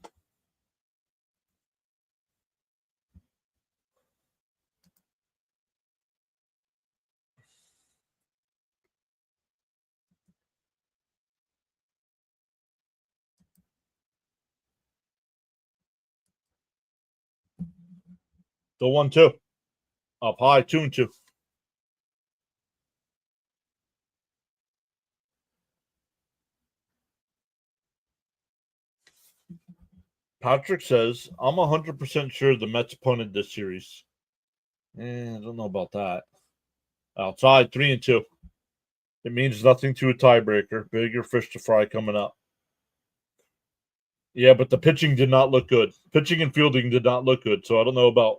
The 1-2. Up high, 2-2. Patrick says, I'm 100% sure the Mets punted this series. I don't know about that. Outside, 3-2. It means nothing to a tiebreaker. Bigger fish to fry coming up. Yeah, but the pitching did not look good. Pitching and fielding did not look good, so I don't know about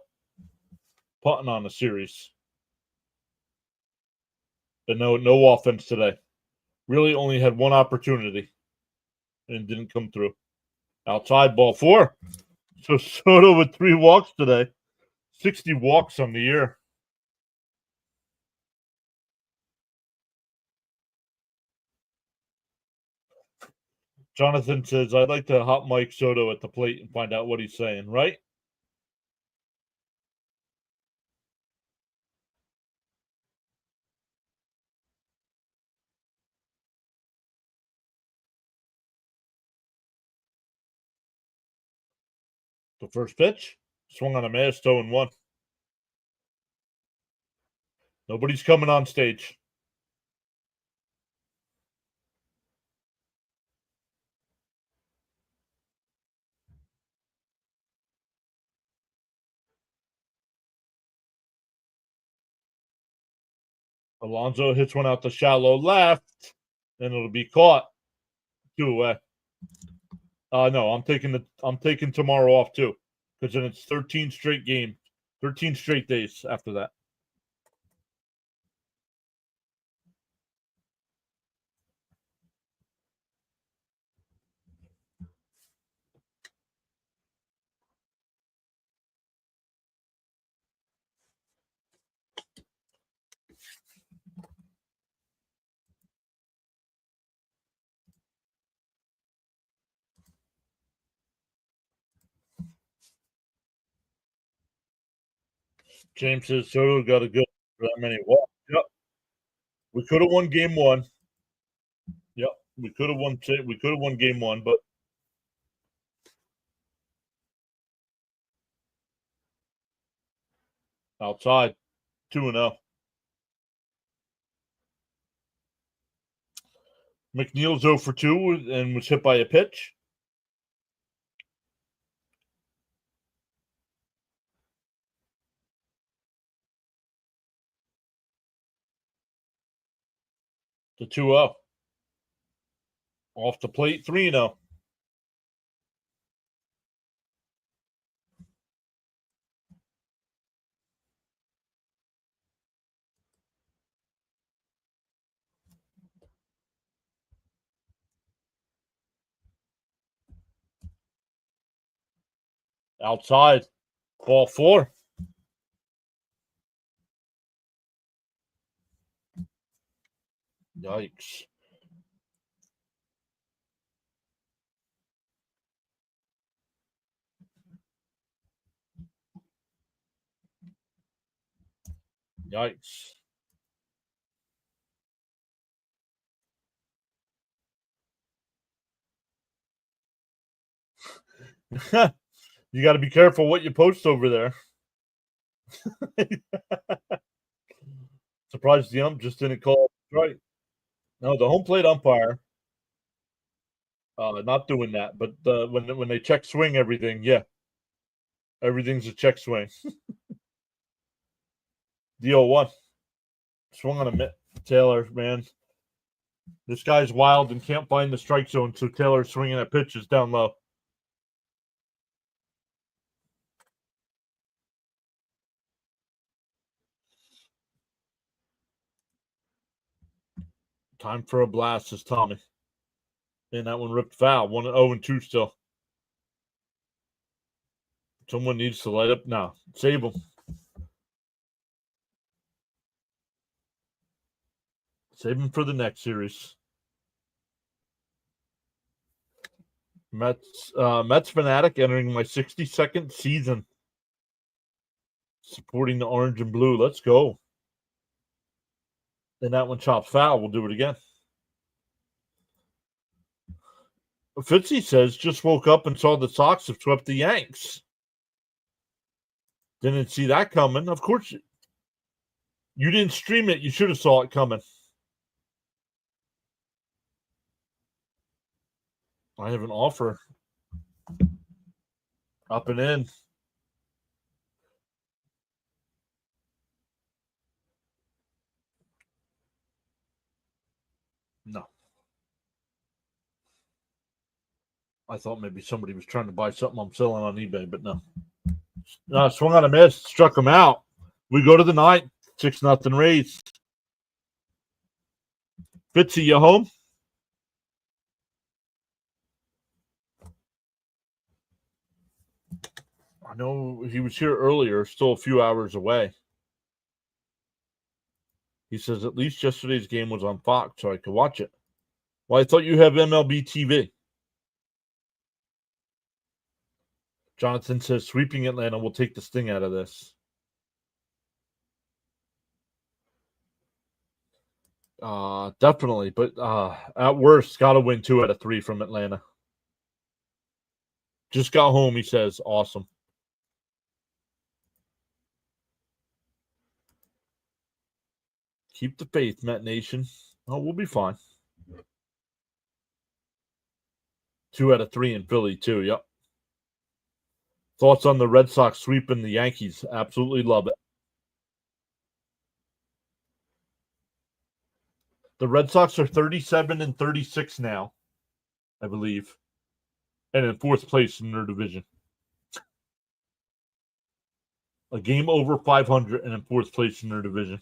punting on the series. But no offense today. Really only had one opportunity and didn't come through. Outside, ball 4. So Soto with 3 walks today. 60 walks on the year. Jonathan says, I'd like to hot mic Soto at the plate and find out what he's saying, right? The first pitch, swung on a miss, 0-1. Nobody's coming on stage. Alonso hits one out the shallow left, and it'll be caught. 2 away. No, I'm taking tomorrow off too, because then it's 13 straight games, 13 straight days after that. James says Soto got a good for that many walks. Yep. We could have won game one. Yep. We could have won game one, but outside 2-0. McNeil's 0 for 2 and was hit by a pitch. To 2-0. Off the plate, 3-0. Outside. Ball 4. Yikes. Yikes. You got to be careful what you post over there. Surprised the ump just didn't call it right. No, the home plate umpire not doing that, but when they check swing everything, yeah, everything's a check swing. The 0-1 swung on a mitt. Taylor, man, this guy's wild and can't find the strike zone, so Taylor's swinging at pitches down low. Time for a blast, says Tommy. And that one ripped foul. 1-0-2 still. Someone needs to light up now. Save them. Save them for the next series. Mets fanatic entering my 62nd season. Supporting the orange and blue. Let's go. And that one chops foul. We'll do it again. Fitzy says, just woke up and saw the Sox have swept the Yanks. Didn't see that coming. Of course, you didn't stream it. You should have saw it coming. I have an offer. Up and in. No. I thought maybe somebody was trying to buy something I'm selling on eBay, but no. Swung on a miss, struck him out. We go to the ninth, 6-0 Rays. Fitzy, you home? I know he was here earlier, still a few hours away. He says, at least yesterday's game was on Fox, so I could watch it. Well, I thought you have MLB TV. Jonathan says sweeping Atlanta will take the sting out of this. Definitely, but at worst, got to win 2 out of 3 from Atlanta. Just got home, he says. Awesome. Keep the faith, Met Nation. Oh, we'll be fine. 2 out of 3 in Philly, too. Yep. Thoughts on the Red Sox sweeping the Yankees? Absolutely love it. The Red Sox are 37 and 36 now, I believe, and in 4th place in their division. A game over 500 and in 4th place in their division.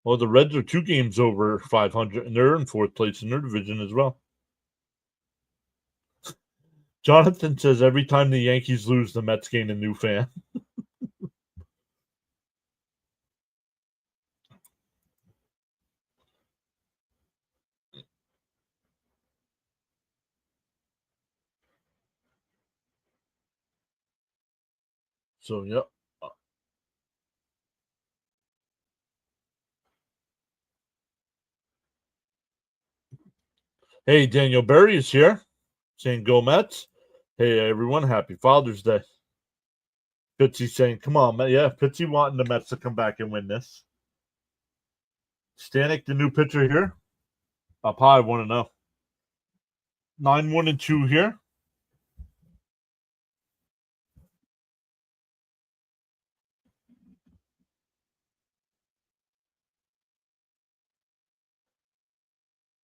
Well, the Reds are 2 games over 500, and they're in 4th place in their division as well. Jonathan says every time the Yankees lose, the Mets gain a new fan. So, yep. Hey, Daniel Berry is here saying go Mets. Hey, everyone, happy Father's Day. Fitzy saying, come on, man. Yeah, Fitzy wanting the Mets to come back and win this. Stanek, the new pitcher here. Up high, 1-0. 9-1-2 here.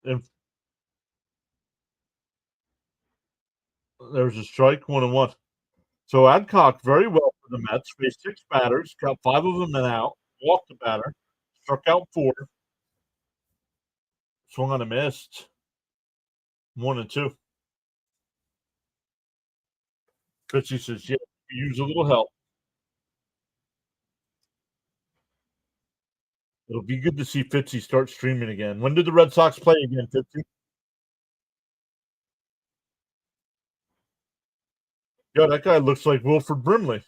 And there's a strike, 1-1. So Adcock very well for the Mets. Faced 6 batters, got 5 of them out, walked the batter, struck out 4, swung on a missed. 1-2. Fitzy says, yeah, we use a little help. It'll be good to see Fitzy start streaming again. When did the Red Sox play again, Fitzy? Yeah, that guy looks like Wilford Brimley.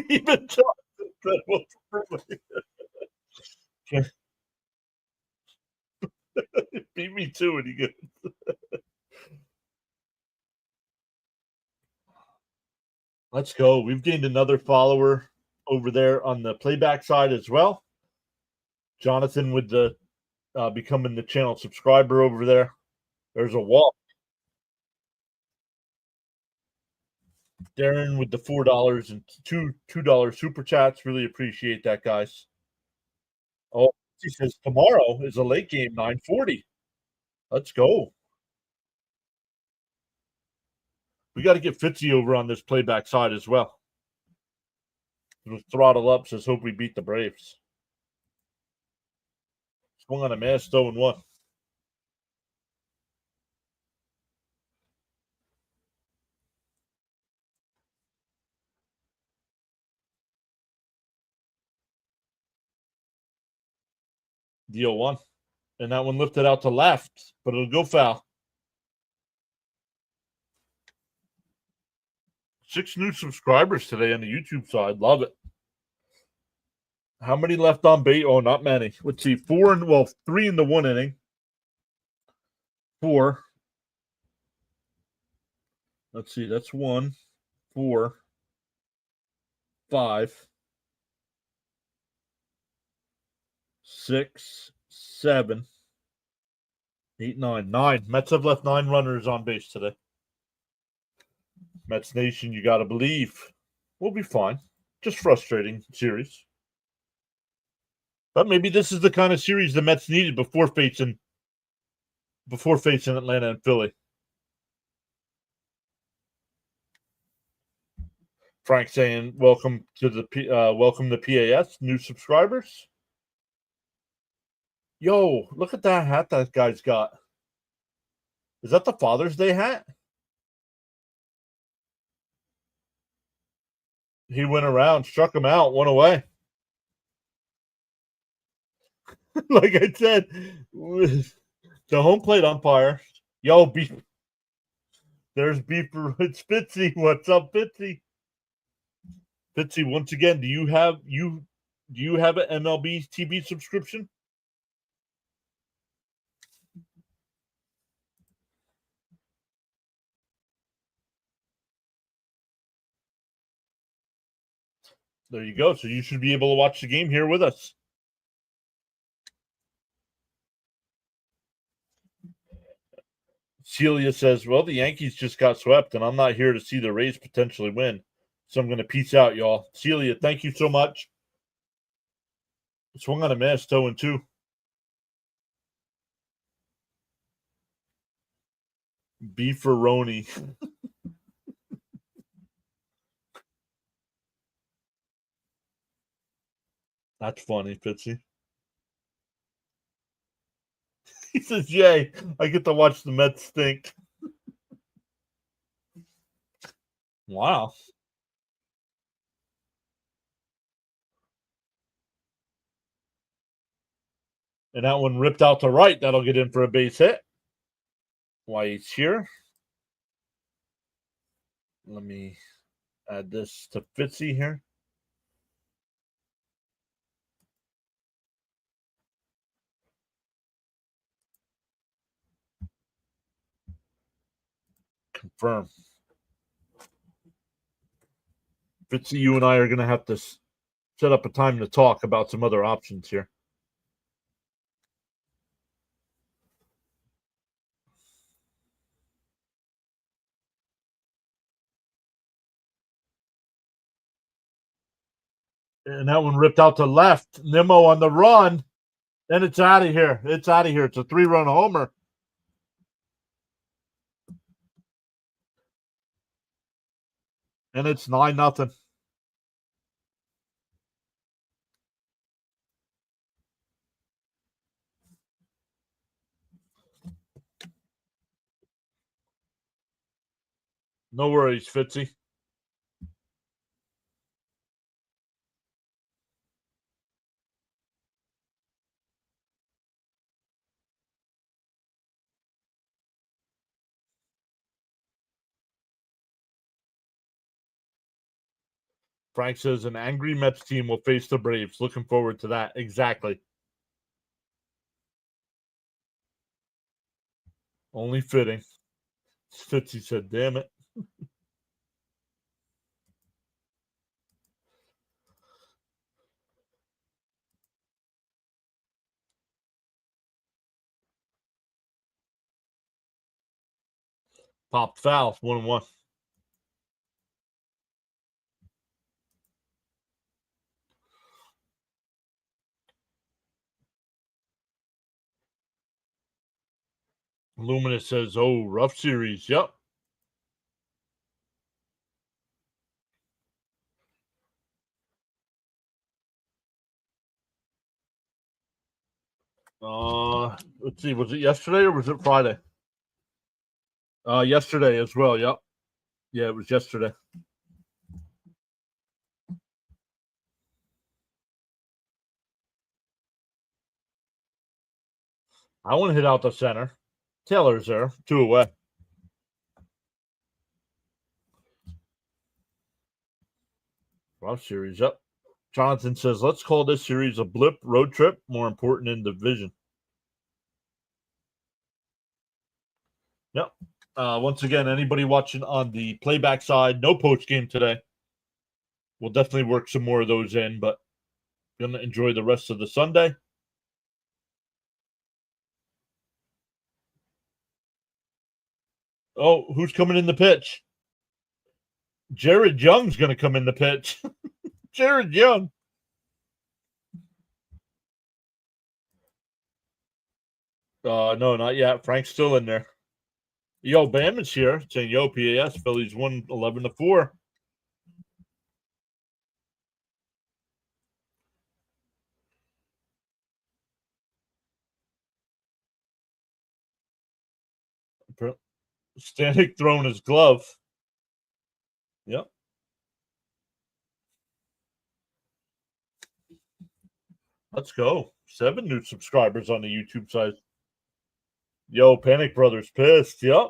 Even Jonathan said Wilford Brimley. Beat me too, and he goes. Let's go. We've gained another follower over there on the playback side as well. Jonathan with the becoming the channel subscriber over there. There's a walk. Darren with the $4 and $2 super chats. Really appreciate that, guys. Oh, he says tomorrow is a late game, 9:40. Let's go. We got to get Fitzy over on this playback side as well. Throttle up says hope we beat the Braves. Swung on a miss, 0-1. Deal 1. And that one lifted out to left, but it'll go foul. 6 new subscribers today on the YouTube side. Love it. How many left on bait? Oh, not many. Let's see. 3 in the 1 inning. 4. Let's see. That's 1, 4, 5, 6, 7, 8, 9. 9. Mets have left 9 runners on base today. Mets Nation, you got to believe. We'll be fine. Just frustrating series. But maybe this is the kind of series the Mets needed before facing Atlanta and Philly. Frank saying, "Welcome to PAS, new subscribers." Yo, look at that hat that guy's got. Is that the Father's Day hat? He went around, struck him out, went away. Like I said, the home plate umpire. Yo, there's beef for it's Fitzy. What's up, Fitzy? Fitzy, once again, do you have an MLB TV subscription? There you go. So you should be able to watch the game here with us. Celia says, "Well, the Yankees just got swept, and I'm not here to see the Rays potentially win. So I'm going to peace out, y'all." Celia, thank you so much. Swung on a miss, 0-2. Beefaroni. That's funny, Fitzy. He says, "Yay, I get to watch the Mets stink." Wow. And that one ripped out to right. That'll get in for a base hit. White's here. Let me add this to Fitzy here. Confirm. Fitzy, you and I are going to have to set up a time to talk about some other options here. And that one ripped out to left. Nimmo on the run. And it's out of here. It's out of here. It's a 3-run homer. And it's 9-0. No worries, Fitzy. Frank says an angry Mets team will face the Braves. Looking forward to that. Exactly. Only fitting. Fitzy said, "Damn it." Pop foul. 1-1. Luminous says, "Oh, rough series." Yep. Let's see. Was it yesterday or was it Friday? Yesterday as well. Yep. Yeah, it was yesterday. I want to hit out the center. Taylor's there. 2 away. Rough series. Yep. Jonathan says, "Let's call this series a blip road trip, more important in division." Yep. Once again, anybody watching on the playback side, no post game today. We'll definitely work some more of those in, but gonna enjoy the rest of the Sunday. Oh, who's coming in the pitch? Jared Young's gonna come in the pitch. Jared Young. No, not yet. Frank's still in there. Yo, Bam is here saying, "Yo, PAS Phillies won 11-4." Stanek throwing his glove. Yep. Let's go. 7 new subscribers on the YouTube side. Yo, Panic Brothers pissed. Yep.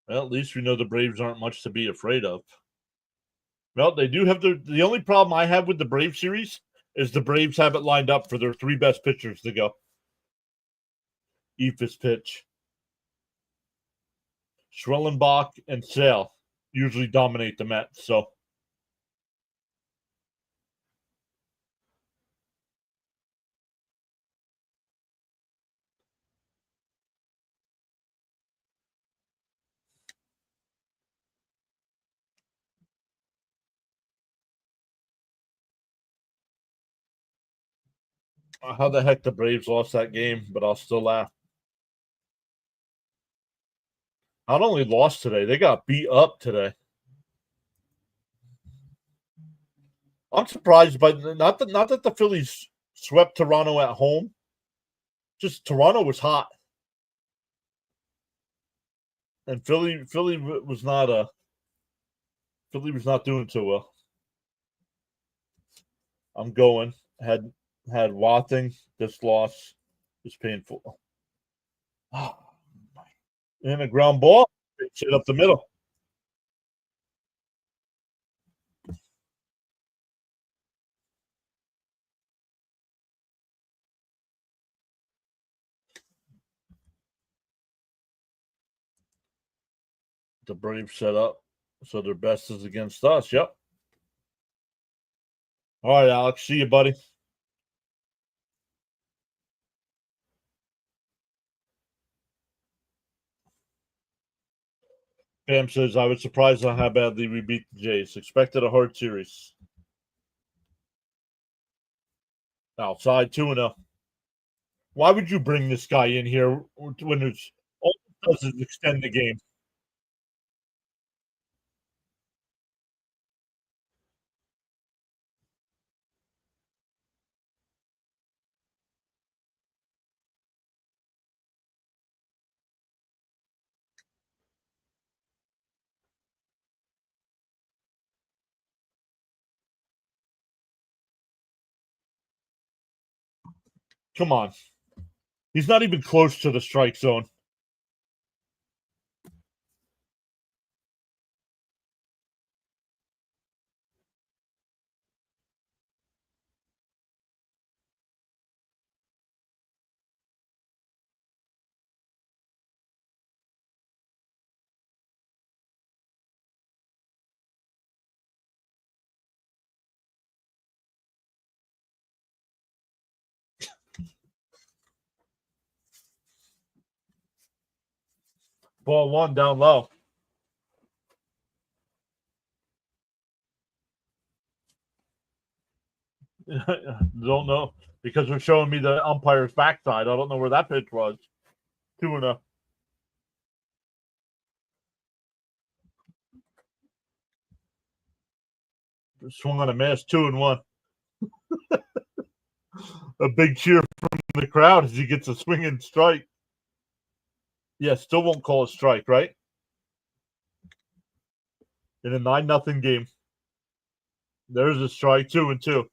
Well, at least we know the Braves aren't much to be afraid of. Well, they do have the only problem I have with the Brave series is the Braves have it lined up for their 3 best pitchers to go. Eephus pitch. Schwellenbach and Sale usually dominate the Mets, so how the heck the Braves lost that game, but I'll still laugh. Not only lost today, they got beat up today. I'm surprised by not that the Phillies swept Toronto at home. Just Toronto was hot, and Philly was not doing so well. I'm going had Watting. This loss is painful. And a ground ball, shit up the middle. The Braves set up, so their best is against us. Yep. All right, Alex. See you, buddy. Pam says, I was surprised on how badly we beat the Jays. Expected a hard series. Outside 2-0. Why would you bring this guy in here when it's all it does is extend the game? Come on. He's not even close to the strike zone. Ball 1 down low. Don't know because they're showing me the umpire's backside. I don't know where that pitch was. 2-0. Swung on a miss. 2-1. A big cheer from the crowd as he gets a swinging strike. Yeah, still won't call a strike, right? In a 9-0 game. There's a strike. 2-2.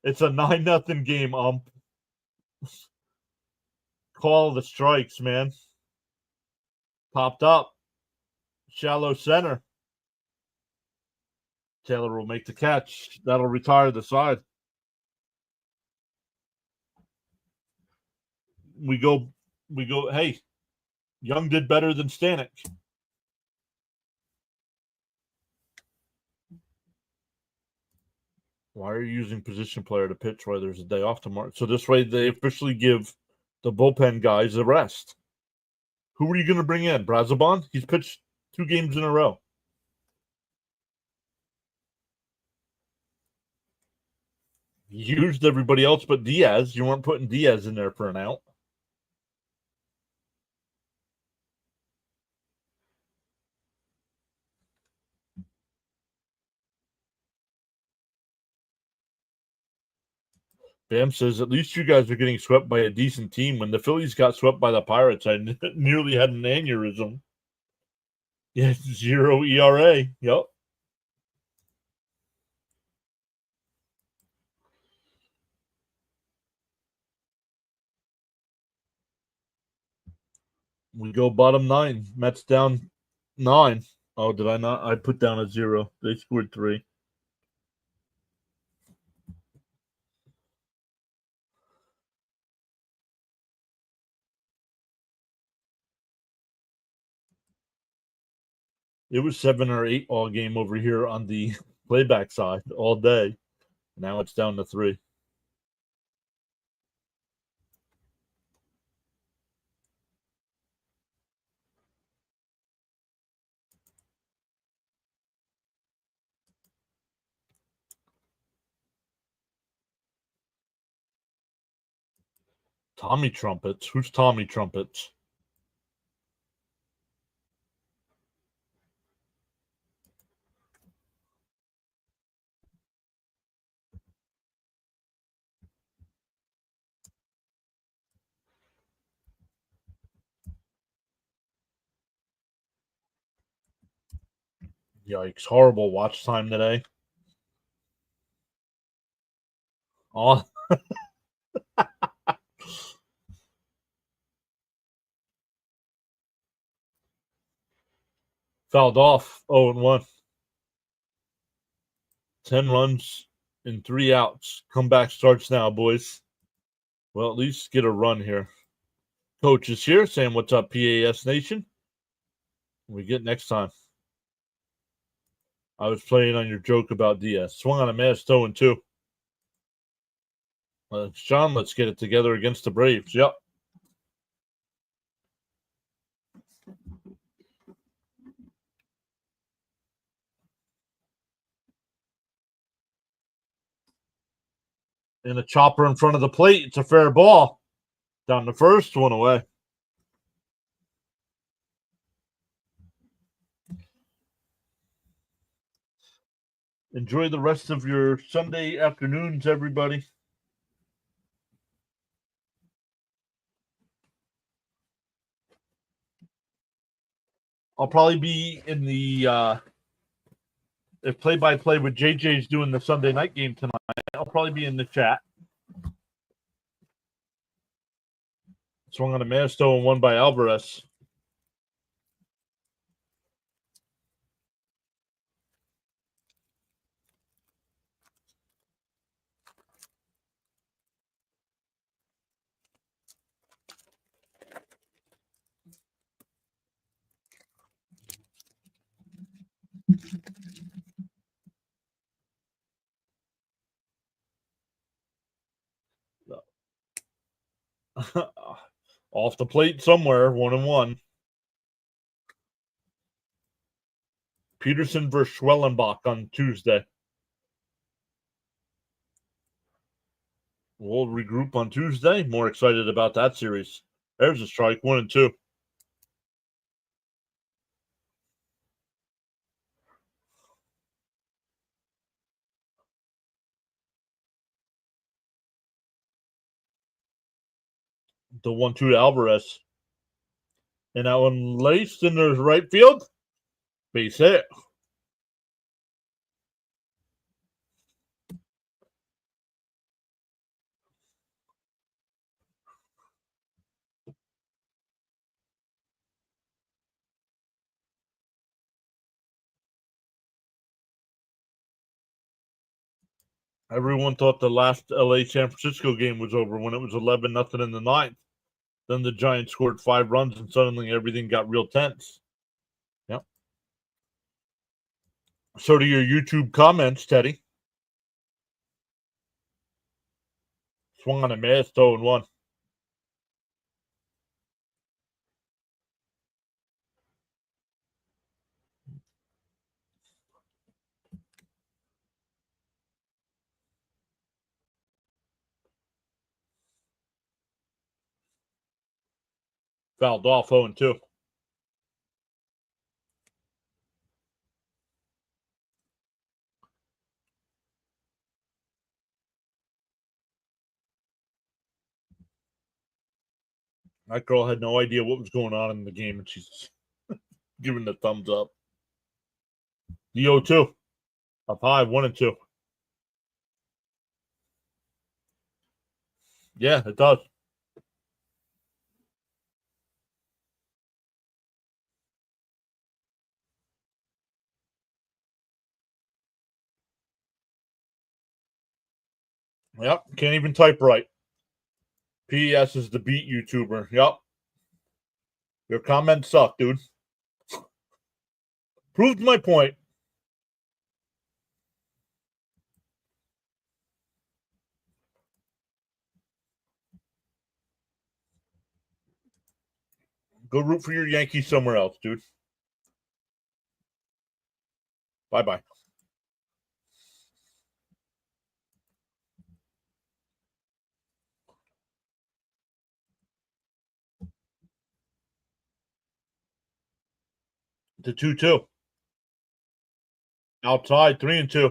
It's a 9-0 game, Call the strikes, man. Popped up. Shallow center. Taylor will make the catch. That'll retire the side. We go, hey, Young did better than Stanek. Why are you using position player to pitch while there's a day off tomorrow? So this way they officially give the bullpen guys a rest. Who were you going to bring in? Brazoban? He's pitched 2 games in a row. You used everybody else but Diaz. You weren't putting Diaz in there for an out. Bam says, at least you guys are getting swept by a decent team. When the Phillies got swept by the Pirates, I nearly had an aneurysm. Yeah, 0 ERA. Yep. We go bottom 9. Mets down 9. Oh, did I not? I put down a 0. They scored 3. It was 7 or 8 all game over here on the playback side all day. Now it's down to 3. Tommy Trumpets. Who's Tommy Trumpets? Yikes. Horrible watch time today. Oh. Fouled off. 0-1. 10 runs and 3 outs. Comeback starts now, boys. Well, at least get a run here. Coach is here saying, what's up, PAS Nation? We get next time. I was playing on your joke about Diaz. Swung on a mass 0-2. Sean, let's get it together against the Braves. Yep. And a chopper in front of the plate. It's a fair ball. Down the first, 1 away. Enjoy the rest of your Sunday afternoons, everybody. I'll probably be in the if play-by-play with JJ's doing the Sunday night game tonight. I'll probably be in the chat. Swung on a Masto and won by Alvarez. Off the plate somewhere, 1-1. Peterson versus Schwellenbach on Tuesday. We'll regroup on Tuesday. More excited about that series. There's a strike, 1-2. The 1-2 to Alvarez. And that one laced in the right field. Base hit. Everyone thought the last LA San Francisco game was over when it was 11-0 in the 9th. Then the Giants scored 5 runs and suddenly everything got real tense. Yep. So to your YouTube comments, Teddy. Swung on a miss, 0-1. Fouled off 0-2. That girl had no idea what was going on in the game, and she's giving the thumbs up. The 0-2. Up high, 1-2. Yeah, it does. Yep, can't even type right. PES is the beat YouTuber. Yep. Your comments suck, dude. Proved my point. Go root for your Yankees somewhere else, dude. Bye-bye. The 2-2. Outside, 3-2.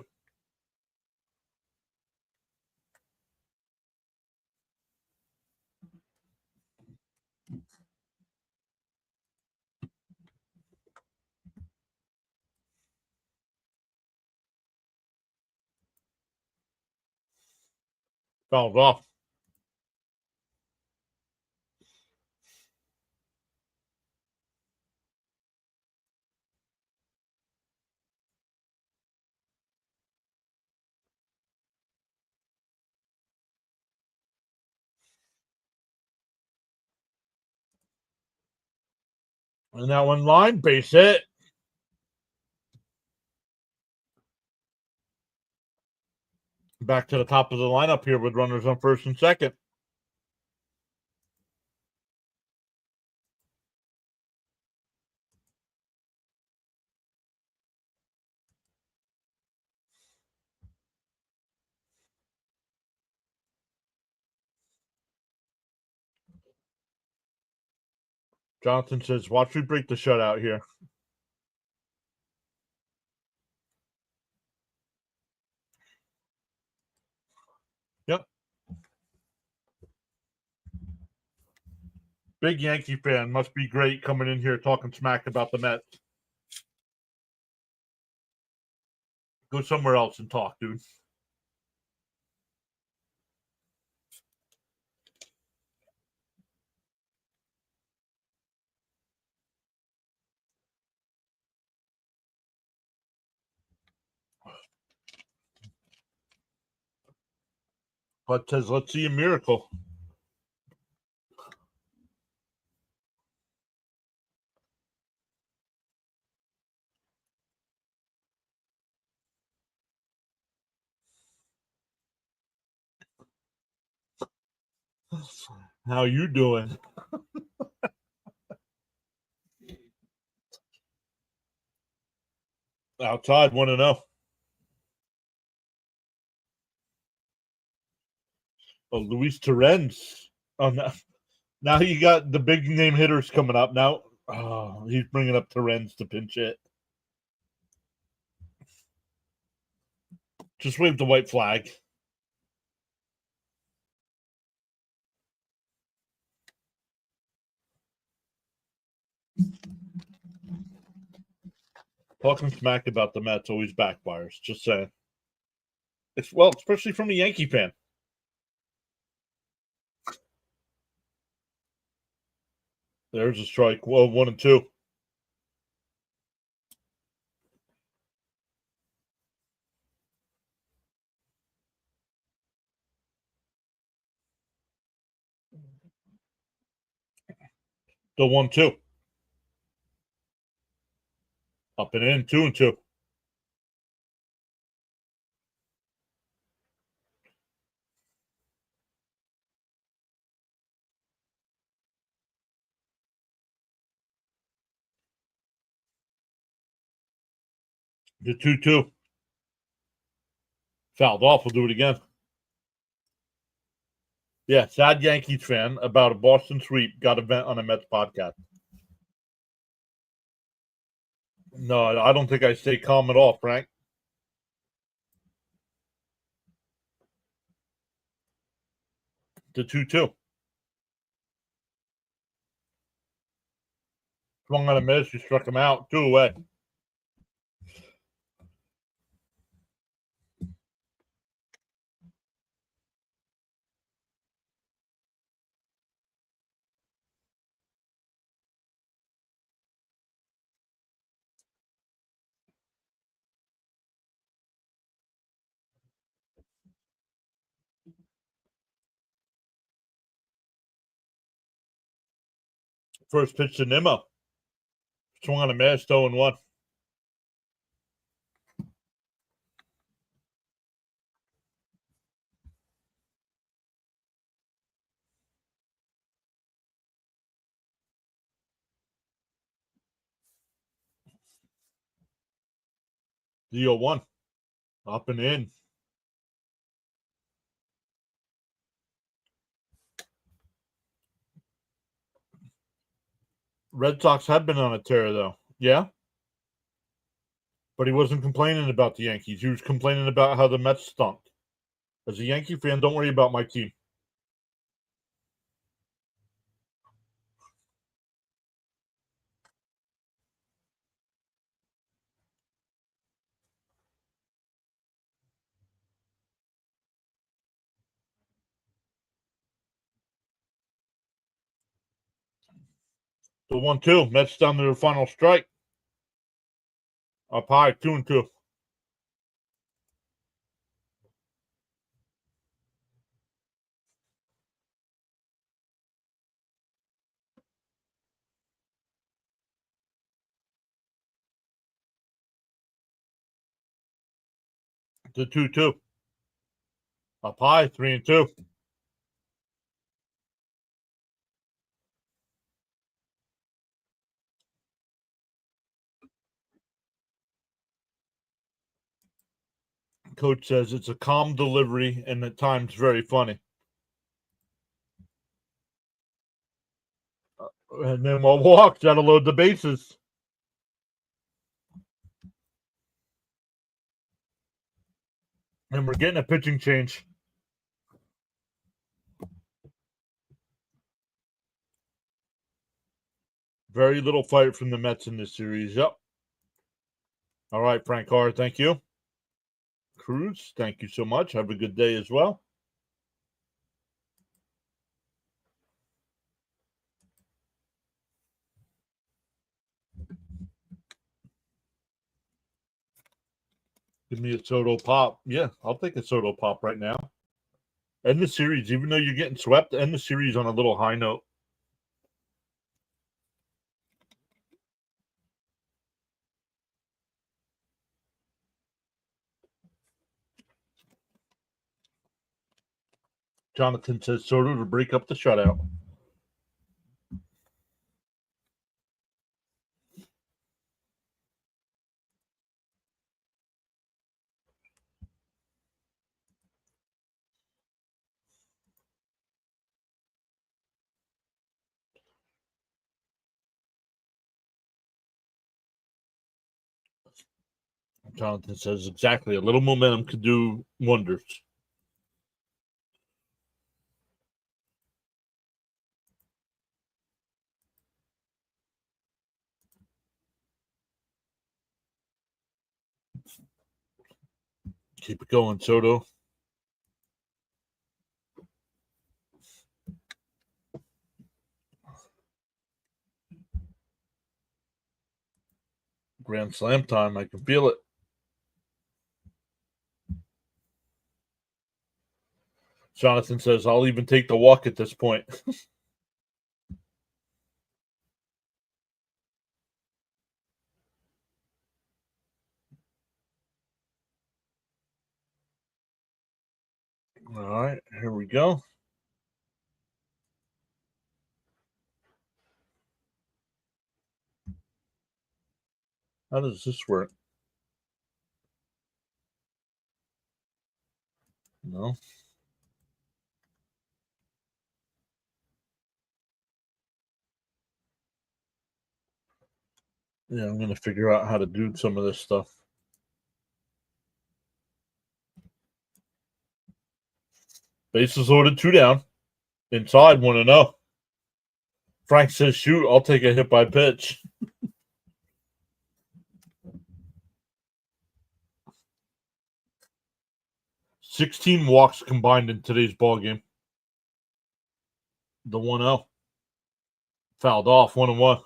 Fouls off. And that one line, base hit. Back to the top of the lineup here with runners on first and second. Johnson says, watch me break the shutout here. Yep. Big Yankee fan. Must be great coming in here talking smack about the Mets. Go somewhere else and talk, dude. But says, let's see a miracle. How you doing? Outside, 1-0. Oh, Luis Torrens. Oh, now you got the big name hitters coming up. Now he's bringing up Torrens to pinch it. Just wave the white flag. Talking smack about the Mets always backfires. Just saying. Especially from a Yankee fan. There's a strike. Well, 1-2. The 1-2. Up and in, 2-2. The 2-2. Fouled off. We'll do it again. Yeah, sad Yankees fan about a Boston sweep got a vent on a Mets podcast. No, I don't think I stay calm at all, Frank. The 2-2. Swung on a miss. You struck him out. 2 away. First pitch to Nimmo. Swung on a miss. 0-1. The 0-1. Up and in. Red Sox have been on a tear, though. Yeah? But he wasn't complaining about the Yankees. He was complaining about how the Mets stunk. As a Yankee fan, don't worry about my team. The 1-2. Mets down to their final strike. Up high. 2-2. The 2-2. Up high. 3-2. Coach says it's a calm delivery and at times very funny. And then we'll walk. That'll load the bases. And we're getting a pitching change. Very little fight from the Mets in this series. Yep. All right, Frank Carr, thank you. Cruz, thank you so much. Have a good day as well. Give me a Soto pop. Yeah, I'll take a Soto pop right now. End the series, even though you're getting swept, end the series on a little high note. Jonathan says Soto to break up the shutout. Jonathan says exactly. A little momentum could do wonders. Keep it going, Soto. Grand slam time. I can feel it. Jonathan says, I'll even take the walk at this point. All right, here we go. How does this work? No. Yeah, I'm going to figure out how to do some of this stuff. Bases loaded, 2 down. Inside, 1-0. Frank says, shoot, I'll take a hit by pitch. $16 walks combined in today's ball game. The 1-0. Fouled off, 1-1.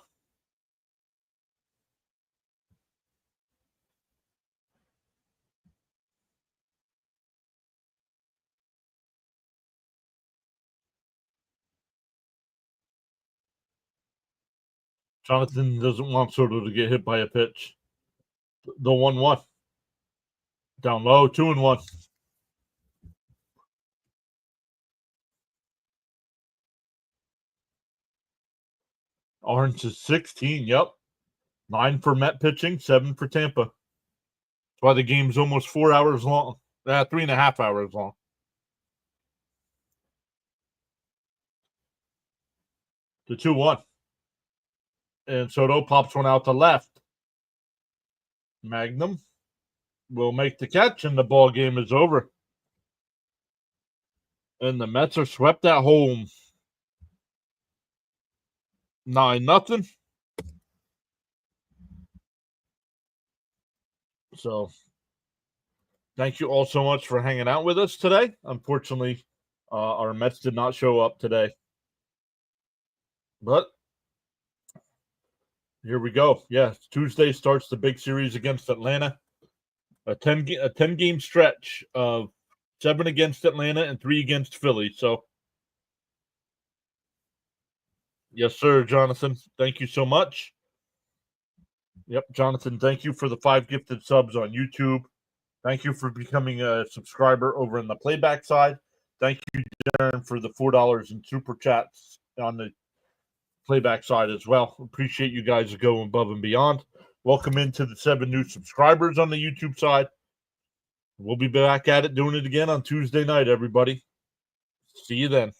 Jonathan doesn't want Soto to get hit by a pitch. The 1-1. Down low, 2-1. Orange is 16. Yep. 9 for Met pitching, 7 for Tampa. That's why the game's almost 4 hours long. 3.5 hours long. The 2-1. And Soto pops one out to left. Magnum will make the catch, and the ball game is over. And the Mets are swept at home. 9-0. So, thank you all so much for hanging out with us today. Unfortunately, our Mets did not show up today. But here we go. Yeah, Tuesday starts the big series against Atlanta. A 10-game stretch of 7 against Atlanta and 3 against Philly. So, yes, sir, Jonathan. Thank you so much. Yep, Jonathan, thank you for the 5 gifted subs on YouTube. Thank you for becoming a subscriber over in the playback side. Thank you, Darren, for the $4 in super chats on the playback side as well. Appreciate you guys going above and beyond. Welcome into the 7 new subscribers on the YouTube side. We'll be back at it, doing it again on Tuesday night, everybody. See you then.